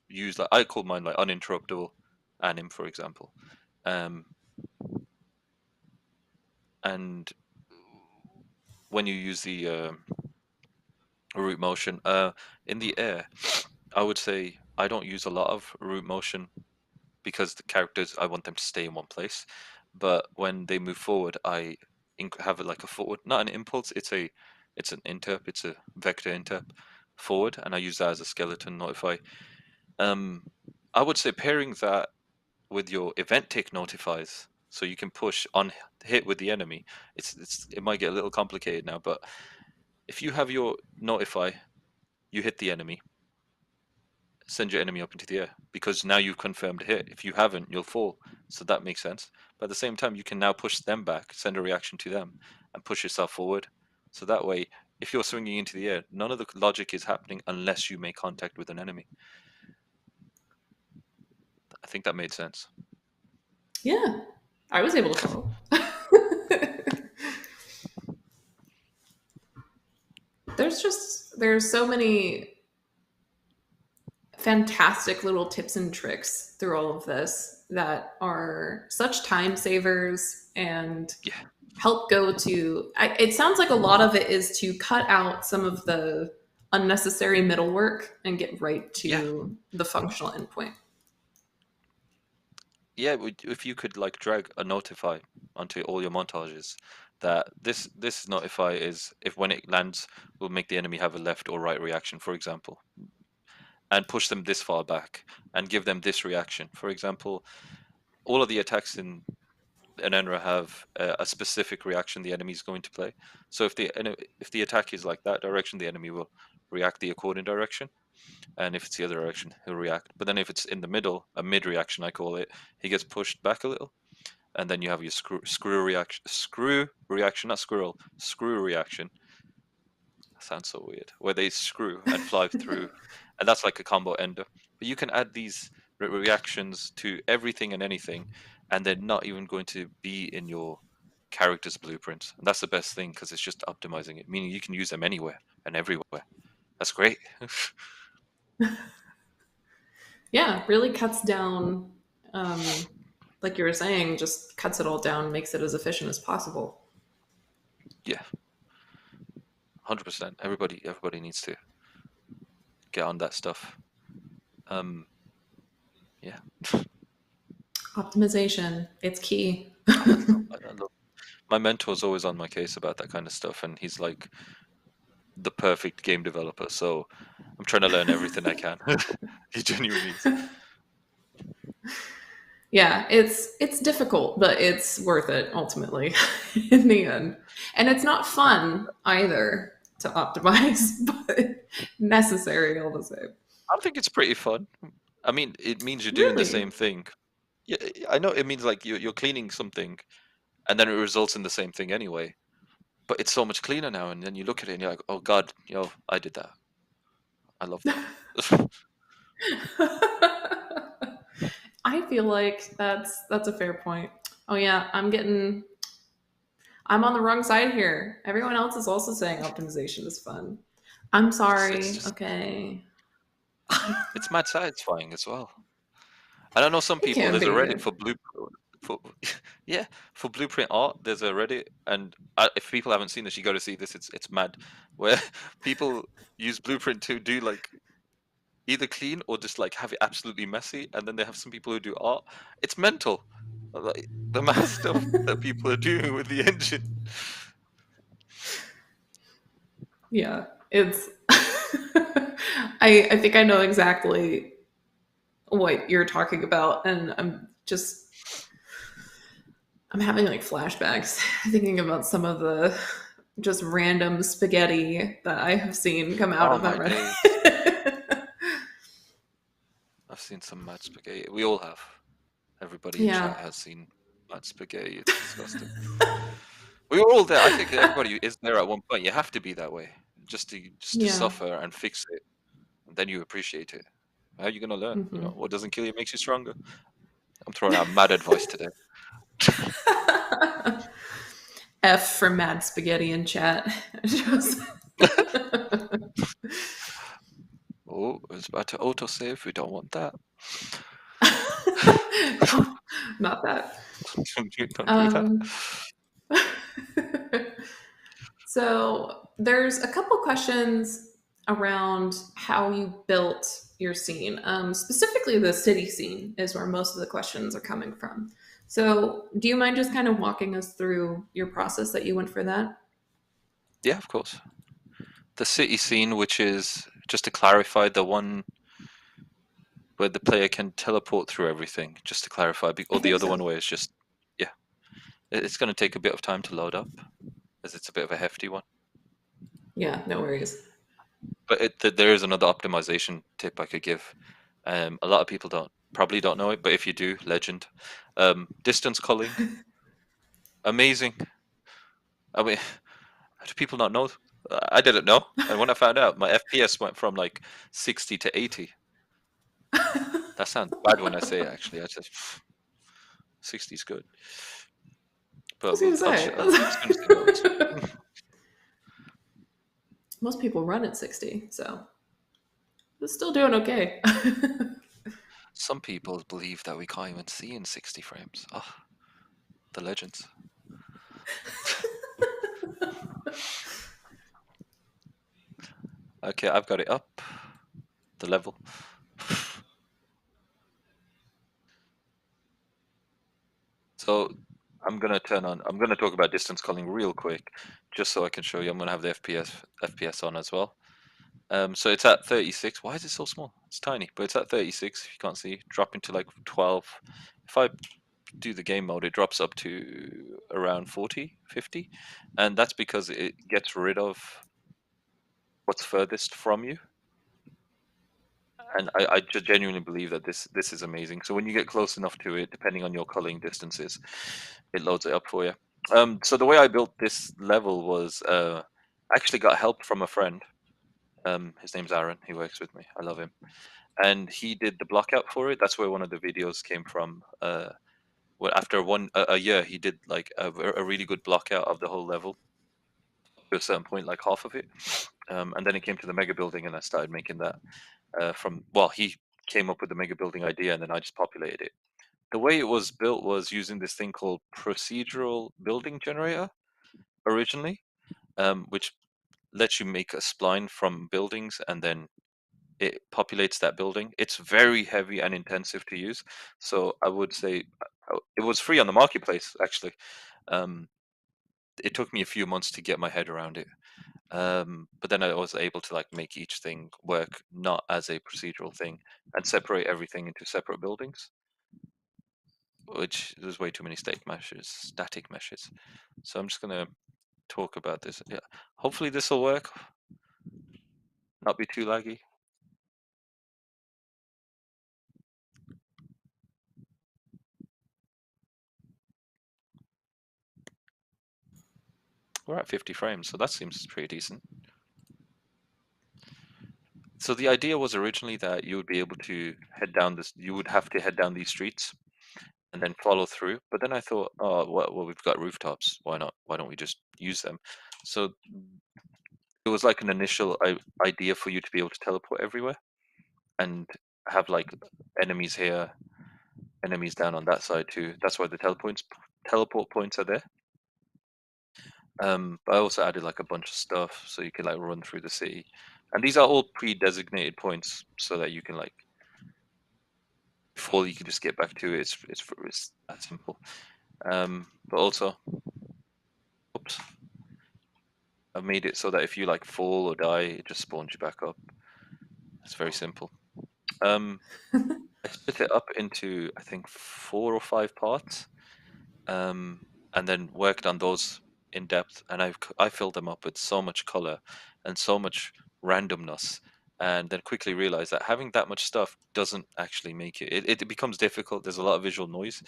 Speaker 3: use, like, I call mine like uninterruptible anim, for example. And when you use the root motion in the air, I would say I don't use a lot of root motion because the characters, I want them to stay in one place. But when they move forward, I have it like a forward, not an impulse. It's an interp. It's a vector interp forward, and I use that as a skeleton notify. I would say pairing that with your event tick notifies, so you can push on hit with the enemy. It might get a little complicated now, but if you have your notify, you hit the enemy, send your enemy up into the air, because now you've confirmed a hit. If you haven't, you'll fall. So that makes sense. But at the same time, you can now push them back, send a reaction to them, and push yourself forward. So that way, if you're swinging into the air, none of the logic is happening unless you make contact with an enemy. I think that made sense.
Speaker 2: Yeah, I was able to follow. There's so many fantastic little tips and tricks through all of this that are such time savers and help go to, it sounds like a lot of it is to cut out some of the unnecessary middle work and get right to the functional endpoint.
Speaker 3: Yeah, if you could like drag a notify onto all your montages, that this notify is, if when it lands, will make the enemy have a left or right reaction, for example, and push them this far back and give them this reaction. For example, all of the attacks in Enenra have a specific reaction the enemy is going to play. So if the attack is like that direction, the enemy will react the according direction. And if it's the other direction, he'll react. But then if it's in the middle, a mid reaction I call it, he gets pushed back a little. And then you have your screw reaction, not squirrel, screw reaction. That sounds so weird. Where they screw and fly through. And that's like a combo ender. But you can add these reactions to everything and anything, and they're not even going to be in your character's blueprints. And that's the best thing, because it's just optimizing it, meaning you can use them anywhere and everywhere. That's great.
Speaker 2: Yeah, really cuts down, like you were saying, just cuts it all down, makes it as efficient as possible.
Speaker 3: Yeah, 100%. Everybody needs to get on that stuff. Yeah.
Speaker 2: Optimization, it's key.
Speaker 3: My mentor's always on my case about that kind of stuff, and he's like the perfect game developer. So I'm trying to learn everything I can. He genuinely is.
Speaker 2: Yeah, it's difficult, but it's worth it ultimately in the end. And it's not fun either to optimize, but necessary all the same.
Speaker 3: I think it's pretty fun. I mean, it means you're doing the same thing. Yeah, I know it means like you're cleaning something, and then it results in the same thing anyway. But it's so much cleaner now, and then you look at it and you're like, oh God, I did that. I love that.
Speaker 2: I feel like that's a fair point. Oh yeah, I'm on the wrong side here. Everyone else is also saying optimization is fun. I'm sorry. Okay.
Speaker 3: It's mad satisfying as well. And I know some
Speaker 2: It
Speaker 3: people.
Speaker 2: can
Speaker 3: There's a
Speaker 2: be.
Speaker 3: Reddit for for yeah, for blueprint art. There's a Reddit, and if people haven't seen this, you got to see this. It's mad, where people use blueprint to do like either clean or just like have it absolutely messy, and then they have some people who do art. It's mental, like the amount of stuff that people are doing with the engine.
Speaker 2: Yeah, it's. I think I know exactly what you're talking about, and I'm having like flashbacks thinking about some of the just random spaghetti that I have seen come out
Speaker 3: Oh
Speaker 2: of that
Speaker 3: my days!
Speaker 2: Reddit.
Speaker 3: I've seen some mad spaghetti. We all have. Everybody in
Speaker 2: Yeah.
Speaker 3: chat has seen mad spaghetti. It's disgusting. We were all there. I think everybody is there at one point. You have to be that way, just to
Speaker 2: Yeah.
Speaker 3: suffer and fix it, and then you appreciate it. How are you gonna learn?
Speaker 2: Hmm.
Speaker 3: What doesn't kill you makes you stronger. I'm throwing out mad advice today.
Speaker 2: F for mad spaghetti in chat. Just-
Speaker 3: Oh, it's about to autosave. We don't want that.
Speaker 2: Not that.
Speaker 3: Don't do that.
Speaker 2: Um, so there's a couple questions around how you built your scene. Specifically, the city scene is where most of the questions are coming from. So, do you mind just kind of walking us through your process that you went for that?
Speaker 3: Yeah, of course. The city scene, which is just to clarify, the one where the player can teleport through everything. Just to clarify,
Speaker 2: I
Speaker 3: or the
Speaker 2: think
Speaker 3: other
Speaker 2: so.
Speaker 3: one where it's just yeah, it's going to take a bit of time to load up, as it's a bit of a hefty one.
Speaker 2: Yeah, no worries.
Speaker 3: But there is another optimization tip I could give. A lot of people probably don't know it, but if you do, legend. Distance culling, amazing. I mean, how do people not know? I didn't know, and when I found out, my FPS went from like 60 to 80. That sounds bad when I say it, actually. I just 60 is good,
Speaker 2: I
Speaker 3: but
Speaker 2: was gonna say.
Speaker 3: as soon as it loads.
Speaker 2: Most people run at 60, so it's still doing okay.
Speaker 3: Some people believe that we can't even see in 60 frames. Oh, the legends. Okay, I've got it up. The level. So I'm gonna talk about distance culling real quick, just so I can show you. I'm gonna have the FPS on as well. So it's at 36. Why is it so small? It's tiny, but it's at 36. If you can't see, dropping to like 12. If I do the game mode, it drops up to around 40, 50, and that's because it gets rid of what's furthest from you. And I just genuinely believe that this is amazing. So when you get close enough to it, depending on your culling distances, it loads it up for you. So the way I built this level was I actually got help from a friend. His name's Aaron. He works with me. I love him, and he did the block out for it. That's where one of the videos came from. Well, after a year, he did like a really good block out of the whole level to a certain point, like half of it, and then it came to the mega building, and I started making that. He came up with the mega building idea, and then I just populated it. The way it was built was using this thing called procedural building generator originally, which lets you make a spline from buildings and then it populates that building. It's very heavy and intensive to use. So I would say it was free on the marketplace, actually. Um, it took me a few months to get my head around it. But then I was able to like make each thing work not as a procedural thing and separate everything into separate buildings, which there's way too many static meshes. So I'm just gonna talk about this. Yeah, hopefully this will work. Not be too laggy. We're at 50 frames, so that seems pretty decent. So the idea was originally that you would be able to head down this. You would have to head down these streets and then follow through. But then I thought, oh, well, we've got rooftops. Why not? Why don't we just use them? So it was like an initial idea for you to be able to teleport everywhere and have like enemies here enemies down on that side too. That's why the teleport points are there. But I also added like a bunch of stuff so you can like run through the city, and these are all pre-designated points so that you can like before you can just get back to it. It's that simple. But also, oops, I've made it so that if you like fall or die, it just spawns you back up. It's very simple. I split it up into I think 4 or 5 parts, and then worked on those in depth. And I filled them up with so much color and so much randomness, and then quickly realized that having that much stuff doesn't actually make it becomes difficult. There's a lot of visual noise.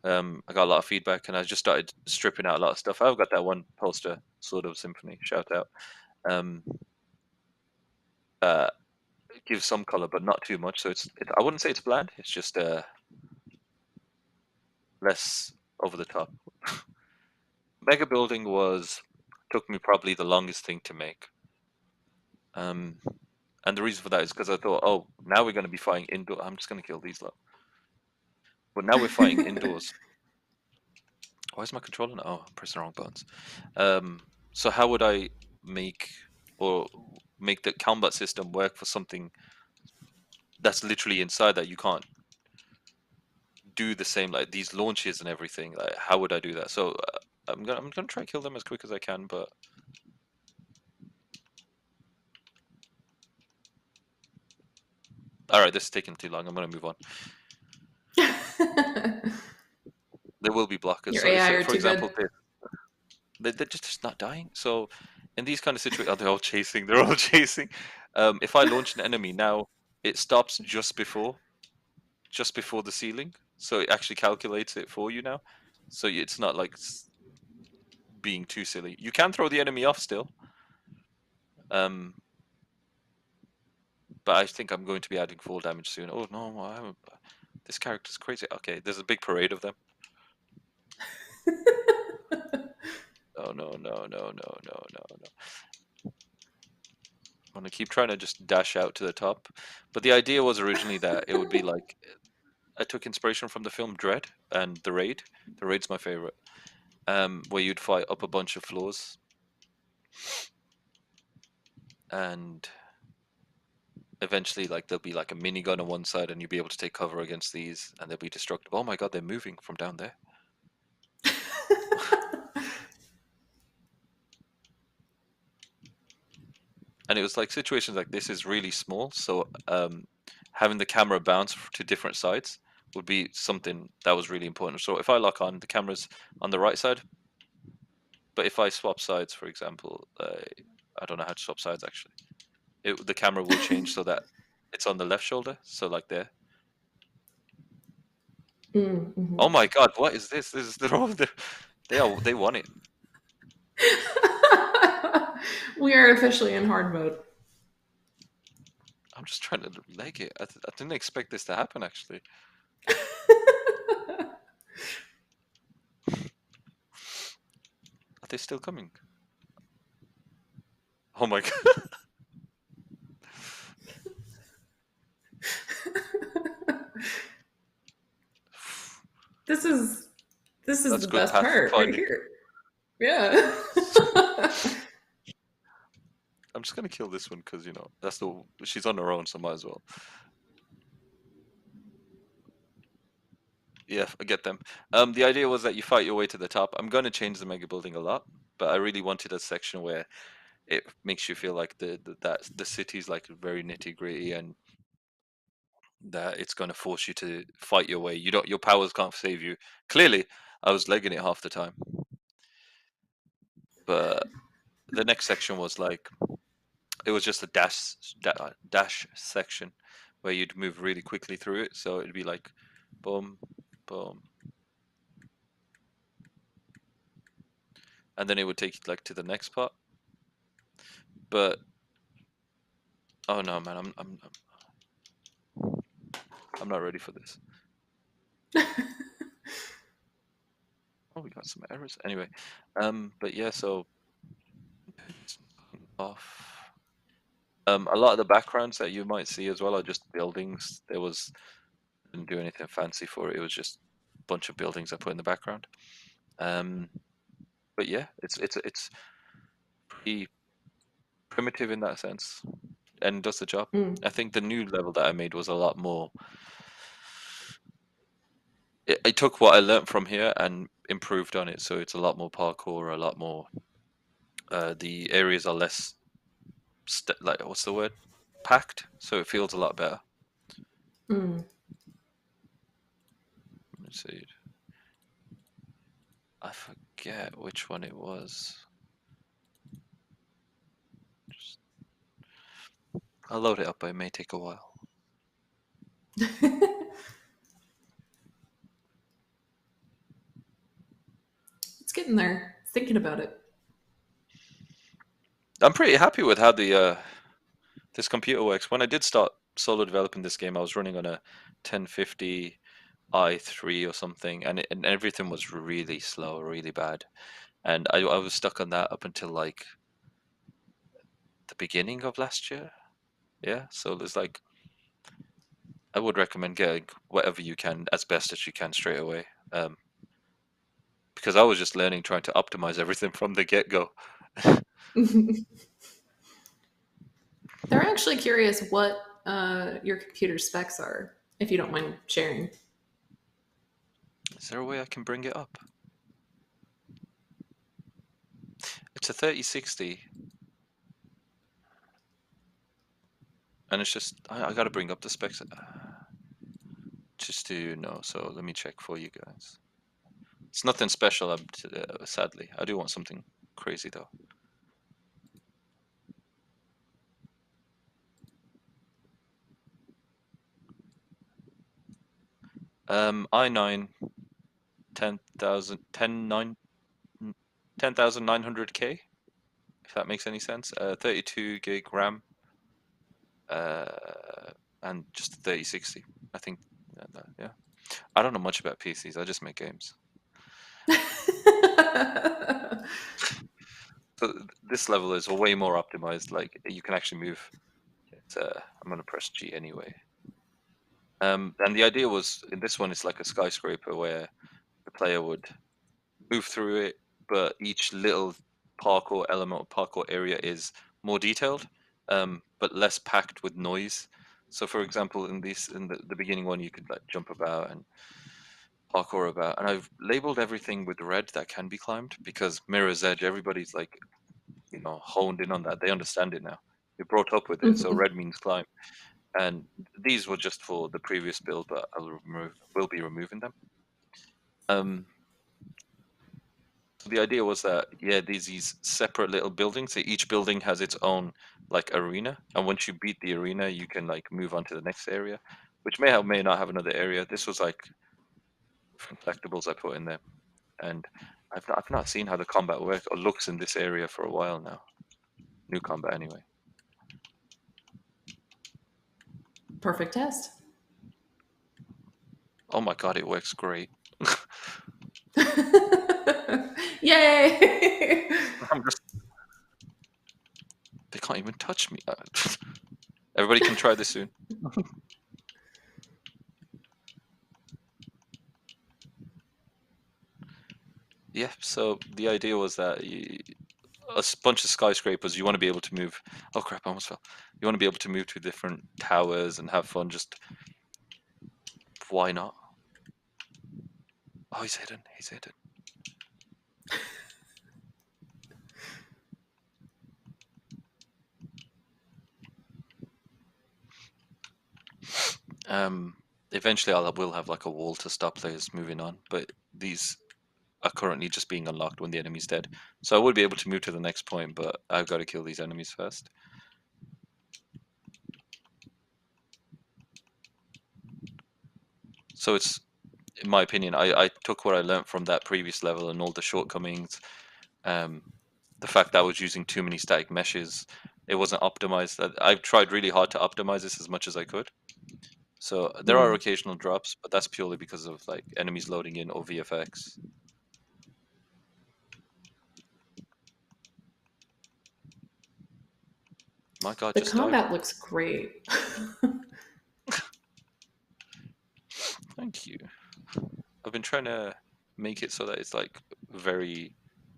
Speaker 3: I got a lot of feedback, and I just started stripping out a lot of stuff. I've got that one poster, Sword of Symphony, shout out. Um, uh, it gives some color, but not too much. So I wouldn't say it's bland. It's just less over the top. Mega building took me probably the longest thing to make. And the reason for that is because I thought, oh, now we're going to be fighting indoor. I'm just going to kill these lot. But now we're fighting indoors. Why is my controller? Oh, I'm pressing the wrong buttons. So how would I make the combat system work for something that's literally inside that you can't do the same, like these launches and everything? Like, how would I do that? So I'm gonna try and kill them as quick as I can, but all right, this is taking too long. I'm gonna move on. There will be blockers.
Speaker 2: Your AI are
Speaker 3: for
Speaker 2: too
Speaker 3: example,
Speaker 2: good.
Speaker 3: they're just not dying. So in these kind of situations, oh, they're all chasing. They're all chasing. If I launch an enemy now, it stops just before the ceiling, so it actually calculates it for you now. So it's not like being too silly. You can throw the enemy off still. But I think I'm going to be adding full damage soon. Oh no, this character's crazy. Okay, there's a big parade of them. No. I'm gonna keep trying to just dash out to the top. But the idea was originally that it would be like I took inspiration from the film Dread and The Raid. The Raid's my favorite. Where you'd fight up a bunch of floors, and eventually, like there'll be like a minigun on one side, and you'll be able to take cover against these, and they'll be destructible. Oh my god, they're moving from down there. And it was like situations like this is really small, so having the camera bounce to different sides would be something that was really important. So if I lock on, the camera's on the right side, but if I swap sides, for example, I don't know how to swap sides actually. The camera will change so that it's on the left shoulder, so like there.
Speaker 2: Mm-hmm.
Speaker 3: Oh my god, what is this? They want it.
Speaker 2: We are officially in hard mode.
Speaker 3: I'm just trying to leg it. I didn't expect this to happen actually. Are they still coming? Oh my god.
Speaker 2: This is
Speaker 3: That's
Speaker 2: the
Speaker 3: good
Speaker 2: best
Speaker 3: path
Speaker 2: part right
Speaker 3: finding.
Speaker 2: here. Yeah.
Speaker 3: I'm just gonna kill this one because she's on her own, so might as well. Yeah, I get them. The idea was that you fight your way to the top. I'm going to change the mega building a lot, but I really wanted a section where it makes you feel like the city's like very nitty gritty, and that it's going to force you to fight your way. Your powers can't save you. Clearly, I was legging it half the time. But the next section was like it was just a dash section where you'd move really quickly through it. So it'd be like boom, boom, and then it would take you like to the next part. But oh no, man, I'm not ready for this. Oh, we got some errors. Anyway, but yeah, so off. A lot of the backgrounds that you might see as well are just buildings. There was Didn't do anything fancy for it. It was just a bunch of buildings I put in the background. But yeah, it's pretty primitive in that sense, and does the job. I think the new level that I made was a lot more. I took what I learned from here and improved on it, so it's a lot more parkour, a lot more. The areas are less like, what's the word? Packed, so it feels a lot better. Let's see. I forget which one it was. I'll load it up, but it may take a while.
Speaker 2: It's getting there. Thinking about it.
Speaker 3: I'm pretty happy with how the this computer works. When I did start solo developing this game, I was running on a 1050 i3 or something, and everything was really slow, really bad. And I was stuck on that up until like the beginning of last year. Yeah, so there's like, I would recommend getting whatever you can as best as you can straight away. Because I was just learning, trying to optimize everything from the get-go.
Speaker 2: They're actually curious what your computer specs are, if you don't mind sharing.
Speaker 3: Is there a way I can bring it up? It's a 3060. And it's just, I got to bring up the specs just to know. So let me check for you guys. It's nothing special, sadly. I do want something crazy though. i9 10,900K, if that makes any sense. 32 gig RAM, and just 3060. I think, yeah. I don't know much about PCs. I just make games. So this level is way more optimized. Like, you can actually move. I'm gonna press G anyway. And the idea was, in this one, it's like a skyscraper where the player would move through it, but each little parkour element or parkour area is more detailed, but less packed with noise. So, for example, in the beginning one, you could like jump about and parkour about, and I've labeled everything with red that can be climbed, because Mirror's Edge, everybody's like, honed in on that. They understand it now. You're brought up with it, so red means climb. And these were just for the previous build, but we'll be removing them. So the idea was that, yeah, these separate little buildings. So each building has its own like arena, and once you beat the arena, you can like move on to the next area, which may have may not have another area. This was like different collectibles I put in there, and I've not seen how the combat works or looks in this area for a while now. New combat anyway.
Speaker 2: Perfect test.
Speaker 3: Oh my god, it works great.
Speaker 2: Yay!
Speaker 3: They can't even touch me. Everybody can try this soon. Yeah, so the idea was that a bunch of skyscrapers, you want to be able to move. Oh crap, I almost fell. You want to be able to move to different towers and have fun. Just why not? Oh, he's hidden. He's hidden. Eventually I will have like a wall to stop players moving on, but these are currently just being unlocked when the enemy's dead. So I would be able to move to the next point, but I've got to kill these enemies first. So it's, in my opinion, I took what I learned from that previous level and all the shortcomings. The fact that I was using too many static meshes, it wasn't optimized. I've tried really hard to optimize this as much as I could. So there are occasional drops, but that's purely because of like enemies loading in or VFX. My god,
Speaker 2: The
Speaker 3: just
Speaker 2: combat
Speaker 3: died.
Speaker 2: looks great.
Speaker 3: trying to make it so that it's like very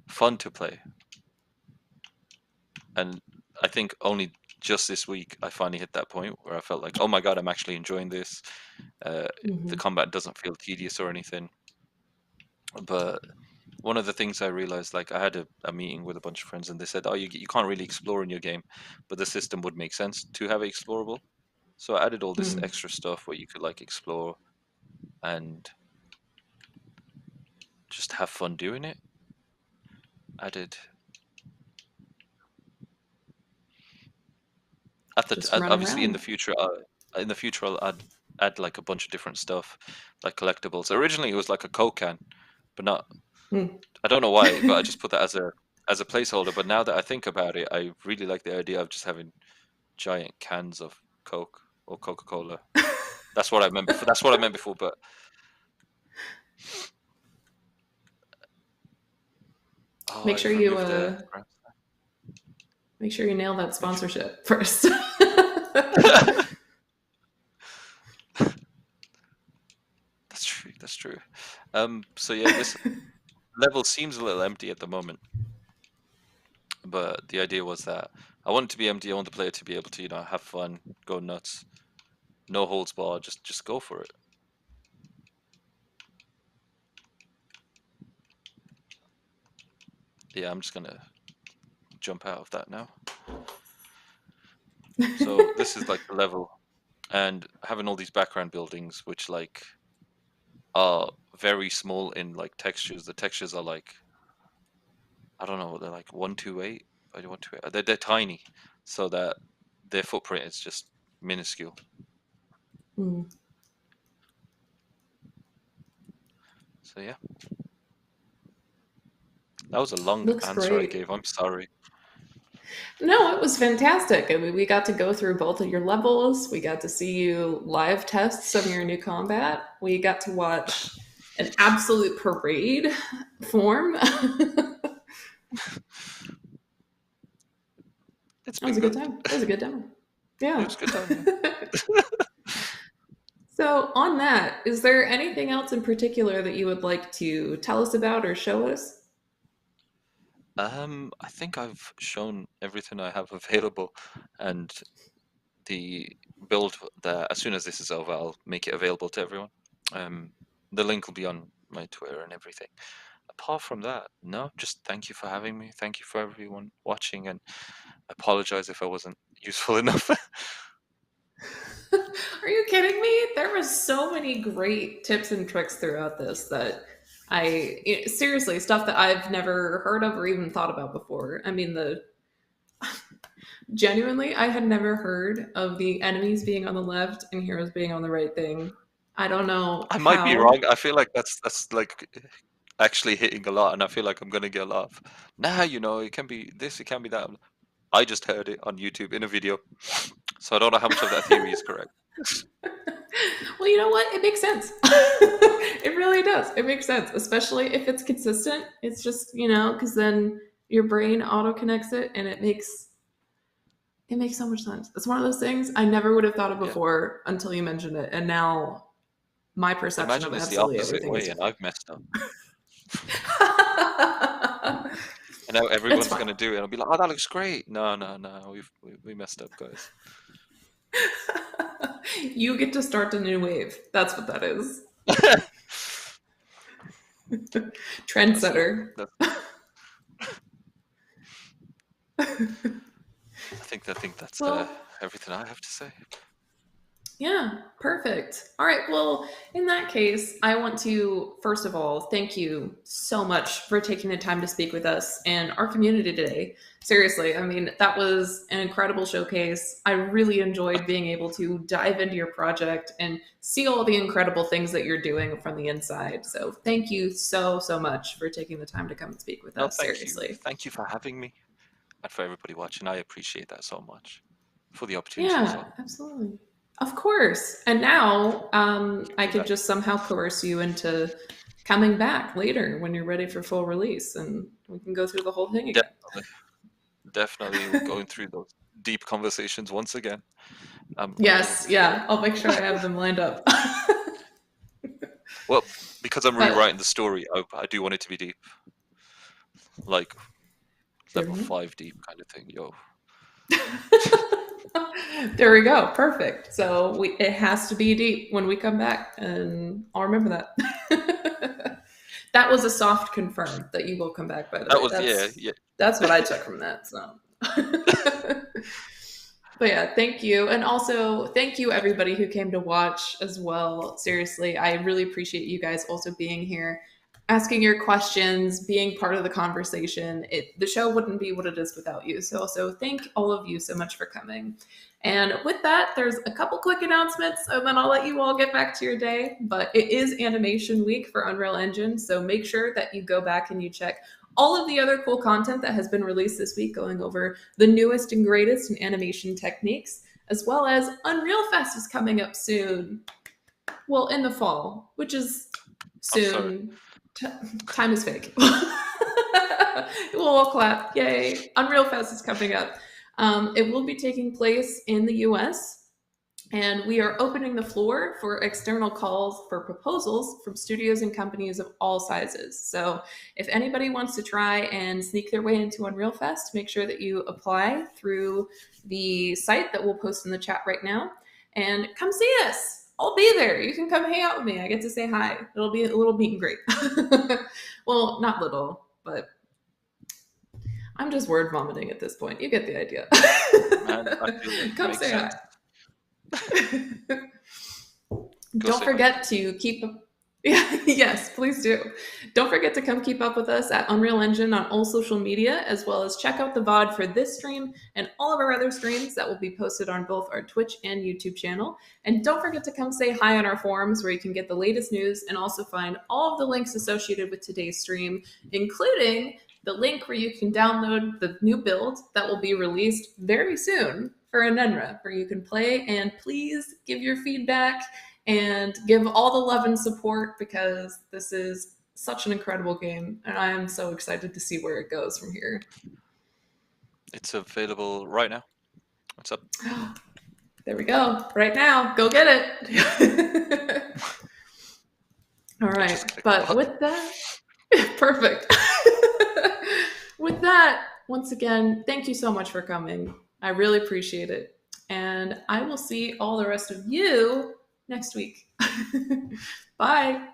Speaker 3: fun to play. And I think only just this week I finally hit that point where I felt like, oh my god, I'm actually enjoying this. The combat doesn't feel tedious or anything. But one of the things I realized, like I had a meeting with a bunch of friends and they said, oh, you can't really explore in your game, but the system would make sense to have it explorable. So I added all this extra stuff where you could like explore and just have fun doing it. Added obviously in the future I'll add like a bunch of different stuff, like collectibles. Originally it was like a Coke can, but not. I don't know why, but I just put that as a placeholder. But now that I think about it, I really like the idea of just having giant cans of Coke or Coca-Cola. That's what I meant before. That's what I meant before. But
Speaker 2: make sure you nail that sponsorship first.
Speaker 3: That's true. So yeah, this level seems a little empty at the moment, but the idea was that I want it to be empty. I want the player to be able to, have fun, go nuts, no holds barred, just go for it. Yeah, I'm just gonna jump out of that now. So this is like the level, and having all these background buildings, which like are very small in like textures. The textures are like, I don't know, they're like 128 by 128. They're tiny, so that their footprint is just minuscule. So yeah, that was a long answer
Speaker 2: great.
Speaker 3: I gave. I'm sorry.
Speaker 2: No, it was fantastic. I mean, we got to go through both of your levels. We got to see you live test some of your new combat. We got to watch an absolute parade form. That was a good time. That was a good demo. Yeah.
Speaker 3: It was a good time.
Speaker 2: So on that, is there anything else in particular that you would like to tell us about or show us?
Speaker 3: I think I've shown everything I have available, and the build that as soon as this is over, I'll make it available to everyone. The link will be on my Twitter and everything. Apart from that, no, just thank you for having me. Thank you for everyone watching, and I apologize if I wasn't useful enough.
Speaker 2: Are you kidding me? There were so many great tips and tricks throughout this that seriously, stuff that I've never heard of or even thought about before. I mean, genuinely, I had never heard of the enemies being on the left and heroes being on the right thing. I don't know.
Speaker 3: I might be wrong. I feel like that's like actually hitting a lot, and I feel like I'm gonna get a lot of, it can be this, it can be that. I just heard it on YouTube in a video, so I don't know how much of that theory is correct.
Speaker 2: Well, you know what? It makes sense. It really does. It makes sense, especially if it's consistent. It's just, because then your brain auto connects it, and it makes so much sense. It's one of those things I never would have thought of before until you mentioned it, and now my perception of absolutely everything
Speaker 3: way, and I've messed up. And now everyone's going to do it, and I'll be like, "Oh, that looks great." No, we messed up, guys.
Speaker 2: You get to start a new wave. That's what that is. Trendsetter.
Speaker 3: I think that's everything I have to say.
Speaker 2: Yeah, perfect. All right. Well, in that case, I want to, first of all, thank you so much for taking the time to speak with us and our community today. Seriously, I mean, that was an incredible showcase. I really enjoyed being able to dive into your project and see all the incredible things that you're doing from the inside. So thank you so much for taking the time to come and speak with us. Seriously.
Speaker 3: Thank you for having me, and for everybody watching. I appreciate that so much for the opportunity.
Speaker 2: Yeah, absolutely. Of course. And now I could just somehow coerce you into coming back later when you're ready for full release, and we can go through the whole thing again.
Speaker 3: Definitely going through those deep conversations once again.
Speaker 2: Yes, yeah. I'll make sure I have them lined up.
Speaker 3: Well, because I'm
Speaker 2: But
Speaker 3: rewriting the story, I do want it to be deep, like level
Speaker 2: there
Speaker 3: 5 deep kind of thing. Yo,
Speaker 2: there we go. Perfect. So it has to be deep when we come back, and I'll remember that. That was a soft confirm that you will come back. By the
Speaker 3: that
Speaker 2: way,
Speaker 3: was yeah.
Speaker 2: that's what I took from that. So. But yeah, thank you. And also, thank you everybody who came to watch as well. Seriously, I really appreciate you guys also being here, asking your questions, being part of the conversation. The show wouldn't be what it is without you. So also thank all of you so much for coming. And with that, there's a couple quick announcements, and then I'll let you all get back to your day. But it is Animation Week for Unreal Engine, so make sure that you go back and you check all of the other cool content that has been released this week, going over the newest and greatest in animation techniques, as well as Unreal Fest is coming up soon. Well, in the fall, which is soon. Time is fake. We'll all clap. Yay. Unreal Fest is coming up. It will be taking place in the US, and we are opening the floor for external calls for proposals from studios and companies of all sizes. So if anybody wants to try and sneak their way into Unreal Fest, make sure that you apply through the site that we'll post in the chat right now. And come see us. I'll be there. You can come hang out with me. I get to say hi. It'll be a little meet and greet. Well, not little, but I'm just word vomiting at this point. You get the idea. Come say hi. Don't forget to keep yes, please do. Don't forget to come keep up with us at Unreal Engine on all social media, as well as check out the VOD for this stream and all of our other streams that will be posted on both our Twitch and YouTube channel. And don't forget to come say hi on our forums, where you can get the latest news and also find all of the links associated with today's stream, including the link where you can download the new build that will be released very soon for Anenra, where you can play. And please give your feedback and give all the love and support, because this is such an incredible game, and I am so excited to see where it goes from here.
Speaker 3: It's available right now. What's up?
Speaker 2: There we go. Right now. Go get it. All right. But with that, perfect. With that, once again, thank you so much for coming. I really appreciate it. And I will see all the rest of you next week. Bye.